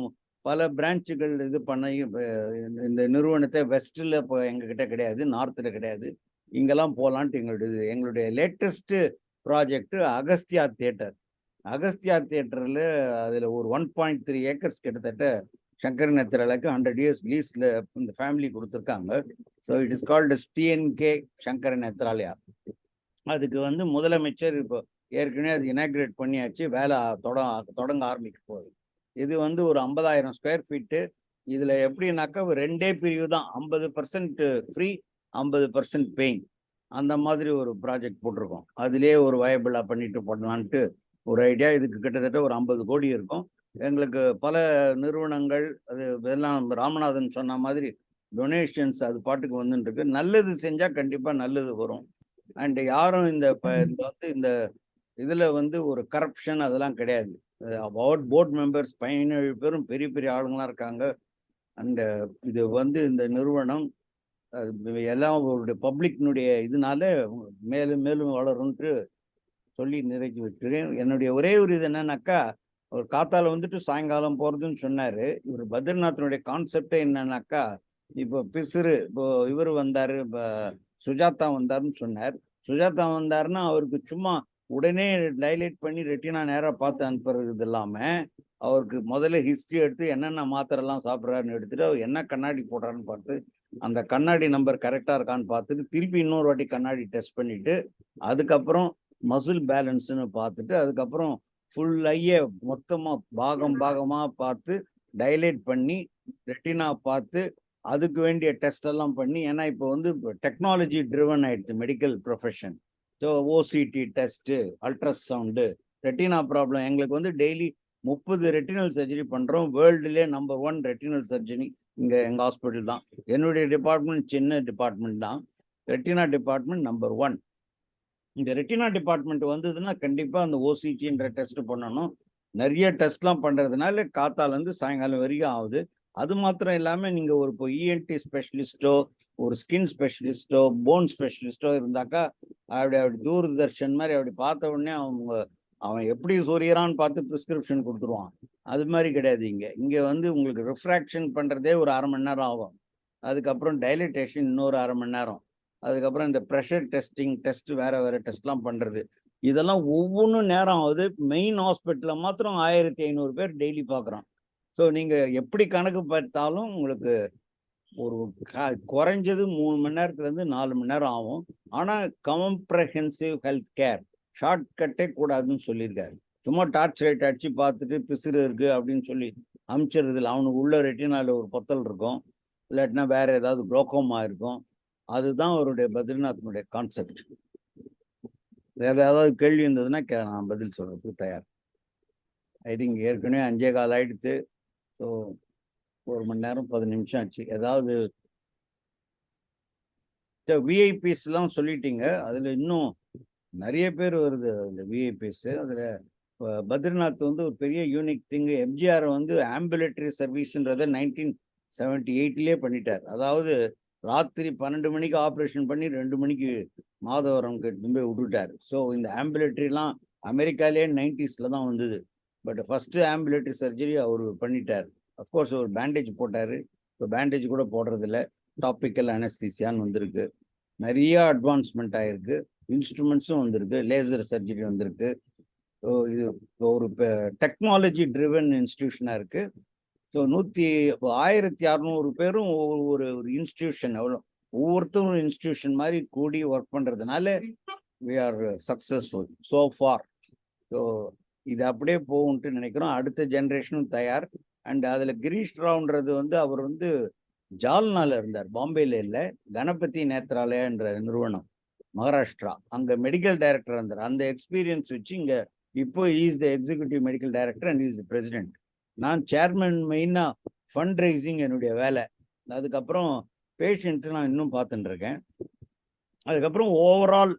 பல பிரான்ச்சுகள் இது பண்ண இந்த நிறுவனத்தை வெஸ்ட்டில் இப்போ எங்ககிட்ட கிடையாது, நார்த்தில் கிடையாது, இங்கெல்லாம் போகலான்ட்டு எங்களுடைய latest project Agastya theatre. Agastya தியேட்டரில் அதில் ஒரு 1.3 ஏக்கர்ஸ் கிட்டத்தட்ட சங்கர் நேத்ராலயாக்கு 100 years லீஸில் இந்த ஃபேமிலி கொடுத்துருக்காங்க. So it is called DNK Shankar Nethralaya. அதுக்கு முதலமைச்சர் இப்போ ஏற்கனவே அது இனாக்ரேட் பண்ணியாச்சு, வேலை தொடங்க ஆரம்பிக்க போகுது. இது ஒரு 50,000 ஸ்கொயர் ஃபீட்டு. இதில் எப்படின்னாக்கா 2 பிரிவு தான், 50% ஃப்ரீ, 50% பெயின். அந்த மாதிரி ஒரு ப்ராஜெக்ட் போட்டிருக்கோம். அதிலே ஒரு வயபிளாக பண்ணிட்டு போடலான்ட்டு ஒரு ஐடியா. இதுக்கு கிட்டத்தட்ட ஒரு 50 கோடி இருக்கும். எங்களுக்கு பல நிறுவனங்கள் அது இதெல்லாம் ராமநாதன் சொன்ன மாதிரி டொனேஷன்ஸ் அது பாட்டுக்கு வந்துட்டுருக்கு. நல்லது செஞ்சால் கண்டிப்பாக நல்லது வரும். அண்ட் யாரும் இந்த இதில் ஒரு கரப்ஷன் அதெல்லாம் கிடையாது. போர்ட் மெம்பர்ஸ் 17 பேரும் பெரிய பெரிய ஆளுங்களாம் இருக்காங்க. அண்ட் இது இந்த நிறுவனம் எல்லாம் அவருடைய பப்ளிக்னுடைய இதனால மேலும் மேலும் வளரும்ன்ட்டு சொல்லி நிறைச்சி விட்டுறேன். என்னுடைய ஒரே ஒரு இது என்னன்னாக்கா, ஒரு காத்தால சாயங்காலம் போகிறதுன்னு சொன்னார். இவர் பத்ரிநாத்தினுடைய கான்செப்டே என்னன்னாக்கா, இப்போ இப்போ இவர் வந்தார், இப்போ சுஜாதா வந்தார்னு சொன்னார். சுஜாதா வந்தாருன்னா அவருக்கு சும்மா உடனே டைலேட் பண்ணி ரெட்டினா நேராக பார்த்து அனுப்புறது இல்லாமல், அவருக்கு முதல்ல ஹிஸ்ட்ரி எடுத்து என்னென்ன மாத்திரைலாம் சாப்பிட்றாருன்னு எடுத்துட்டு அவர் என்ன கண்ணாடி போடுறாருன்னு பார்த்து, அந்த கண்ணாடி நம்பர் கரெக்டாக இருக்கான்னு பார்த்துட்டு திருப்பி இன்னொரு வாட்டி கண்ணாடி டெஸ்ட் பண்ணிட்டு, அதுக்கப்புறம் மசில் பேலன்ஸ்னு பார்த்துட்டு, அதுக்கப்புறம் ஃபுல் ஐயை மொத்தமாக பாகமாக பார்த்து டைலேட் பண்ணி ரெட்டினா பார்த்து அதுக்கு வேண்டிய டெஸ்ட் எல்லாம் பண்ணி, ஏன்னா இப்போ டெக்னாலஜி ட்ரிவன் ஆயிடுச்சு medical profession. So OCT test, ultrasound, retina problem. எங்களுக்கு டெய்லி 30 ரெட்டினல் சர்ஜரி பண்ணுறோம். வேர்ல்டுலே நம்பர் 1 ரெட்டினல் சர்ஜரி இங்கே எங்கள் ஹாஸ்பிட்டல் தான். என்னுடைய டிபார்ட்மெண்ட் சின்ன டிபார்ட்மெண்ட் தான், ரெட்டினா டிபார்ட்மெண்ட் நம்பர் 1. இந்த ரெட்டினா டிபார்ட்மெண்ட் வந்ததுன்னா கண்டிப்பாக அந்த ஓசிடின்ற டெஸ்ட் பண்ணணும். நிறைய டெஸ்ட்லாம் பண்றதுனால காத்தால இருந்து சாயங்காலம் வரைக்கும் ஆகுது. அது மாத்திரம் இல்லாம நீங்க ஒரு இப்போ இஎன்டி ஸ்பெஷலிஸ்டோ, ஒரு ஸ்கின் ஸ்பெஷலிஸ்டோ, போன் ஸ்பெஷலிஸ்டோ இருந்தாக்கா அப்படி தூர்தர்ஷன் மாதிரி அப்படி பார்த்த உடனே அவன் எப்படி சொரியறான்னு பார்த்து ப்ரிஸ்கிரிப்ஷன் கொடுத்துருவான். அது மாதிரி கிடையாது இங்க. இங்க வந்து உங்களுக்கு ரிஃப்ராக்ஷன் பண்றதே ஒரு 1/2 மணி நேரம் ஆகும். அதுக்கப்புறம் டைலிட்டேஷன் இன்னொரு 1/2 மணி நேரம். அதுக்கப்புறம் இந்த ப்ரெஷர் டெஸ்ட் வேற டெஸ்ட்லாம் பண்றது. இதெல்லாம் ஒவ்வொன்றும் நேரம் ஆகுது. மெயின் ஹாஸ்பிட்டல்ல மாத்திரம் 1500 பேர் டெய்லி பார்க்குறோம். ஸோ நீங்க எப்படி கணக்கு பார்த்தாலும் உங்களுக்கு ஒரு குறைஞ்சது 3 மணி நேரத்துலேருந்து 4 மணி நேரம் ஆகும். ஆனால் காம்ப்ரஹென்சிவ் ஹெல்த் கேர் ஷார்ட்கட்டே கூடாதுன்னு சொல்லியிருக்காரு. சும்மா டார்ச் லைட் அடிச்சு பார்த்துட்டு பிசுறு இருக்கு அப்படின்னு சொல்லி அமுச்சிடுறதுல அவனுக்கு உள்ள ரெட்டினால ஒரு பொத்தல் இருக்கும், இல்லாட்டினா வேற ஏதாவது குளோக்கோமா இருக்கும். அதுதான் அவருடைய பத்ரிநாத்னுடைய கான்செப்ட். ஏதாவது கேள்வி இருந்ததுன்னா நான் பதில் சொல்றதுக்கு தயார். ஐ திங்க் ஏற்கனவே 5:15 ஆயிடுத்து. ஸோ 1 மணி நேரம் 10 நிமிஷம் ஆச்சு. ஏதாவது விஐபிஸ்லாம் சொல்லிட்டீங்க. அதுல இன்னும் நிறைய பேர் வருது. அதுல விஐபிஸ் அதுல பத்ரிநாத் வந்து ஒரு பெரிய யூனிக் திங். எம்ஜிஆர் வந்து ஆம்புலேட்டரி சர்வீஸ்ன்றதை 1978 பண்ணிட்டார். அதாவது ராத்திரி 12 மணிக்கு ஆப்ரேஷன் பண்ணி 2 மணிக்கு மாதவரம் கிட்ட போய் விட்டுட்டார். ஸோ இந்த ஆம்புலேட்டரிலாம் அமெரிக்காலேயே 90s தான் வந்தது. பட் ஃபர்ஸ்ட் ஆம்புலேட்டரி சர்ஜரி அவர் பண்ணிட்டார். அஃப்கோர்ஸ் ஒரு பேண்டேஜ் போட்டார். இப்போ பேண்டேஜ் கூட போடுறதில்ல, டாபிக்கல் அனஸ்தீசியான்னு வந்திருக்கு. நிறைய அட்வான்ஸ்மெண்ட் ஆகிருக்கு. இன்ஸ்ட்ருமெண்ட்ஸும் வந்திருக்கு, லேசர் சர்ஜரி வந்திருக்கு. ஸோ இது ஒரு டெக்னாலஜி ட்ரிவன் இன்ஸ்டிடியூஷனாக இருக்குது. ஸோ 1600 பேரும் ஒரு இன்ஸ்டிடியூஷன், ஒவ்வொருத்தரும் ஒரு இன்ஸ்டிடியூஷன் மாதிரி கூடி ஒர்க் பண்ணுறதுனால we are successful so far. So இது அப்படியே போகும்ட்டு நினைக்கிறோம். அடுத்த ஜென்ரேஷனும் தயார். அண்ட் அதில் கிரீஷ் ராவ்ன்றது வந்து அவர் வந்து ஜால்னால இருந்தார், பாம்பேல இல்லை. கணபதி நேத்ராலயன்ற நிறுவனம் மகாராஷ்டிரா, அங்கே மெடிக்கல் டைரக்டர் இருந்தார். அந்த எக்ஸ்பீரியன்ஸ் வச்சு இங்கே இப்போ is the executive medical director and is the president. நான் சேர்மன், மெயினாக ஃபண்ட் ரைசிங் என்னுடைய வேலை. அதுக்கப்புறம் பேஷண்ட்டு நான் இன்னும் பார்த்துட்டு இருக்கேன். அதுக்கப்புறம் ஓவரால்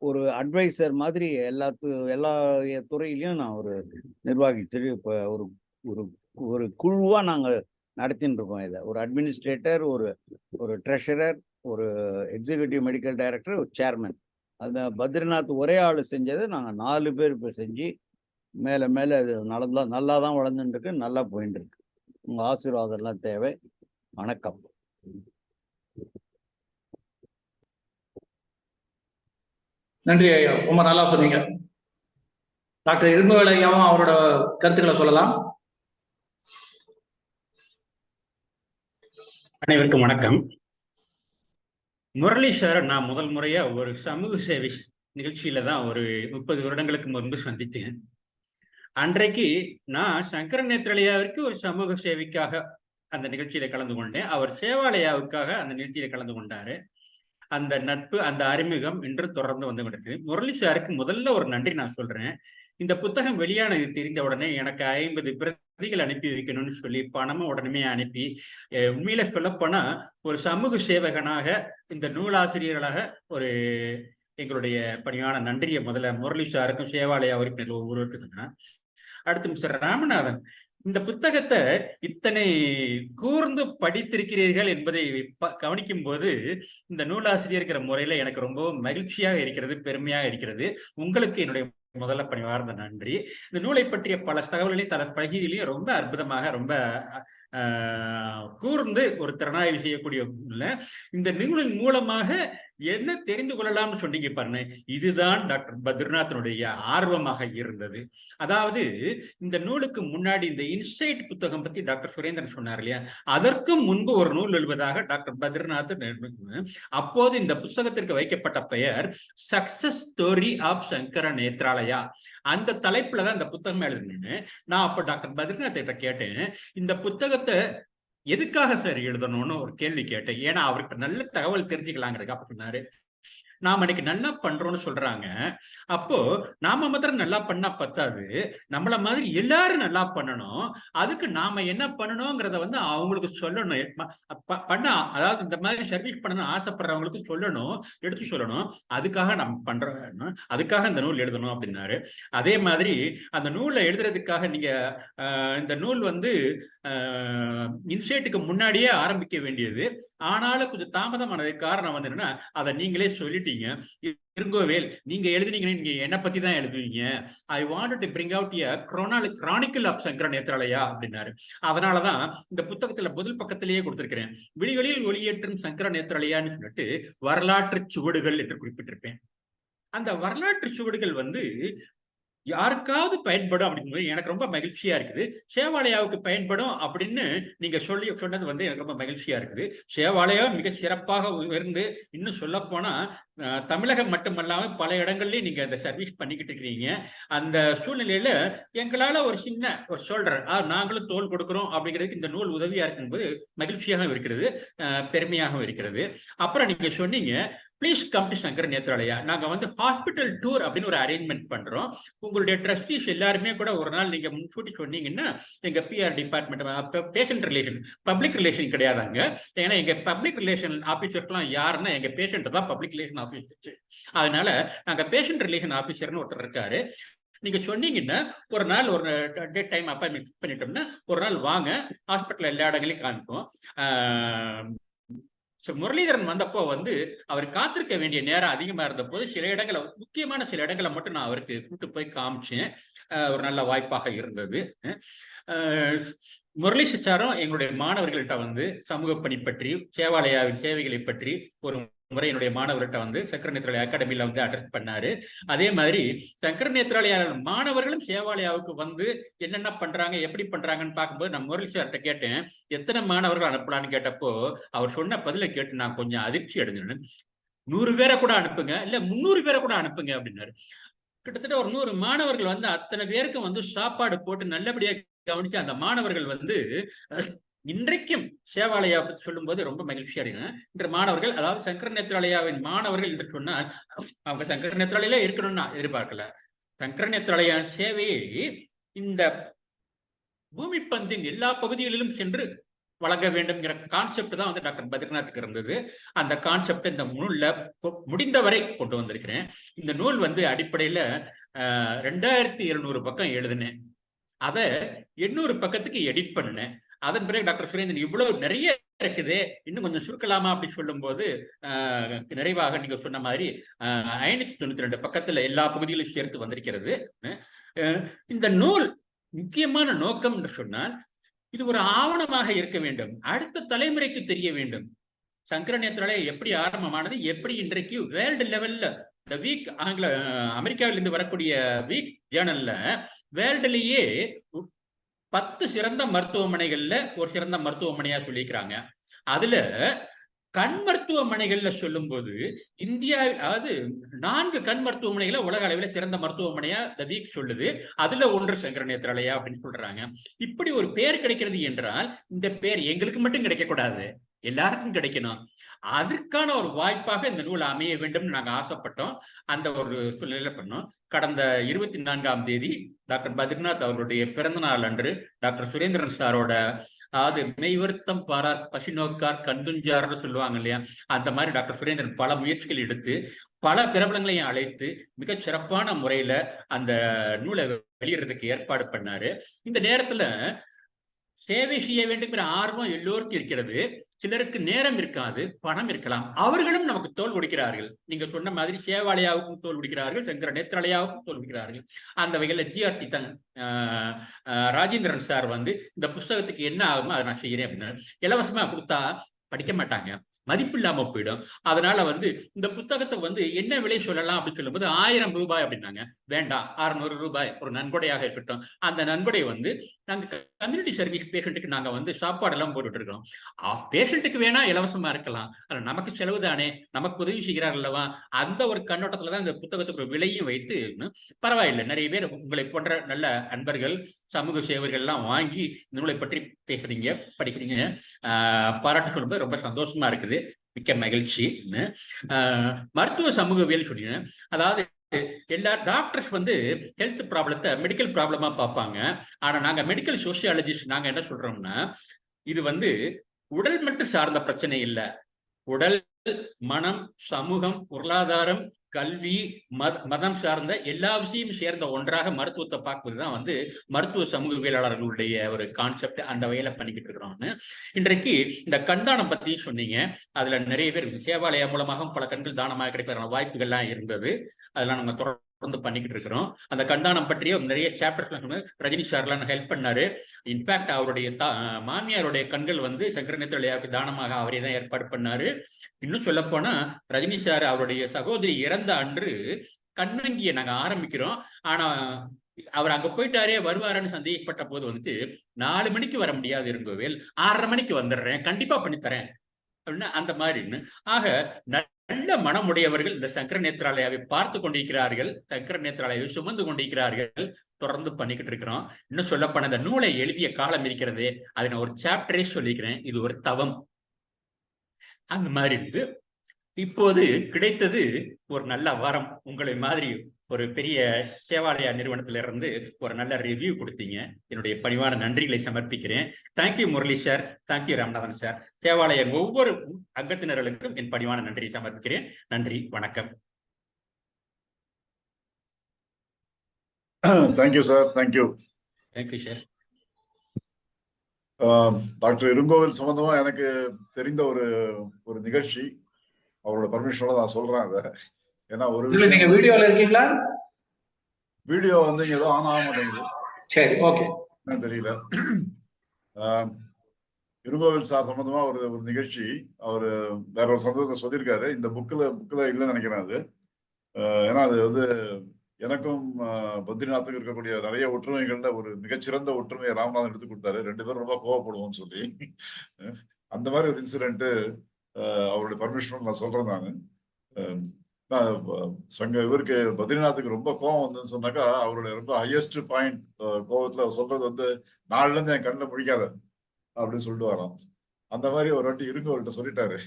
ஒரு அட்வைசர் மாதிரி எல்லா துறையிலையும் நான் ஒரு நிர்வாகித்து இப்போ ஒரு குழுவாக நாங்கள் நடத்தின்னு இருக்கோம். இதை ஒரு அட்மினிஸ்ட்ரேட்டர், ஒரு ட்ரெஷரர், ஒரு எக்ஸிக்யூட்டிவ் மெடிக்கல் டைரக்டர், ஒரு சேர்மன். அது பத்ரிநாத் ஒரே ஆள் செஞ்சதை நாங்கள் 4 பேர் இப்போ செஞ்சு மேலே அது நல்லா தான் வளர்ந்துட்டு இருக்கு, நல்லா போயிட்டு இருக்கு. உங்கள் ஆசீர்வாதம்லாம் தேவை. வணக்கம். நன்றி ஐயா, ரொம்ப நல்லா சொன்னீங்க. டாக்டர் இரும்புவேல் ஐயாவும் அவரோட கருத்துக்களை சொல்லலாம். அனைவருக்கும் வணக்கம். முரளி சார் நான் முதல் முறையா ஒரு சமூக சேவை நிகழ்ச்சியில தான் ஒரு 30 வருடங்களுக்கு முன்பு சந்தித்தேன். அன்றைக்கு நான் சங்கர நேத்ராலயாவிற்கு ஒரு சமூக சேவைக்காக அந்த நிகழ்ச்சியில கலந்து கொண்டேன். அவர் சேவாலயாவுக்காக அந்த நிகழ்ச்சியில கலந்து கொண்டாரு. அந்த நட்பு, அந்த அறிமுகம் இன்று தொடர்ந்து வந்து கொண்டிருக்கு. முரளி சாருக்கு முதல்ல ஒரு நன்றி நான் சொல்றேன். இந்த புத்தகம் வெளியானது தெரிந்த உடனே எனக்கு 50 பிரதிகள் அனுப்பி வைக்கணும்னு சொல்லி பணமும் உடனே அனுப்பி, உண்மையில சொல்லப்போனா ஒரு சமூக சேவகனாக, இந்த நூலாசிரியர்களாக ஒரு எங்களுடைய பணியான நன்றியை முதல்ல முரளி சாருக்கும் சேவாலயா உறுப்பினர் ஒவ்வொருவருக்கும் சொன்னேன். அடுத்து மிஸ்டர் ராமநாதன், இந்த புத்தகத்தை இத்தனை கூர்ந்து படித்திருக்கிறீர்கள் என்பதை கவனிக்கும் போது இந்த நூலாசிரியர் இருக்கிற முறையில எனக்கு ரொம்ப மகிழ்ச்சியாக இருக்கிறது, பெருமையாக இருக்கிறது. உங்களுக்கு என்னுடைய முதல்ல பணிவார்ந்த நன்றி. இந்த நூலை பற்றிய பல தகவல்களையும் பல பகுதியிலையும் ரொம்ப அற்புதமாக, ரொம்ப கூர்ந்து ஒரு திறனாய்வு செய்யக்கூடிய இந்த நூலின் மூலமாக என்ன தெரிந்து கொள்ளலாம்னு சொன்னீங்க பாருங்க. இதுதான் டாக்டர் பத்ரிநாத்தினுடைய ஆர்வமாக இருந்தது. அதாவது இந்த நூலுக்கு முன்னாடி இந்த இன்சைட் புத்தகம் பத்தி டாக்டர் சுரேந்திரன் சொன்னார் இல்லையா, அதற்கும் முன்பு ஒரு நூல் எழுவதாக டாக்டர் பத்ரிநாத். அப்போது இந்த புத்தகத்திற்கு வைக்கப்பட்ட பெயர் success story of Sankara Nethralaya. அந்த தலைப்புல தான் இந்த புத்தகம் எழுதுனேன்னு நான் அப்ப டாக்டர் பத்ரிநாத் கிட்ட கேட்டேன், இந்த புத்தகத்தை எதுக்காக சார் எழுதணும்னு ஒரு கேள்வி கேட்டேன். ஏன்னா அவருக்கு நல்ல தகவல் தெரிஞ்சுக்கலாங்கிறதுக்கு. அப்ப சொன்னாரு, நாம இன்னைக்கு நல்லா பண்றோம்னு சொல்றாங்க. அப்போ நாம மாத்திரம் நல்லா பண்ணா பத்தாது, நம்மள மாதிரி எல்லாரும் நல்லா பண்ணணும். அதுக்கு நாம என்ன பண்ணணுங்கிறத வந்து அவங்களுக்கு சொல்லணும். பண்ண அதாவது இந்த மாதிரி சர்வீஸ் பண்ணணும்னு ஆசைப்படுறவங்களுக்கு சொல்லணும், எடுத்து சொல்லணும். அதுக்காக நம்ம பண்றோம், அதுக்காக இந்த நூல் எழுதணும் அப்படின்னாரு. அதே மாதிரி அந்த நூலை எழுதுறதுக்காக நீங்க இந்த நூல் வந்து இன்சைட்டுக்கு முன்னாடியே ஆரம்பிக்க வேண்டியது. ஆனாலும் கொஞ்சம் தாமதமானதுக்கு காரணம் வந்து என்னன்னா, அதை நீங்களே சொல்லிட்டீங்க. இருங்கோவேல், நீங்க எழுதுனீங்கன்னா நீங்க என்ன பத்தி தான் எழுதுவீங்க. I want to bring out a chronicle of Sankara Nethralaya அப்படின்னாரு. அதனாலதான் இந்த புத்தகத்துல முதல் பக்கத்திலேயே கொடுத்திருக்கிறேன். விழிகளில் ஒளியேற்றும் சங்கர நேத்ராலயான்னு சொல்லிட்டு வரலாற்று சுவடுகள் என்று குறிப்பிட்டிருப்பேன். அந்த வரலாற்று சுவடுகள் வந்து யாருக்காவது பயன்படும் அப்படிங்கும்போது எனக்கு ரொம்ப மகிழ்ச்சியா இருக்குது. சேவாலயாவுக்கு பயன்படும் அப்படின்னு நீங்க சொன்னது வந்து எனக்கு ரொம்ப மகிழ்ச்சியா இருக்குது. சேவாலயா மிக சிறப்பாக இருந்து, இன்னும் சொல்ல போனா தமிழகம் மட்டுமல்லாம பல இடங்கள்லயும் நீங்க அந்த சர்வீஸ் பண்ணிக்கிட்டு இருக்கிறீங்க. அந்த சூழ்நிலையில எங்களால ஒரு சின்ன ஒரு சொல்றேன், நாங்களும் தோல் கொடுக்கிறோம் அப்படிங்கிறதுக்கு இந்த நூல் உதவியா இருக்கும்போது மகிழ்ச்சியாகவும் இருக்கிறது, பெருமையாகவும் இருக்கிறது. அப்புறம் நீங்க சொன்னீங்க, please come to Sankara Nethralaya. நாங்க வந்து ஹாஸ்பிட்டல் டூர் அப்படின்னு ஒரு அரேஞ்ச்மெண்ட் பண்றோம். உங்களுடைய ட்ரஸ்டீஸ் எல்லாருமே கூட ஒரு நாள் நீங்க முன்கூட்டி சொன்னீங்கன்னா, எங்க PR department patient relation, public relation கிடையாதாங்க. ஏன்னா எங்க பப்ளிக் ரிலேஷன் ஆபீசர்ஸ்லாம் யாருன்னா எங்க பேஷண்ட் தான் பப்ளிக் ரிலேஷன் ஆபீசர். அதனால நாங்க பேஷண்ட் ரிலேஷன் ஆபீசர்னு ஒருத்தர் இருக்காரு. நீங்க சொன்னீங்கன்னா ஒரு நாள் ஒரு டேட் டைம் அப்பாயின்மெண்ட் பண்ணிட்டோம்னா ஒரு நாள் வாங்க, ஹாஸ்பிட்டல் எல்லா இடங்களையும் காமிப்போம். முரளிதரன் வந்தப்போ வந்து அவர் காத்திருக்க வேண்டிய நேரம் அதிகமா இருந்த போது சில இடங்களை, முக்கியமான சில இடங்களை மட்டும் நான் அவருக்கு கூட்டு போய் காமிச்சேன். ஒரு நல்ல வாய்ப்பாக இருந்தது. முரளி சிச்சாரும் எங்களுடைய மாணவர்கள்ட்ட வந்து சமூக பணி பற்றி, சேவாலயாவின் சேவைகளை பற்றி ஒரு முறை என்னுடைய மாணவர்கள்ட்ட வந்து சங்கர நேத்ராலயா அகாடமியில வந்து அட்ரஸ் பண்ணாரு. அதே மாதிரி சங்கர நேத்ராலயா மாணவர்களும் சேவாலயாவுக்கு வந்து என்னென்ன பண்றாங்க, எப்படி பண்றாங்கன்னு பார்க்கும்போது நான் முரளி சார்கிட்ட கேட்டேன், எத்தனை மாணவர்கள் அனுப்பலான்னு கேட்டப்போ அவர் சொன்ன பதிலை கேட்டு நான் கொஞ்சம் அதிர்ச்சி அடைஞ்சேன். 100 பேரை கூட அனுப்புங்க, இல்ல 300 பேரை கூட அனுப்புங்க அப்படின்னாரு. கிட்டத்தட்ட ஒரு 100 மாணவர்கள் வந்து அத்தனை பேருக்கும் வந்து சாப்பாடு போட்டு நல்லபடியா கவனிச்சு அந்த மாணவர்கள் வந்து இன்றைக்கும் சேவாலயா பற்றி சொல்லும் போது ரொம்ப மகிழ்ச்சியா இருக்கு. இன்று மாணவர்கள், அதாவது சங்கர நேத்ராலயாவின் மாணவர்கள் என்று சொன்னால் அவங்க சங்கர நேத்ராலயா இருக்கணும்னு எதிர்பார்க்கல. சங்கர நேத்ராலயா சேவையை இந்த பூமி பந்தின் எல்லா பகுதிகளிலும் சென்று வழங்க வேண்டும் கான்செப்ட் தான் வந்து டாக்டர் பத்ரிநாத்துக்கு இருந்தது. அந்த கான்செப்ட் இந்த நூல்ல முடிந்தவரை கொண்டு வந்திருக்கிறேன். இந்த நூல் வந்து அடிப்படையில 2700 பக்கம் எழுதினேன். அதை 800 பக்கத்துக்கு எடிட் பண்ணேன். அதன் பிறகு டாக்டர் சுரேந்திரன் இவ்வளவு நிறைய இருக்குது, இன்னும் கொஞ்சம் சுருக்கலாமா அப்படின்னு சொல்லும் போது நிறைவாக நீங்க சொன்ன மாதிரி 592 பக்கத்துல எல்லா பகுதிகளையும் சேர்த்து வந்திருக்கிறது. இந்த நூல் முக்கியமான நோக்கம் என்று சொன்னால் இது ஒரு ஆவணமாக இருக்க வேண்டும், அடுத்த தலைமுறைக்கு தெரிய வேண்டும். சங்கர நேத்ராலயா எப்படி ஆரம்பமானது, எப்படி இன்றைக்கு வேர்ல்டு லெவல்ல இந்த வீக் அமெரிக்காவிலிருந்து வரக்கூடிய வீக் ஜேர்னல்ல வேர்ல்டுலயே 10 சிறந்த மருத்துவமனைகள்ல ஒரு சிறந்த மருத்துவமனையா சொல்லிக்கிறாங்க. அதுல கண் மருத்துவமனைகள்ல சொல்லும் போது இந்தியா, அதாவது 4 கண் மருத்துவமனைகளை உலக அளவில் சிறந்த மருத்துவமனையா த வீக் சொல்லுது. அதுல ஒன்று சங்கர நேத்ராலயா அப்படின்னு சொல்றாங்க. இப்படி ஒரு பேர் கிடைக்கிறது என்றால் இந்த பேர் எங்களுக்கு மட்டும் கிடைக்க கூடாது, எல்லாருக்கும் கிடைக்கணும். அதற்கான ஒரு வாய்ப்பாக இந்த நூல் அமைய வேண்டும் நாங்க ஆசைப்பட்டோம். அந்த ஒரு சூழ்நிலையில பண்ணோம். கடந்த 24ஆம் தேதி டாக்டர் பத்ரிநாத் அவர்களுடைய பிறந்த நாள் அன்று டாக்டர் சுரேந்திரன் சாரோட, அதாவது மெய்வருத்தம் பாரார் பசி நோக்கார் கண்துஞ்சார்னு சொல்லுவாங்க இல்லையா, அந்த மாதிரி டாக்டர் சுரேந்திரன் பல முயற்சிகள் எடுத்து பல பிரபலங்களையும் அழைத்து மிக சிறப்பான முறையில அந்த நூலை வெளியிடுறதுக்கு ஏற்பாடு பண்ணாரு. இந்த நேரத்துல சேவை செய்ய வேண்டுங்கிற ஆர்வம் எல்லோருக்கும் இருக்கிறது. சிலருக்கு நேரம் இருக்காது, பணம் இருக்கலாம், அவர்களும் நமக்கு தோல் கொடுக்கிறார்கள். நீங்க சொன்ன மாதிரி சேவாலயாவுக்கும் தோல் கொடுக்கிறார்கள், சங்கர நேத்ராலயாவுக்கும் தோல் கொடுக்கிறார்கள். அந்த வகையில ஜிஆர்டி ராஜேந்திரன் சார் வந்து இந்த புஸ்தகத்துக்கு என்ன ஆகுமோ அதை நான் செய்யறேன் அப்படின்னு இலவசமா கொடுத்தா படிக்க மாட்டாங்க, மதிப்பு இல்லாம போயிடும். அதனால வந்து இந்த புத்தகத்தை வந்து என்ன விலை சொல்லலாம் அப்படின்னு சொல்லும்போது 1000 ரூபாய் அப்படின்னாங்க. வேண்டாம், 600 ரூபாய் ஒரு நன்கொடையாக இருக்கட்டும். அந்த நன்கொடை வந்து நாங்க கம்யூனிட்டி சர்வீஸ் பேஷண்ட்டுக்கு நாங்க வந்து சாப்பாடு எல்லாம் போட்டுட்டு இருக்கோம். பேஷண்ட்டுக்கு வேணா இலவசமா இருக்கலாம், ஆனா நமக்கு செலவு தானே, நமக்கு உதவி செய்கிறார்கள் அல்லவா, அந்த ஒரு கண்ணோட்டத்துலதான் இந்த புத்தகத்துக்கு ஒரு விலையும் வைத்து பரவாயில்லை. நிறைய பேர் உங்களை போன்ற நல்ல அன்பர்கள், சமூக சேவர்கள் எல்லாம் வாங்கி இந்த நூலை பற்றி பேசுறீங்க, படிக்கிறீங்க, பாராட்டு சொல்லும்போது ரொம்ப சந்தோஷமா இருக்குது. மிக்க மகிழ்ச்சின்னு. மருத்துவ சமூகவியல் சொன்னீங்க. அதாவது எல்லா டாக்டர்ஸ் வந்து ஹெல்த் ப்ராப்ளத்தை மெடிக்கல் ப்ராப்ளமா பார்ப்பாங்க. ஆனா நாங்க மெடிக்கல் சோசியாலஜிஸ்ட் நாங்க என்ன சொல்றோம்னா, இது வந்து உடல் மட்டும் சார்ந்த பிரச்சனை இல்ல. உடல், மனம், சமூகம், பொருளாதாரம், கல்வி, மதம் சார்ந்த எல்லா விஷயமும் சேர்ந்த ஒன்றாக மருத்துவத்தை பார்ப்பதுதான் வந்து மருத்துவ சமூகவியலாளர்களுடைய ஒரு கான்செப்ட். அந்த வகையில பண்ணிக்கிட்டு இருக்கிறோம்னு. இன்றைக்கு இந்த கண்தானம் பத்தி சொன்னீங்க. அதுல நிறைய பேர் சேவாலயா மூலமாக பல கண்கள் தானமாக கிடைப்பதற்கான வாய்ப்புகள்லாம் இருந்தது. அதெல்லாம் நம்ம தொடர்ந்து பண்ணிக்கிட்டு இருக்கிறோம். அந்த கண்தானம் பற்றிய நிறைய சாப்டர்ஸ் ரஜினி சார்லாம் ஹெல்ப் பண்ணாரு. இன்ஃபேக்ட் அவருடைய மாமியாருடைய கண்கள் வந்து சங்கர நேத்ராலயாவுக்கு தானமாக அவரே தான் ஏற்பாடு பண்ணாரு. இன்னும் சொல்ல போனா ரஜினி சார் அவருடைய சகோதரி இறந்த அன்று கண்ணங்கியை நாங்க ஆரம்பிக்கிறோம். ஆனா அவர் அங்க போயிட்டாரே வருவாருன்னு சந்தேகப்பட்ட போது வந்துட்டு 4 மணிக்கு வர முடியாது இருங்கோவேல், 6:30 மணிக்கு வந்துடுறேன், கண்டிப்பா பண்ணித்தரேன் அப்படின்னா அந்த மாதிரின்னு. ஆக நல்ல மனமுடையவர்கள் இந்த சங்கர நேத்ராலயாவை பார்த்து கொண்டிருக்கிறார்கள், சங்கர நேத்ராலயாவை சுமந்து கொண்டிருக்கிறார்கள். தொடர்ந்து பண்ணிக்கிட்டு இருக்கிறோம். இன்னும் சொல்லப்போன இந்த நூலை எழுதிய காலம் இருக்கிறது, அதை நான் ஒரு சாப்டரே சொல்லிக்கிறேன். இது ஒரு தவம். அந்த மாதிரி இருக்கு. இப்போது கிடைத்தது ஒரு நல்ல வரம். உங்களை மாதிரி ஒரு பெரிய சேவாலயா நிறுவனத்தில இருந்து ஒரு நல்ல ரிவ்யூ கொடுத்தீங்க. என்னுடைய பணிவான நன்றிகளை சமர்ப்பிக்கிறேன். Thank you Murali sir, thank you Ramanathan sir. Sevalaya ஒவ்வொரு அங்கத்தினர்களுக்கும் என் பணிவான நன்றியை சமர்ப்பிக்கிறேன். நன்றி, வணக்கம். Thank you sir, thank you. Thank you sir. Doctor Irungovel சம்பந்தமா எனக்கு தெரிந்த ஒரு நிகழ்ச்சி, அவரோட பர்மிஷனோட நான் சொல்றேன் அதை. ஏன்னா ஒரு நீங்க வீடியோல இருக்கீங்களா? வீடியோ வந்து ஏதோ ஆன் ஆக மாட்டேங்குது. சரி, ஓகே. தெரியல. இருங்கோவில் சார் சம்பந்தமா ஒரு நிகழ்ச்சி அவரு வேற ஒரு சந்தர்ப்பத்தில் சொல்லியிருக்காரு. இந்த புக்ல இல்லைன்னு நினைக்கிறேன் அது. ஏன்னா அது வந்து எனக்கும் பத்ரிநாத்துக்கும் இருக்கக்கூடிய நிறைய ஒற்றுமைகள்ல ஒரு மிகச்சிறந்த ஒற்றுமையை ராமநாதன் எடுத்து கொடுத்தாரு. 2 பேரும் ரொம்ப கோவப்படுவோம்னு சொல்லி. அந்த மாதிரி ஒரு இன்சிடென்ட் அவருடைய பர்மிஷன் நான் சொல்றேன். இவருக்கு பத்ரிநாத்துக்கு ரொம்ப கோவம் வந்துன்னு சொன்னாக்கா, அவருடைய ரொம்ப ஹையஸ்ட் பாயிண்ட் கோவத்துல சொல்றது வந்து 4ல இருந்து என் கண்ணில் முடிக்காத அப்படின்னு சொல்லிட்டு வரோம். அந்த மாதிரி ஒரு வாட்டி இருங்கோவில்கிட்ட சொல்லிட்டாரு.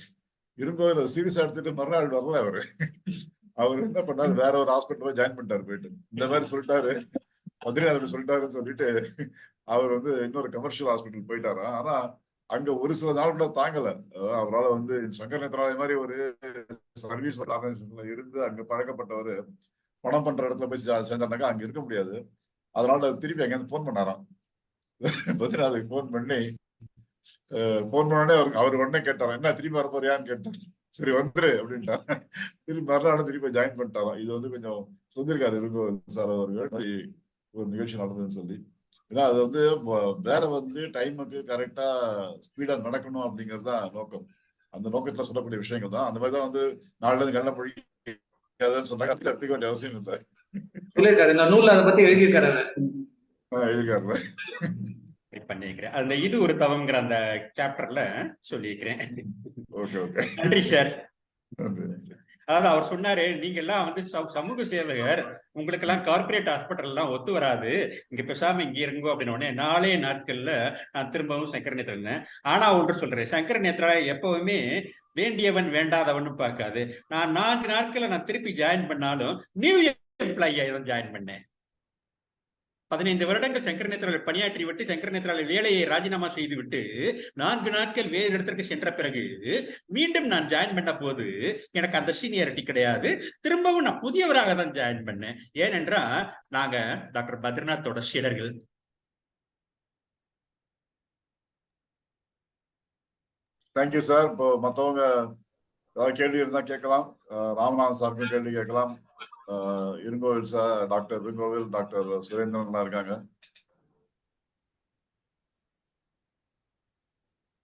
இருங்கோவில் சீரியஸா எடுத்துட்டு மறுநாள் வரல அவரு. அவர் என்ன பண்ணாரு, வேற ஒரு ஹாஸ்பிட்டல் போய் ஜாயின் பண்ணிட்டாரு. போயிட்டு இந்த மாதிரி சொல்லிட்டாரு, பத்ரிநாத் சொல்லிட்டாருன்னு சொல்லிட்டு அவர் வந்து இன்னொரு கமர்ஷியல் ஹாஸ்பிட்டல் போயிட்டாரா. ஆனா அங்க ஒரு சில நாள் கூட தாங்கல. அவரால் வந்து சங்கர நேத்ராலயா மாதிரி ஒரு சர்வீஸ் ஆர்கனைசேஷன்ல இருந்து அங்க பழக்கப்பட்டவர் பணம் பண்ற இடத்துல போய் சேர்ந்தாருனாக்கா அங்க இருக்க முடியாது. அதனால திருப்பி அங்க போன் பண்ணாராம். பத்ரிநாத்துக்கு போன் பண்ணி போன் பண்ணோடனே அவர் உடனே கேட்டாராம், என்ன திரும்பி வர போறியான்னு கேட்டார். சரி வந்துரு அப்படின்ட்டார். திரும்பி மறுநாள் திருப்பி ஜாயின் பண்ணிட்டாராம். இது வந்து கொஞ்சம் சொல்லியிருக்காரு இருங்கோவில் சார் அவர்கள் ஒரு நிகழ்ச்சி நடந்ததுன்னு சொல்லி. ஏன்னா அது வந்து வேலை வந்து டைமுக்கு கரெக்டா ஸ்பீடா நடக்கணும் அப்படிங்கிறது தான் நோக்கம். அந்த நோக்கத்துல சொல்லக்கூடிய விஷயங்கள் தான். அந்த மாதிரிதான் வந்து 4ல இருந்து கண்ண மொழிக்காதுன்னு சொன்னாங்க. அதை எடுத்துக்க வேண்டிய அவசியம் இல்லை. சொல்லியிருக்காரு, இந்த நூல்ல அதை பத்தி எழுதியிருக்காரு. எழுதியிருக்காரு. பண்ணிக்கிறேன். அந்த இது ஒரு தவம்ங்கிற அந்த சாப்டர்ல சொல்லியிருக்கிறேன். Okay okay. நன்றி சார். அதாவது அவர் சொன்னாரு, நீங்க எல்லாம் வந்து சமூக சேவகர், உங்களுக்கு எல்லாம் கார்பரேட் ஹாஸ்பிட்டல் எல்லாம் ஒத்து வராது, இங்க பேசாம இங்க இருங்கோ அப்படின்னு. உடனே 4 நாட்கள்ல நான் திரும்பவும் சங்கர நேத்ராலயா. ஆனா ஒன்று சொல்றேன், சங்கர நேத்ராலயா எப்பவுமே வேண்டியவன் வேண்டாதவன் பார்க்காது. நான் 4 நாட்கள்ல நான் திருப்பி ஜாயின் பண்ணாலும் நியூ எம்ப்ளாயியா தான் ஜாயின் பண்ணேன். 15 வருடங்கள் சங்கர நேத்ராலயா பணியாற்றி விட்டு சங்கர நேத்ராலயா வேலையை ராஜினாமா செய்து விட்டு 4 நாட்கள் வேறு இடத்திற்கு சென்ற பிறகு மீண்டும் நான் ஜாயின் பண்ண போது எனக்கு அந்த சீனியாரிட்டி கிடையாது. திரும்பவும் நான் புதியவராக தான் ஜாயின் பண்ணேன். ஏனென்றா நாங்க டாக்டர் பத்ரிநாத்தோட சீடர்கள். Thank you sir. இப்போ மற்றவங்க ஏதாவது கேள்வி இருந்தா கேட்கலாம். ராமநாதன் சாருக்கும் கேள்வி கேட்கலாம். இருங்கோவில் சார், டாக்டர் இருங்கோவில், டாக்டர் சுரேந்திரன் இருக்காங்க.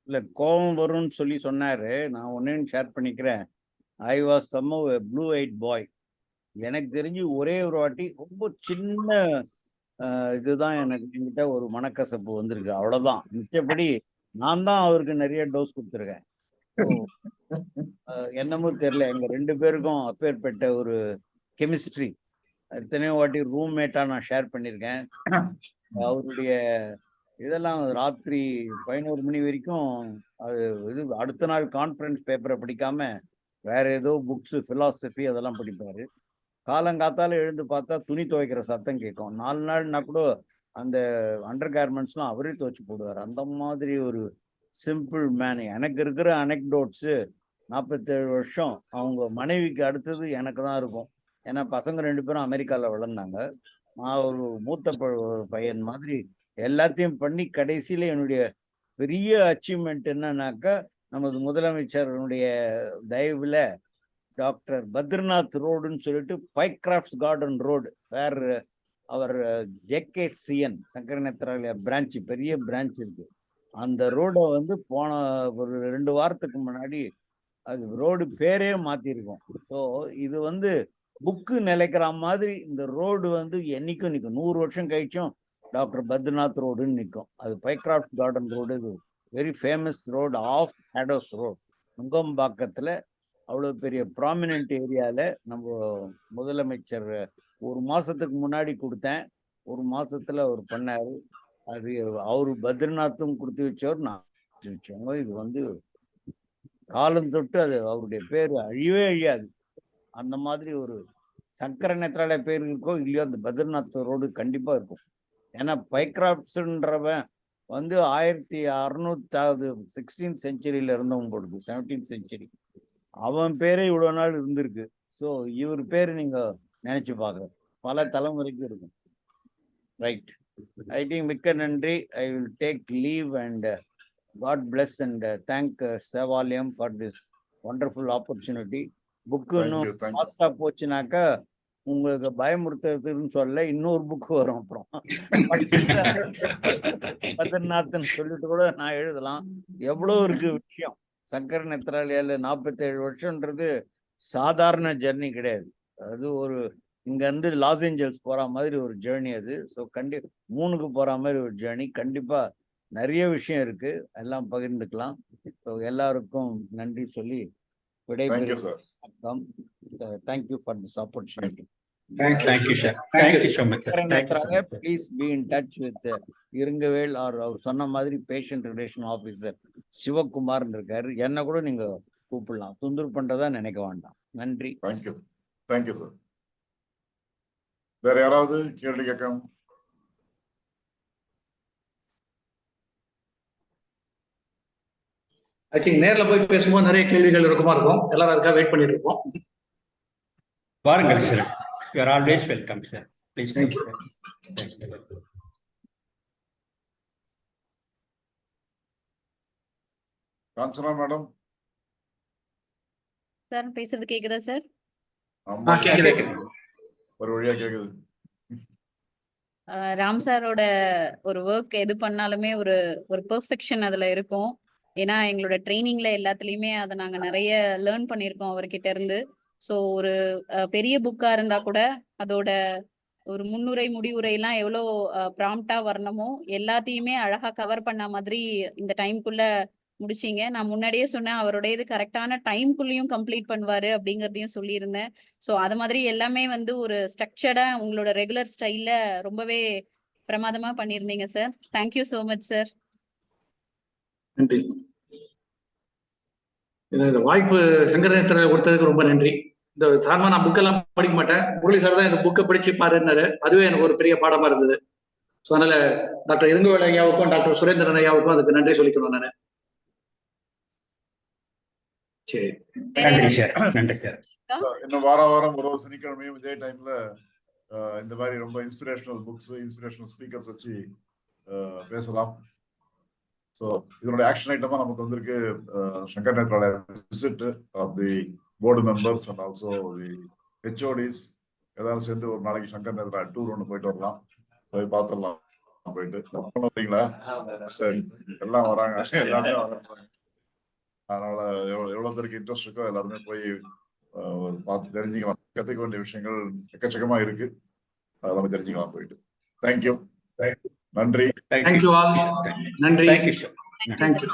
இல்ல கோபம் வரும்னு சொல்லி சொன்னாரு. நான் ஒன்னு ஷேர் பண்ணிக்கிறேன். ஐ வாஸ் சம் ப்ளூ ஐட் பாய். எனக்கு தெரிஞ்சு ஒரே ஒரு வாட்டி ரொம்ப சின்ன இதுதான் எனக்கு என்கிட்ட ஒரு மனக்கசப்பு வந்திருக்கு, அவ்வளவுதான். மிச்சபடி நான் தான் அவருக்கு நிறைய டோஸ் கொடுத்துருக்கேன். என்னமோ தெரியல, எங்க 2 பேருக்கும் அப்பேற்பட்ட ஒரு கெமிஸ்ட்ரி. எத்தனையோ வாட்டி ரூம்மேட்டா நான் ஷேர் பண்ணியிருக்கேன். அவருடைய இதெல்லாம் ராத்திரி 11 மணி வரைக்கும் அது இது அடுத்த நாள் கான்ஃபரன்ஸ் பேப்பரை படிக்காம வேற ஏதோ புக்ஸ் பிலாசபி அதெல்லாம் படிப்பாரு. காலங்காத்தால எழுந்து பார்த்தா துணி துவைக்கிற சத்தம் கேட்கும். 4 நாள்னா கூட அந்த அண்டர் கார்மெண்ட்ஸ்லாம் அவரே துவைச்சு போடுவார். அந்த மாதிரி ஒரு சிம்பிள் மேன். எனக்கு இருக்கிற அனெக்டோட்ஸு 47 வருஷம் அவங்க மனைவிக்கு அடுத்தது எனக்கு தான் இருக்கும். ஏன்னா பசங்க 2 பேரும் அமெரிக்காவில் வளர்ந்தாங்க. நான் ஒரு மூத்த பையன் மாதிரி எல்லாத்தையும் பண்ணி கடைசியில என்னுடைய பெரிய அச்சீவ்மெண்ட் என்னன்னாக்கா, நமது முதலமைச்சருடைய தயவுல டாக்டர் பத்ரிநாத் ரோடுன்னு சொல்லிட்டு பைக்ராஃப்ட்ஸ் கார்டன் ரோடு வேற அவர் JKCN சங்கர நேத்ராலயா பிரான்ச் பெரிய பிரான்ச் இருக்கு. அந்த ரோடை வந்து போன ஒரு 2 வாரத்துக்கு முன்னாடி அது ரோடு பேரே மாத்திருக்கோம். ஸோ இது வந்து புக்கு நிலைக்கிற மாதிரி இந்த ரோடு வந்து என்னைக்கும் நிற்கும். 100 வருஷம் கழிச்சும் டாக்டர் பத்ரிநாத் ரோடுன்னு நிற்கும். அது பைக்ராஃப்ட் கார்டன் ரோடு. இது very famous road, off Haddows road, நுங்கம்பாக்கத்துல அவ்வளோ பெரிய ப்ராமினென்ட் ஏரியாவில் நம்ம முதலமைச்சர் 1 மாசத்துக்கு முன்னாடி கொடுத்தேன். 1 மாசத்துல அவர் பண்ணாரு. அது அவரு பத்ரிநாத்தும் கொடுத்து வச்சவர், நான் வச்சவங்க. இது வந்து காலம் தொட்டு அது அவருடைய பேர் அழியவே அழியாது. அந்த மாதிரி ஒரு சங்கர நேத்ராலய பேர் இருக்கோ இல்லையோ அந்த பத்ரிநாத் ரோடு கண்டிப்பா இருக்கும். ஏன்னா பைக்ராஃப்ட்ஸ்ன்றவன் வந்து 1600 16th செஞ்சுரியில இருந்தவங்க போடுது, 17th செஞ்சுரி. அவன் பேரே இவ்வளவு நாள் இருந்திருக்கு. ஸோ இவர் பேர் நீங்க நினைச்சு பார்க்க பல தலைமுறைக்கு இருக்கும். ரைட், ஐ திங்க் மிக்க நன்றி. I will take leave and God bless and thank Sevalayam for this wonderful opportunity. Book இன்னும் ஃபாஸ்டா போச்சுனாக்கா உங்களுக்கு பயமுறுத்துறதுன்னு சொல்ல இன்னொரு புக்கு வரும். அப்புறம் பத்ரிநாத்னு சொல்லிட்டு கூட நான் எழுதலாம். எவ்வளோ இருக்கு விஷயம். சங்கர நேத்ராலயால 47 வருஷம்ன்றது சாதாரண ஜெர்னி கிடையாது. அது ஒரு இங்க இருந்து லாஸ் ஏஞ்சல்ஸ் போற மாதிரி ஒரு ஜேர்னி அது. ஸோ கண்டிப்பா 3க்கு போற மாதிரி ஒரு ஜேர்னி. கண்டிப்பா நிறைய விஷயம் இருக்கு, எல்லாம் பகிர்ந்துக்கலாம். ஸோ எல்லாருக்கும் நன்றி சொல்லி விடைபெறுகிறேன். Thank you for this opportunity. Thank you, sir. Thank you so much. Please be in touch with இருங்கவேல் or அவர் சொன்ன மாதிரி பேஷண்ட் ரிலேஷன் ஆபீசர் சிவகுமார் இருக்காரு. என்ன கூட நீங்க கூப்பிடலாம். தொந்தரவு பண்றதா நினைக்க வேண்டாம். நன்றி. தேங்க்யூ. Thank you sir. வேற யாராவது கேள்வி கேட்காம? ஐ திங்க் நேர்ல போய் பேசும்போது நிறைய கேள்விகள் இருக்குமா இருக்கும். எல்லாரும் அதுக்காக வெயிட் பண்ணிட்டு இருப்போம். வாருங்கள் sir. You are always welcome, sir. Please come, sir. Thank you. Kanchana madam. Sir பேசுறது கேக்குதா சார்? ஆமா கேக்குது. ஒரு வழியா கேக்குது. ராம் சாரோட ஒரு ஒர்க் எது பண்ணாலுமே ஒரு ஒரு பெர்ஃபெக்ஷன் அதுல இருக்கும். ஏன்னா எங்களோட ட்ரைனிங்ல எல்லாத்துலயுமே அதை நாங்க நிறைய லேர்ன் பண்ணியிருக்கோம் அவர்கிட்ட இருந்து. ஸோ ஒரு பெரிய புக்கா இருந்தா கூட அதோட ஒரு முன்னுரை முடிவுரை எல்லாம் எவ்வளோ ப்ராம்ப்டா வரணுமோ எல்லாத்தையுமே அழகா கவர் பண்ண மாதிரி இந்த டைம்குள்ள முடிச்சிங்க. நான் முன்னாடியே சொன்னேன் அவருடைய இது கரெக்டான டைம்குள்ளேயும் கம்ப்ளீட் பண்ணுவாரு அப்படிங்கிறதையும் சொல்லியிருந்தேன். ஸோ அது மாதிரி எல்லாமே வந்து ஒரு ஸ்ட்ரக்சர்டா உங்களோட ரெகுலர் ஸ்டைல்ல ரொம்பவே பிரமாதமா பண்ணியிருந்தீங்க sir. Thank you so much sir. நன்றி. இந்த வாய்ப்பு சங்கர நேத்ராலயா கொடுத்ததுக்கு ரொம்ப நன்றி. இந்த சாதாரணமா நான் புக்கெல்லாம் படிக்க மாட்டேன். முரளி சார் தான் இந்த புக்கை படிச்சு பாருன்னாரு. அதுவே எனக்கு ஒரு பெரிய பாடமா இருந்தது. ஸோ அதனால டாக்டர் இருங்கவேல் ஐயாவுக்கும் டாக்டர் சுரேந்திரன் ஐயாவுக்கும் அதுக்கு நன்றி சொல்லிக்கணும் நான். சரி, நன்றி சார். நன்றி சார். இன்னும் வாரம் ஒரு சனிக்கிழமையும் இதே டைம்ல இந்த மாதிரி ரொம்ப இன்ஸ்பிரேஷனல் புக்ஸ், இன்ஸ்பிரேஷனல் ஸ்பீக்கர்ஸ் வச்சு பேசலாம். ஸோ இதனுடைய ஆக்ஷன் ஐட்டமா நமக்கு வந்திருக்கு Sankara Nethralaya visit of the board members and also the HODs எல்லாரும் சேர்ந்து ஒரு நாளைக்கு சங்கர நேத்ராலயா டூர் ஒன்று போயிட்டு வரலாம். போய் பார்த்துடலாம். போயிட்டு வரீங்களா? சரி, எல்லாம் வராங்க, எல்லாருமே வராங்க. அதனால எவ்வளவு பேருக்கு இன்ட்ரெஸ்ட் இருக்கோ எல்லாருமே போய் பார்த்து தெரிஞ்சுக்கலாம். கத்துக்க வேண்டிய விஷயங்கள் எக்கச்சக்கமா இருக்கு, அதெல்லாம் தெரிஞ்சுக்கலாம் போயிட்டு. தேங்க்யூ. நன்றி. Thank you all. நன்றி. Thank you sir. தேங்க்யூ.